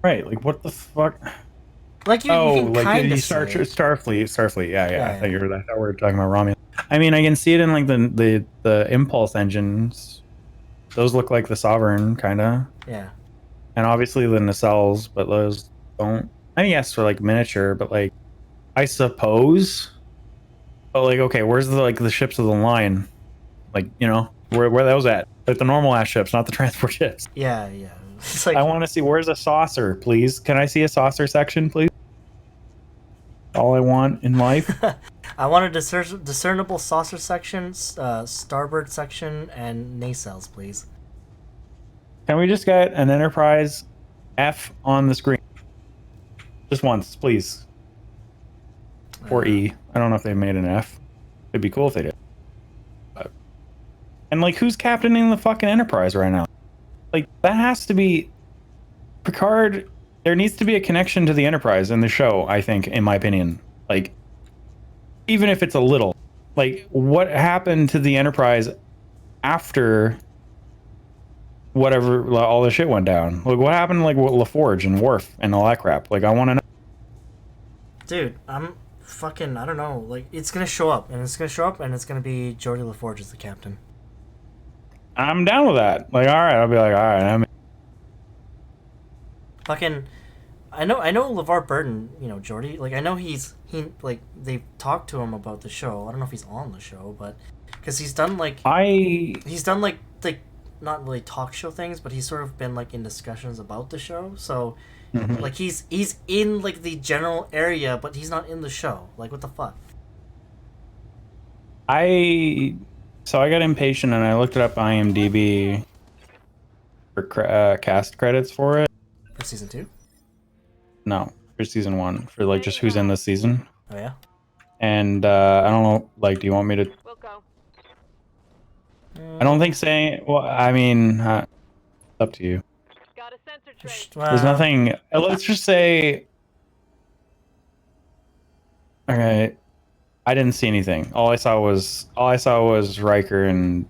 Right, like what the fuck? Like you can like kind you of Starfleet. Yeah. I thought Yeah. I thought we were talking about Romulan. I mean, I can see it in like the impulse engines. Those look like the Sovereign, kind of. Yeah. And obviously the nacelles, but those don't. I mean, yes, they're like miniature, but like, I suppose. But like, okay, where's the ships of the line? Like, you know, where those at? Like the normal ass ships, not the transport ships. Yeah. It's like I want to see, where's a saucer, please? Can I see a saucer section, please? All I want in life. I want a discernible saucer section, starboard section, and nacelles, please. Can we just get an Enterprise F on the screen? Just once, please. Or E. I don't know if they made an F. It'd be cool if they did. And like, who's captaining the fucking Enterprise right now? Like, that has to be Picard. There needs to be a connection to the Enterprise in the show, I think, in my opinion. Like, even if it's a little, like what happened to the Enterprise after whatever all the shit went down? Like what happened to like what LaForge and Worf and all that crap? Like I want to know. Dude, I'm fucking, I don't know. Like, it's gonna show up, and it's gonna show up, and it's gonna be Geordie LaForge as the captain. I'm down with that. Like, all right, I'll be like, all right. Fucking, I know LeVar Burton, you know, Geordie. Like, I know he like, they've talked to him about the show. I don't know if he's on the show, but, because he's done, like, not really talk show things, but he's sort of been, like, in discussions about the show, so, like, he's in, like, the general area, but he's not in the show. Like, what the fuck? So I got impatient and I looked it up IMDb for cast credits for it. For season 2? No, for season 1, for like just who's in this season. Oh, yeah? And I don't know, like, do you want me to? We'll go. I don't think saying. Well, I mean, it's up to you. Got a sensor trace. There's nothing. Let's just say. Okay, I didn't see anything. All I saw was Riker and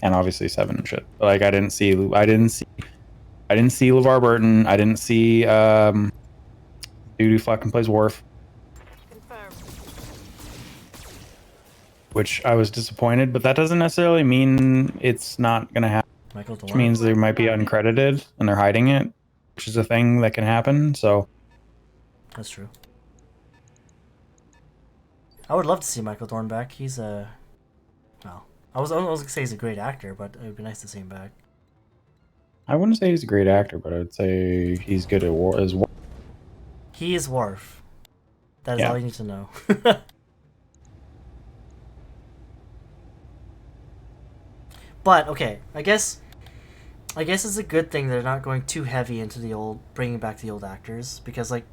obviously Seven and shit. Like I didn't see LeVar Burton. I didn't see dude who fucking plays Worf, Confirmed. which I was disappointed. But that doesn't necessarily mean it's not gonna happen. Michael Which Dorn. means they might be uncredited and they're hiding it, which is a thing that can happen. So That's true. I would love to see Michael Dorn back. He's a... Well, I was going to say he's a great actor, but it would be nice to see him back. I wouldn't say he's a great actor, but I would say he's good at war as well. He is Worf. That is Yeah. all you need to know. But, okay, I guess it's a good thing they're not going too heavy into bringing back the old actors, because, like,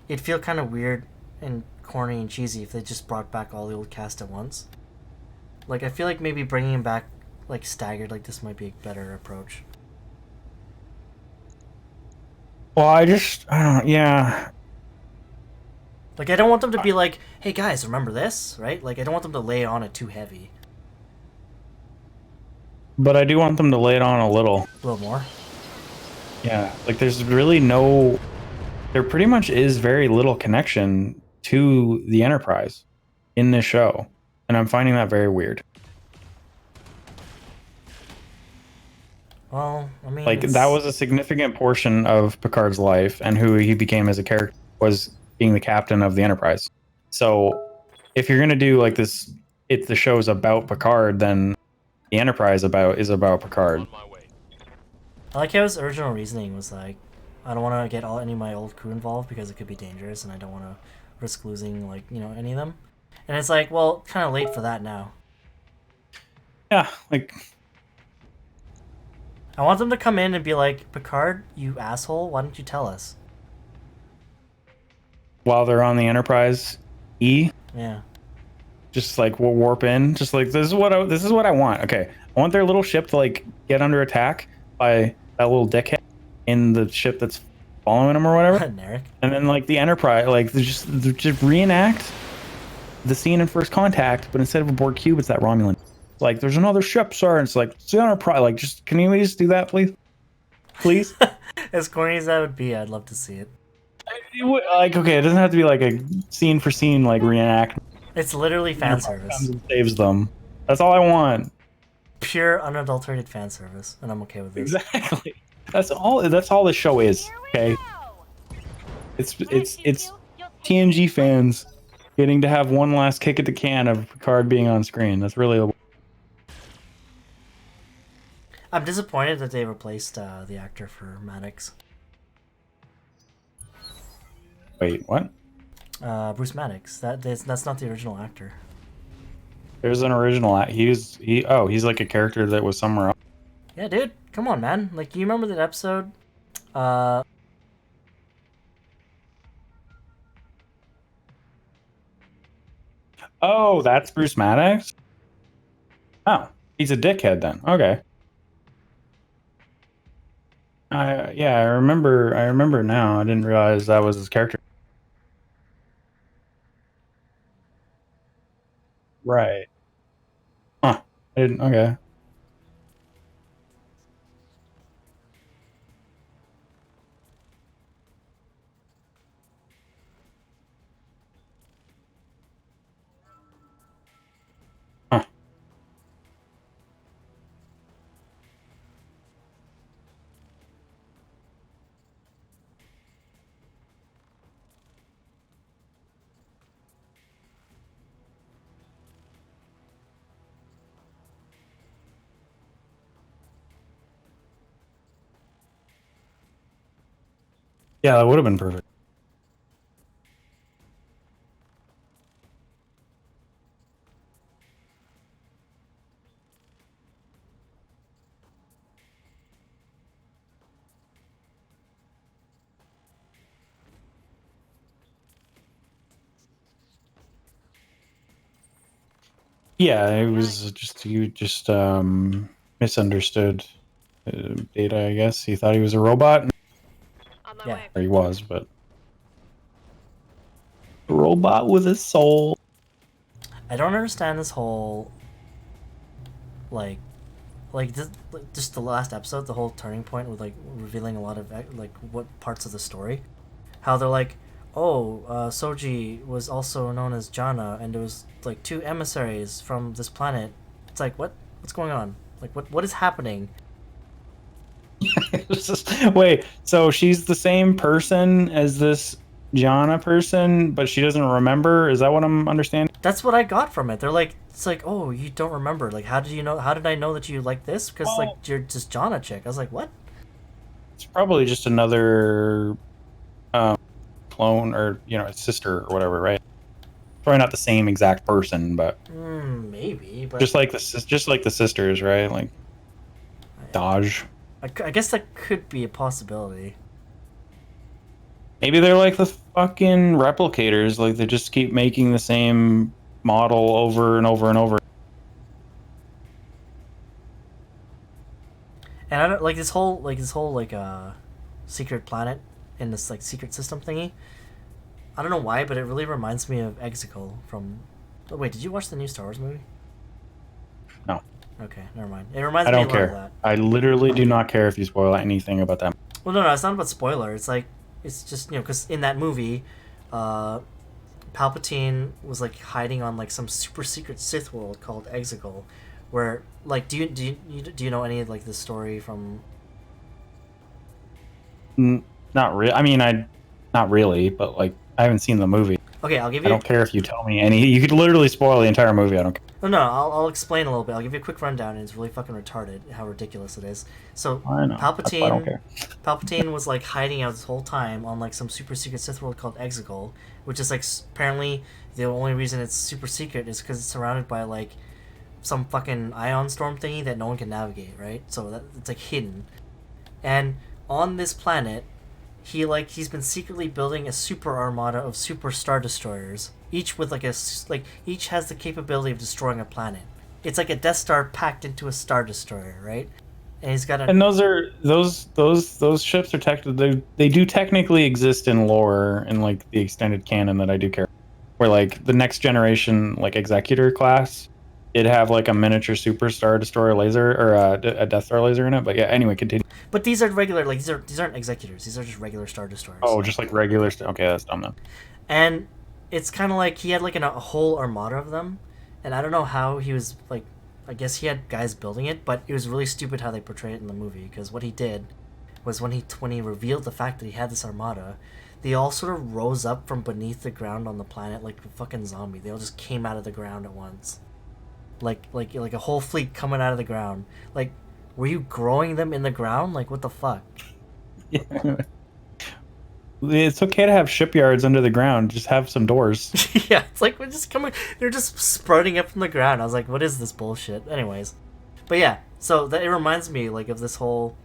it'd feel kind of weird and corny and cheesy if they just brought back all the old cast at once. Like, I feel like maybe bringing them back, like, staggered like this might be a better approach. Well, I don't. Yeah. Like, I don't want them to be like, hey guys, remember this, right? Like, I don't want them to lay on it too heavy. But I do want them to lay it on a little. A little more. Yeah. Like, there's really no. There pretty much is very little connection to the Enterprise in this show, and I'm finding that very weird. Well, I mean, Like that was a significant portion of Picard's life, and who he became as a character was being the captain of the Enterprise. So, if you're gonna do like this, if the show's about Picard, then the Enterprise is about Picard. On my way. I like how his original reasoning was like, I don't want to get any of my old crew involved because it could be dangerous, and I don't want to risk losing, like, you know, any of them. And it's like, well, kind of late for that now. Yeah, like I want them to come in and be like, Picard, you asshole, why don't you tell us? while they're on the Enterprise E, Yeah. just like we'll warp in, just like this is what I want. Okay, I want their little ship to like get under attack by that little dickhead in the ship that's following them or whatever. Narek. And then like the Enterprise, like they just reenact the scene in First Contact, but instead of a Borg cube, it's that Romulan. Like there's another ship, sir, and it's like it's the Enterprise. Like just can you just do that, please? Please. As corny as that would be, I'd love to see it. Like okay, it doesn't have to be like a scene for scene like reenact. It's literally fan Comes service. and saves them. That's all I want. Pure, unadulterated fan service, and I'm okay with this. Exactly. That's all the show is. Okay. It's TNG fans getting to have one last kick at the can of Picard being on screen. That's really. I'm disappointed that they replaced the actor for Maddox. Wait, what? Bruce Maddox. That's not the original actor. There's an original. He's like a character that was somewhere else. Yeah, dude. Come on, man. Like, you remember that episode? Oh, that's Bruce Maddox? Oh, he's a dickhead then. Okay. Yeah, I remember now. I didn't realize that was his character. Right. Huh. I didn't. Okay. Huh. Yeah, that would have been perfect. Yeah, it was just you just misunderstood Data. I guess he thought he was a robot, On my Yeah. way. or he was, but a robot with a soul. I don't understand this whole like just the last episode, the whole turning point with like revealing a lot of like what parts of the story, how they're like, oh, Soji was also known as Jana, and there was like two emissaries from this planet. It's like what's going on? Like what is happening? Wait, so she's the same person as this Jana person, but she doesn't remember? Is that what I'm understanding? That's what I got from it. They're like, it's like, oh, you don't remember? Like, how did you know? How did I know that you like this? Because like Well, you're just Jana chick. I was like, what? it's probably just another clone, or sister or whatever, right? Probably not the same exact person, but Maybe, but just like the sisters, right? Like Dodge. I guess that could be a possibility. Maybe they're like the fucking replicators. Like they just keep making the same model over and over and over. And I don't like this whole secret planet in this like secret system thingy. I don't know why, but it really reminds me of Exegol from. Oh, wait, did you watch the new Star Wars movie? No. Okay, never mind. It reminds I me a don't lot of care. that. I literally do not care if you spoil anything about them. Well, no, it's not about spoiler. It's like it's just because in that movie, Palpatine was like hiding on like some super secret Sith world called Exegol, where like do you know any of like the story from? Not really. I mean, not really, but like I haven't seen the movie. Okay, I'll give I you. don't care if you tell me any. You could literally spoil the entire movie. I don't care. No, I'll explain a little bit. I'll give you a quick rundown, and it's really fucking retarded how ridiculous it is. So I know. That's why I don't care. Palpatine was like hiding out this whole time on like some super secret Sith world called Exegol, which is like apparently the only reason it's super secret is because it's surrounded by like some fucking ion storm thingy that no one can navigate, right? So that it's like hidden. And on this planet, he's been secretly building a super armada of super star destroyers, each with each has the capability of destroying a planet. It's like a Death Star packed into a star destroyer, right? And he's got a. And those ships are they do technically exist in lore in like the extended canon that I do care. Where like the next generation like Executor class, it'd have like a miniature super star destroyer laser or a Death Star laser in it. But yeah, anyway, continue. But these are regular, like these aren't executors. These are just regular star destroyers. Oh, just like regular. Okay, that's dumb then. And it's kind of like he had like a whole armada of them, and I don't know how he was like. I guess he had guys building it, but it was really stupid how they portray it in the movie. Because what he did was when he revealed the fact that he had this armada, they all sort of rose up from beneath the ground on the planet like a fucking zombie. They all just came out of the ground at once, like a whole fleet coming out of the ground. Like, were you growing them in the ground? Like, what the fuck? It's okay to have shipyards under the ground. Just have some doors. Yeah, it's like we're just coming. They're just sprouting up from the ground. I was like, what is this bullshit? Anyways, but yeah, so that it reminds me like of this whole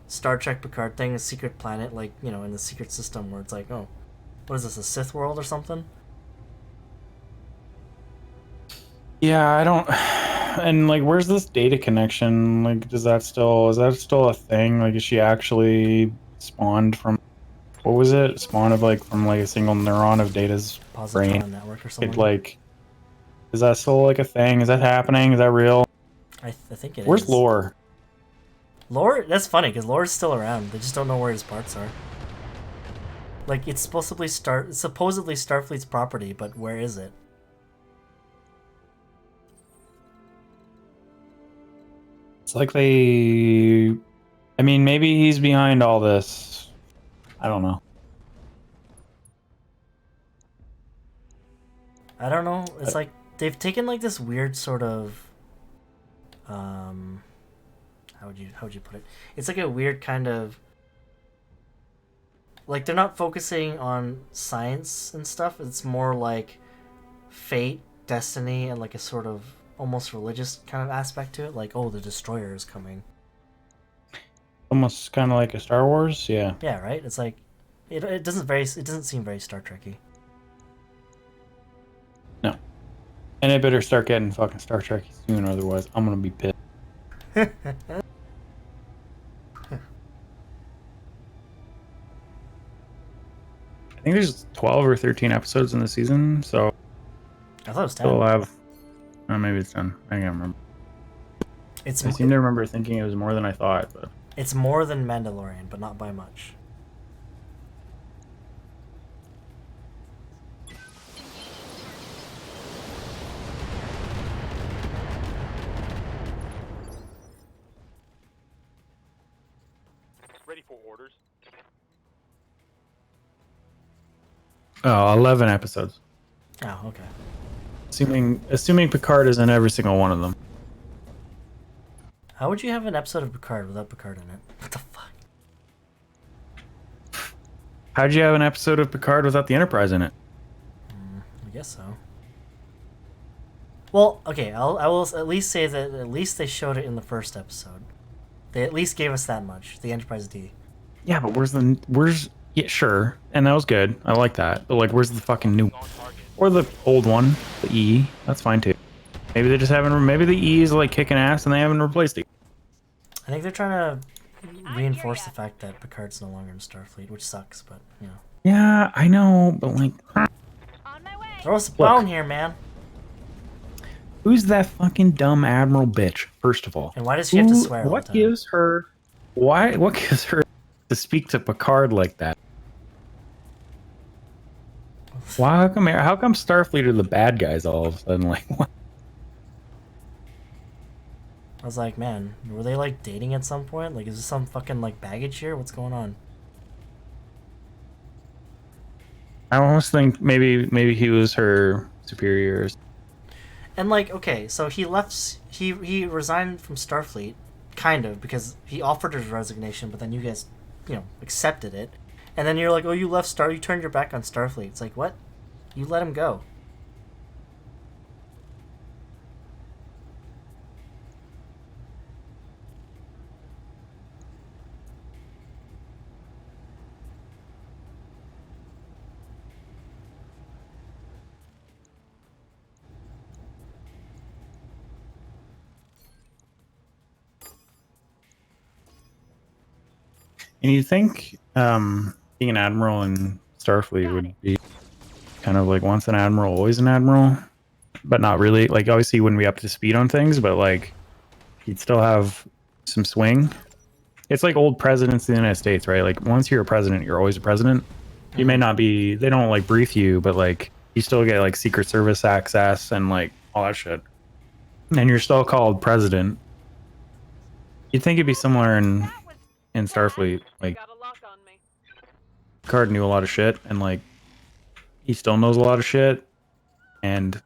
Star Trek Picard thing, a secret planet, like in the secret system where it's like, oh, what is this, a Sith world or something? Yeah, I don't. And like, where's this data connection? Like, is that still a thing? Like, is she actually spawned from? What was it? Spawned of like from like a single neuron of Data's brain. Positron network or something. It like, Is that still like a thing? Is that happening? Is that real? I think it is. Where's Lore? Lore? That's funny because Lore's still around. They just don't know where his parts are. Like it's supposedly Starfleet's property, but where is it? It's like they. I mean, maybe he's behind all this. I don't know. I don't know. It's like they've taken like this weird sort of how would you put it? It's like a weird kind of like they're not focusing on science and stuff. It's more like fate, destiny, and like a sort of almost religious kind of aspect to it. Like, oh, the destroyer is coming. Almost kind of like a Star Wars, yeah. Yeah, right. It's like it doesn't seem very Star Trekky. No, and it better start getting fucking Star Trek soon, otherwise I'm gonna be pissed. I think there's 12 or 13 episodes in the season, so I thought it was 10. we'll have. Oh, maybe it's 10. I can't remember. I seem to remember thinking it was more than I thought, but It's more than Mandalorian, but not by much. Ready for orders. oh, 11 episodes. Oh, okay. Assuming Picard is in every single one of them. How would you have an episode of Picard without Picard in it? What the fuck? How'd you have an episode of Picard without the Enterprise in it? I guess so. Well, okay, I will at least say that at least they showed it in the first episode. They at least gave us that much. The Enterprise D. Yeah, but where's yeah, sure, and that was good. I like that. But like, where's the fucking new On target. or the old one, the E? That's fine too. Maybe they just haven't. Maybe the E is like kicking ass and they haven't replaced it. I think they're trying to reinforce the fact that Picard's no longer in Starfleet, which sucks, but you know. Yeah, I know, but like, On my way. Throw us a bone here, man. who's that fucking dumb admiral bitch? First of all, And why does she have to swear all the What time? gives her? Why? What gives her to speak to Picard like that? Why? How come Starfleet are the bad guys all of a sudden? Like, what? I was like, man, were they like dating at some point? Like, is this some fucking like baggage here? What's going on? I almost think maybe he was her superior. And like, okay, so he left. He resigned from Starfleet, kind of, because he offered his resignation, but then you guys, you know, accepted it. And then you're like, oh, you turned your back on Starfleet. It's like, what? You let him go. And you think being an admiral in Starfleet would be kind of like once an admiral, always an admiral, but not really. Like obviously you wouldn't be up to speed on things, but like you'd still have some swing. It's like old presidents in the United States, right? Like once you're a president, you're always a president. You may not be. They don't like brief you, but like you still get like Secret Service access and like all that shit. And you're still called president. You'd think it'd be similar in Starfleet. Like Got a lock on me. Picard knew a lot of shit, and like he still knows a lot of shit, and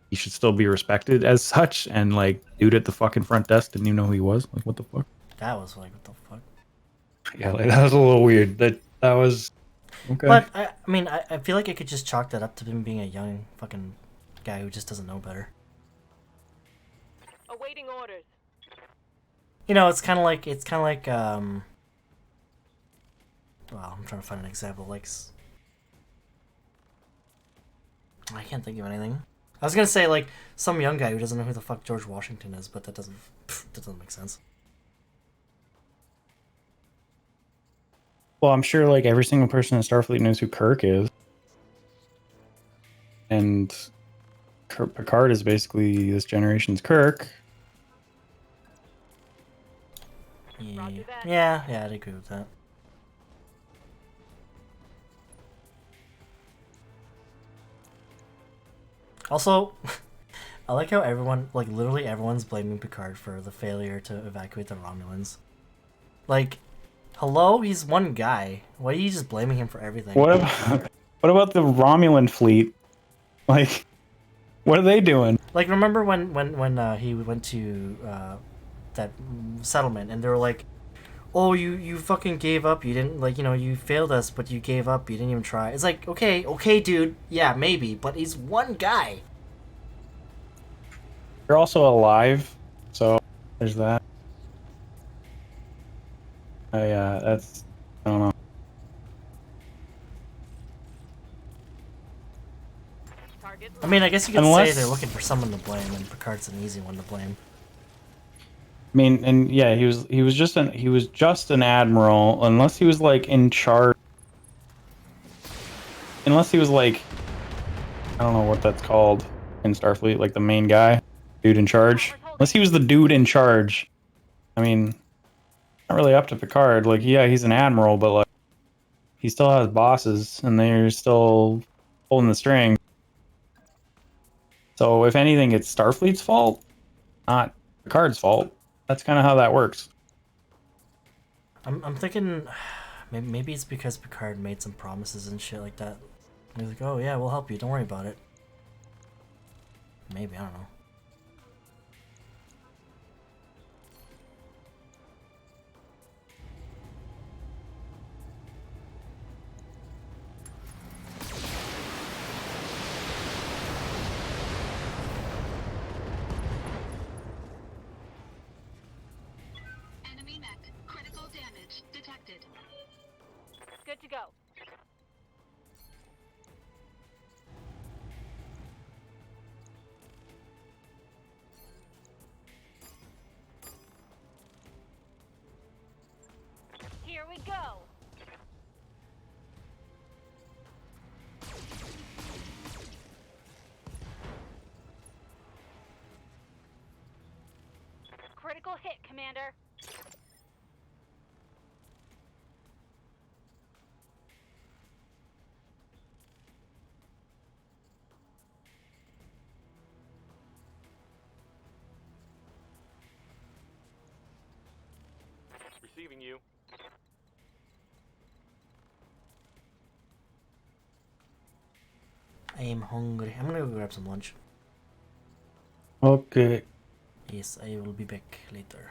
he should still be respected as such. And like, dude at the fucking front desk didn't even know who he was. Like, what the fuck? That was like, what the fuck? Yeah, like that was a little weird. That was okay. But I mean, I feel like I could just chalk that up to him being a young fucking guy who just doesn't know better. Awaiting orders. You know, it's kind of like well, I'm trying to find an example. Like, I can't think of anything. I was gonna say like some young guy who doesn't know who the fuck George Washington is, but that doesn't make sense. Well, I'm sure like every single person in Starfleet knows who Kirk is, and Picard is basically this generation's Kirk. Yeah, Roger that. yeah, I'd agree with that. Also, I like how everyone, like literally everyone's blaming Picard for the failure to evacuate the Romulans. Like, hello, he's one guy. Why are you just blaming him for everything? What about the Romulan fleet? Like, what are they doing? Like, remember when he went to that settlement and they were like, "Oh, you fucking gave up. You didn't like, you failed us, but you gave up. You didn't even try." It's like, okay, dude. Yeah, maybe, but he's one guy. They're also alive, so there's that. That's I don't know. Target I mean, I guess you could Unless- say they're looking for someone to blame, and Picard's an easy one to blame. I mean, and yeah, he was just an admiral, unless he was like in charge. Unless he was like, I don't know what that's called in Starfleet, like the main guy, dude in charge. Unless he was the dude in charge. I mean, not really up to Picard. Like, yeah, he's an admiral, but like, he still has bosses, and they're still pulling the string. So if anything, it's Starfleet's fault, not Picard's fault. That's kind of how that works. I'm thinking maybe it's because Picard made some promises and shit like that. He's like, "Oh yeah, we'll help you. Don't worry about it." Maybe, I don't know. Enemy mech. Critical damage detected. Good to go. Here we go. Critical hit, Commander. Receiving you. I am hungry. I'm gonna go grab some lunch. Okay. Yes, I will be back later.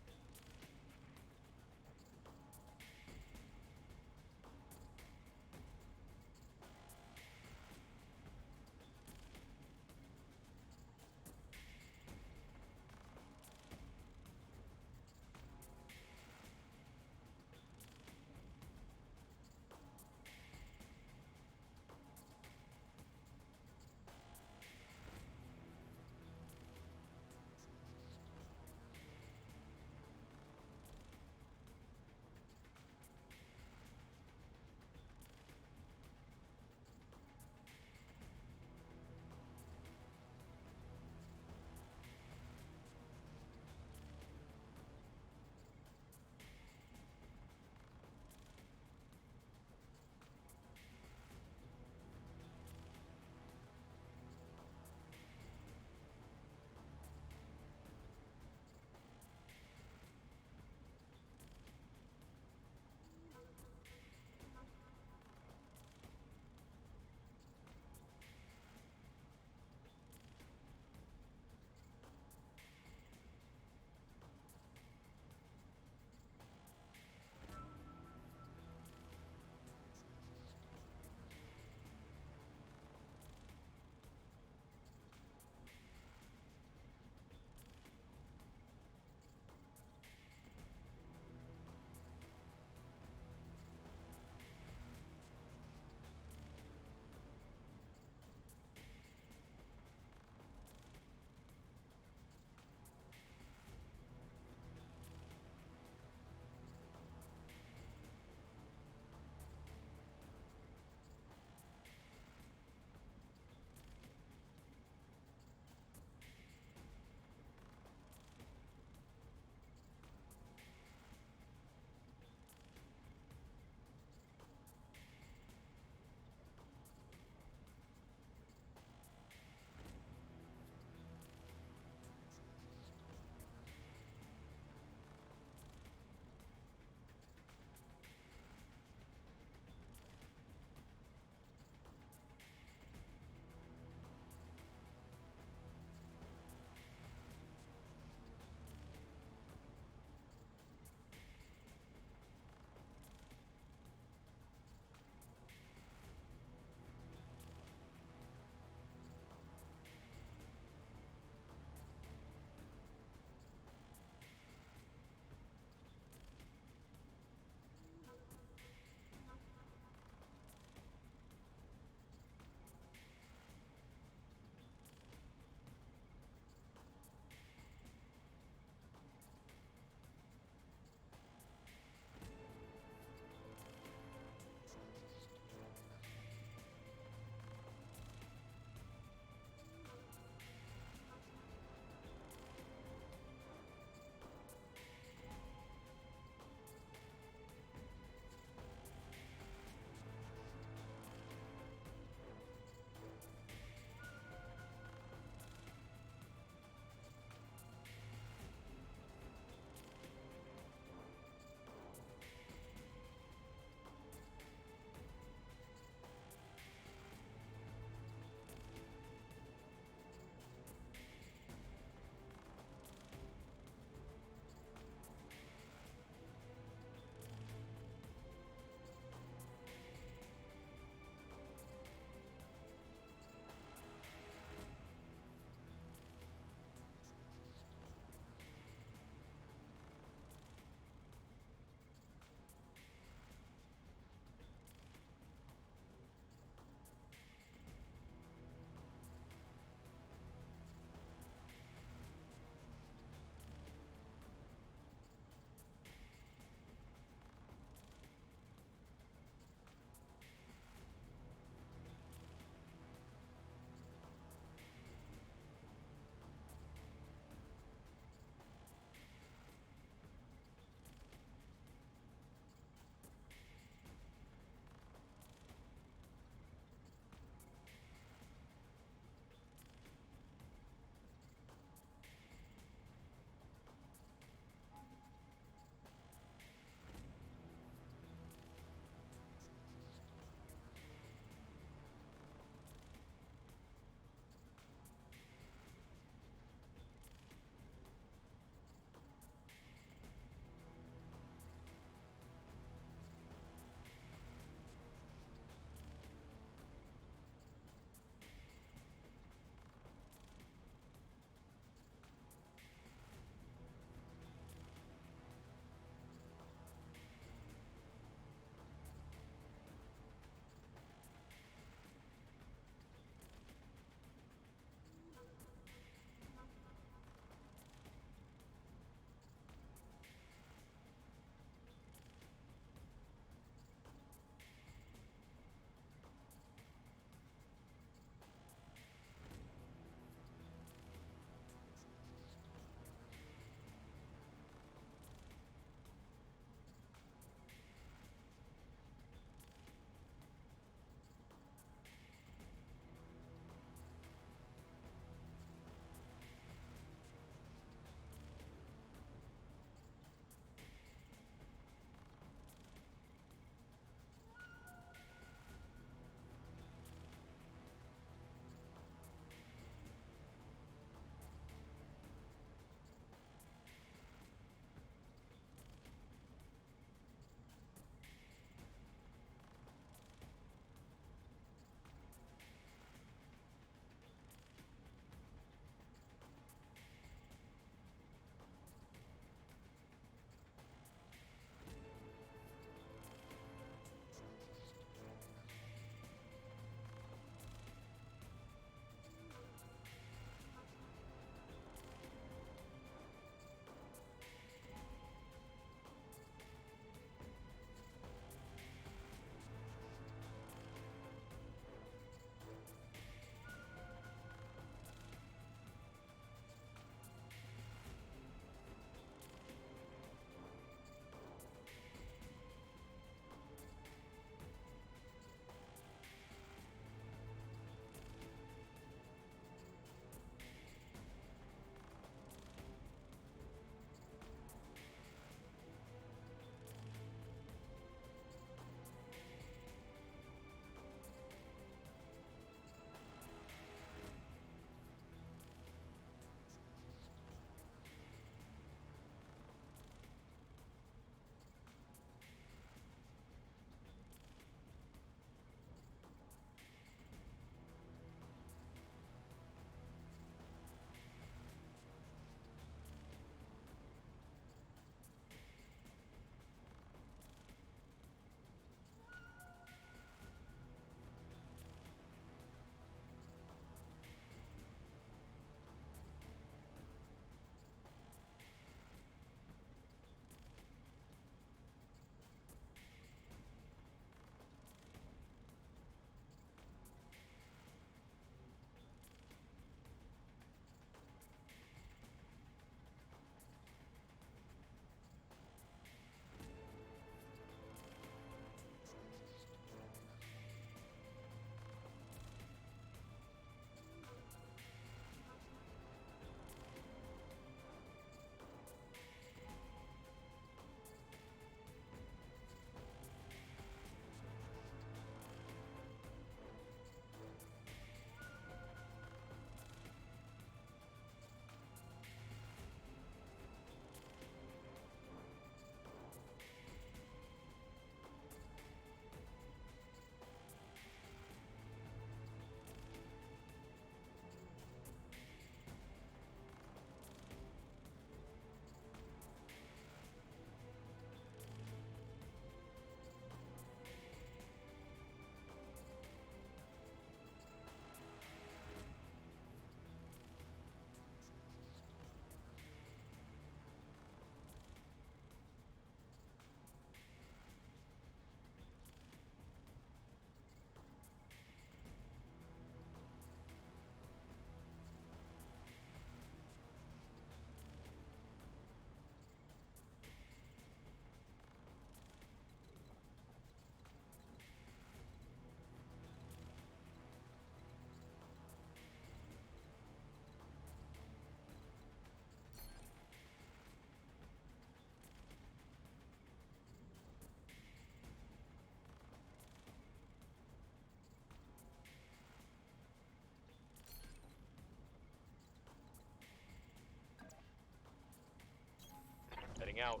Moving out.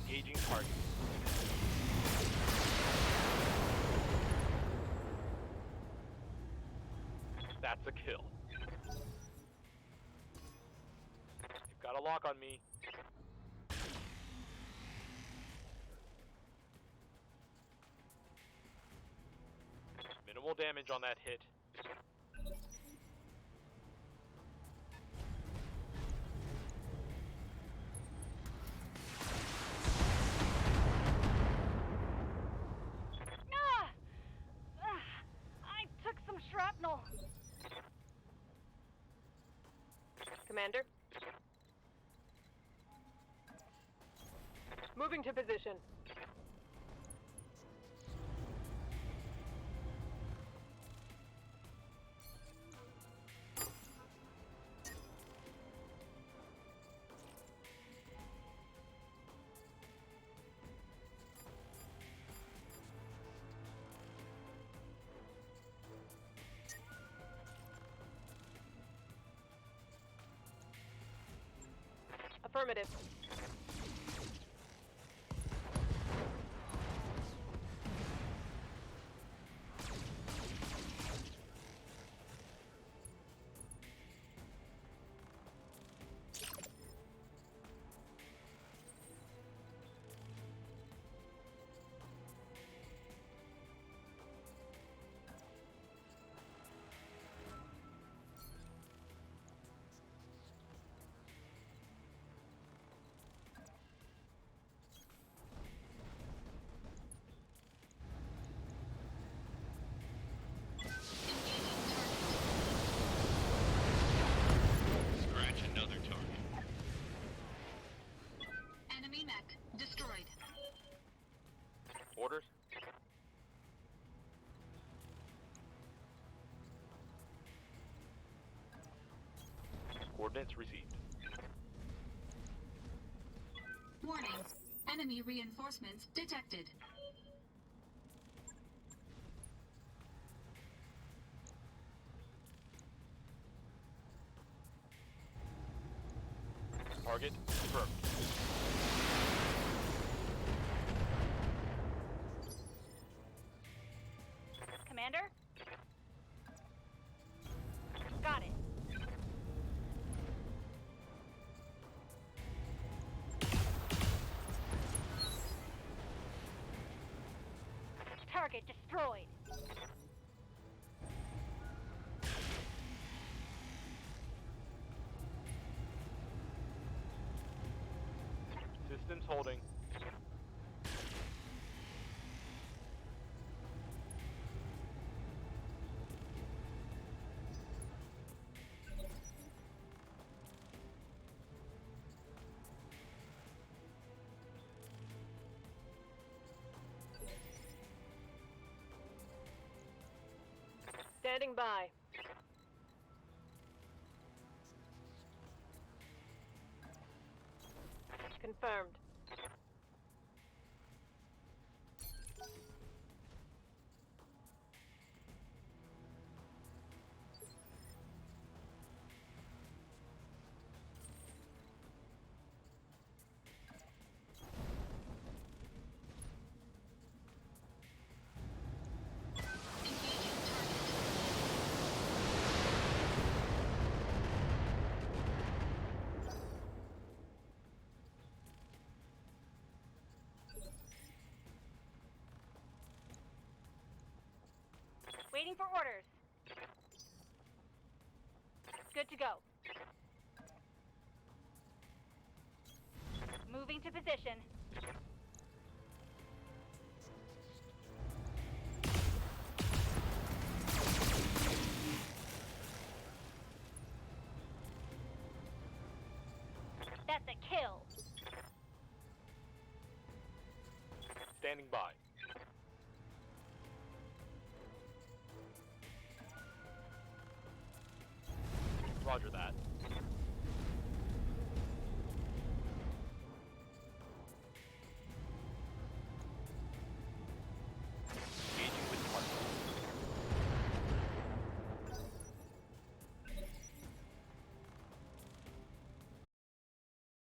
Engaging target. That's a kill. You've got a lock on me. Minimal damage on that hit. Ah! I took some shrapnel. Commander? Moving to position. Affirmative. Scratch another target. Enemy mech destroyed. Orders. Coordinates received. Warning. Enemy reinforcements detected. Target confirmed. Commander? Got it. Target destroyed. Systems holding. Standing by. Confirmed. Waiting for orders. Good to go. Moving to position. That's a kill. Standing by. Roger that.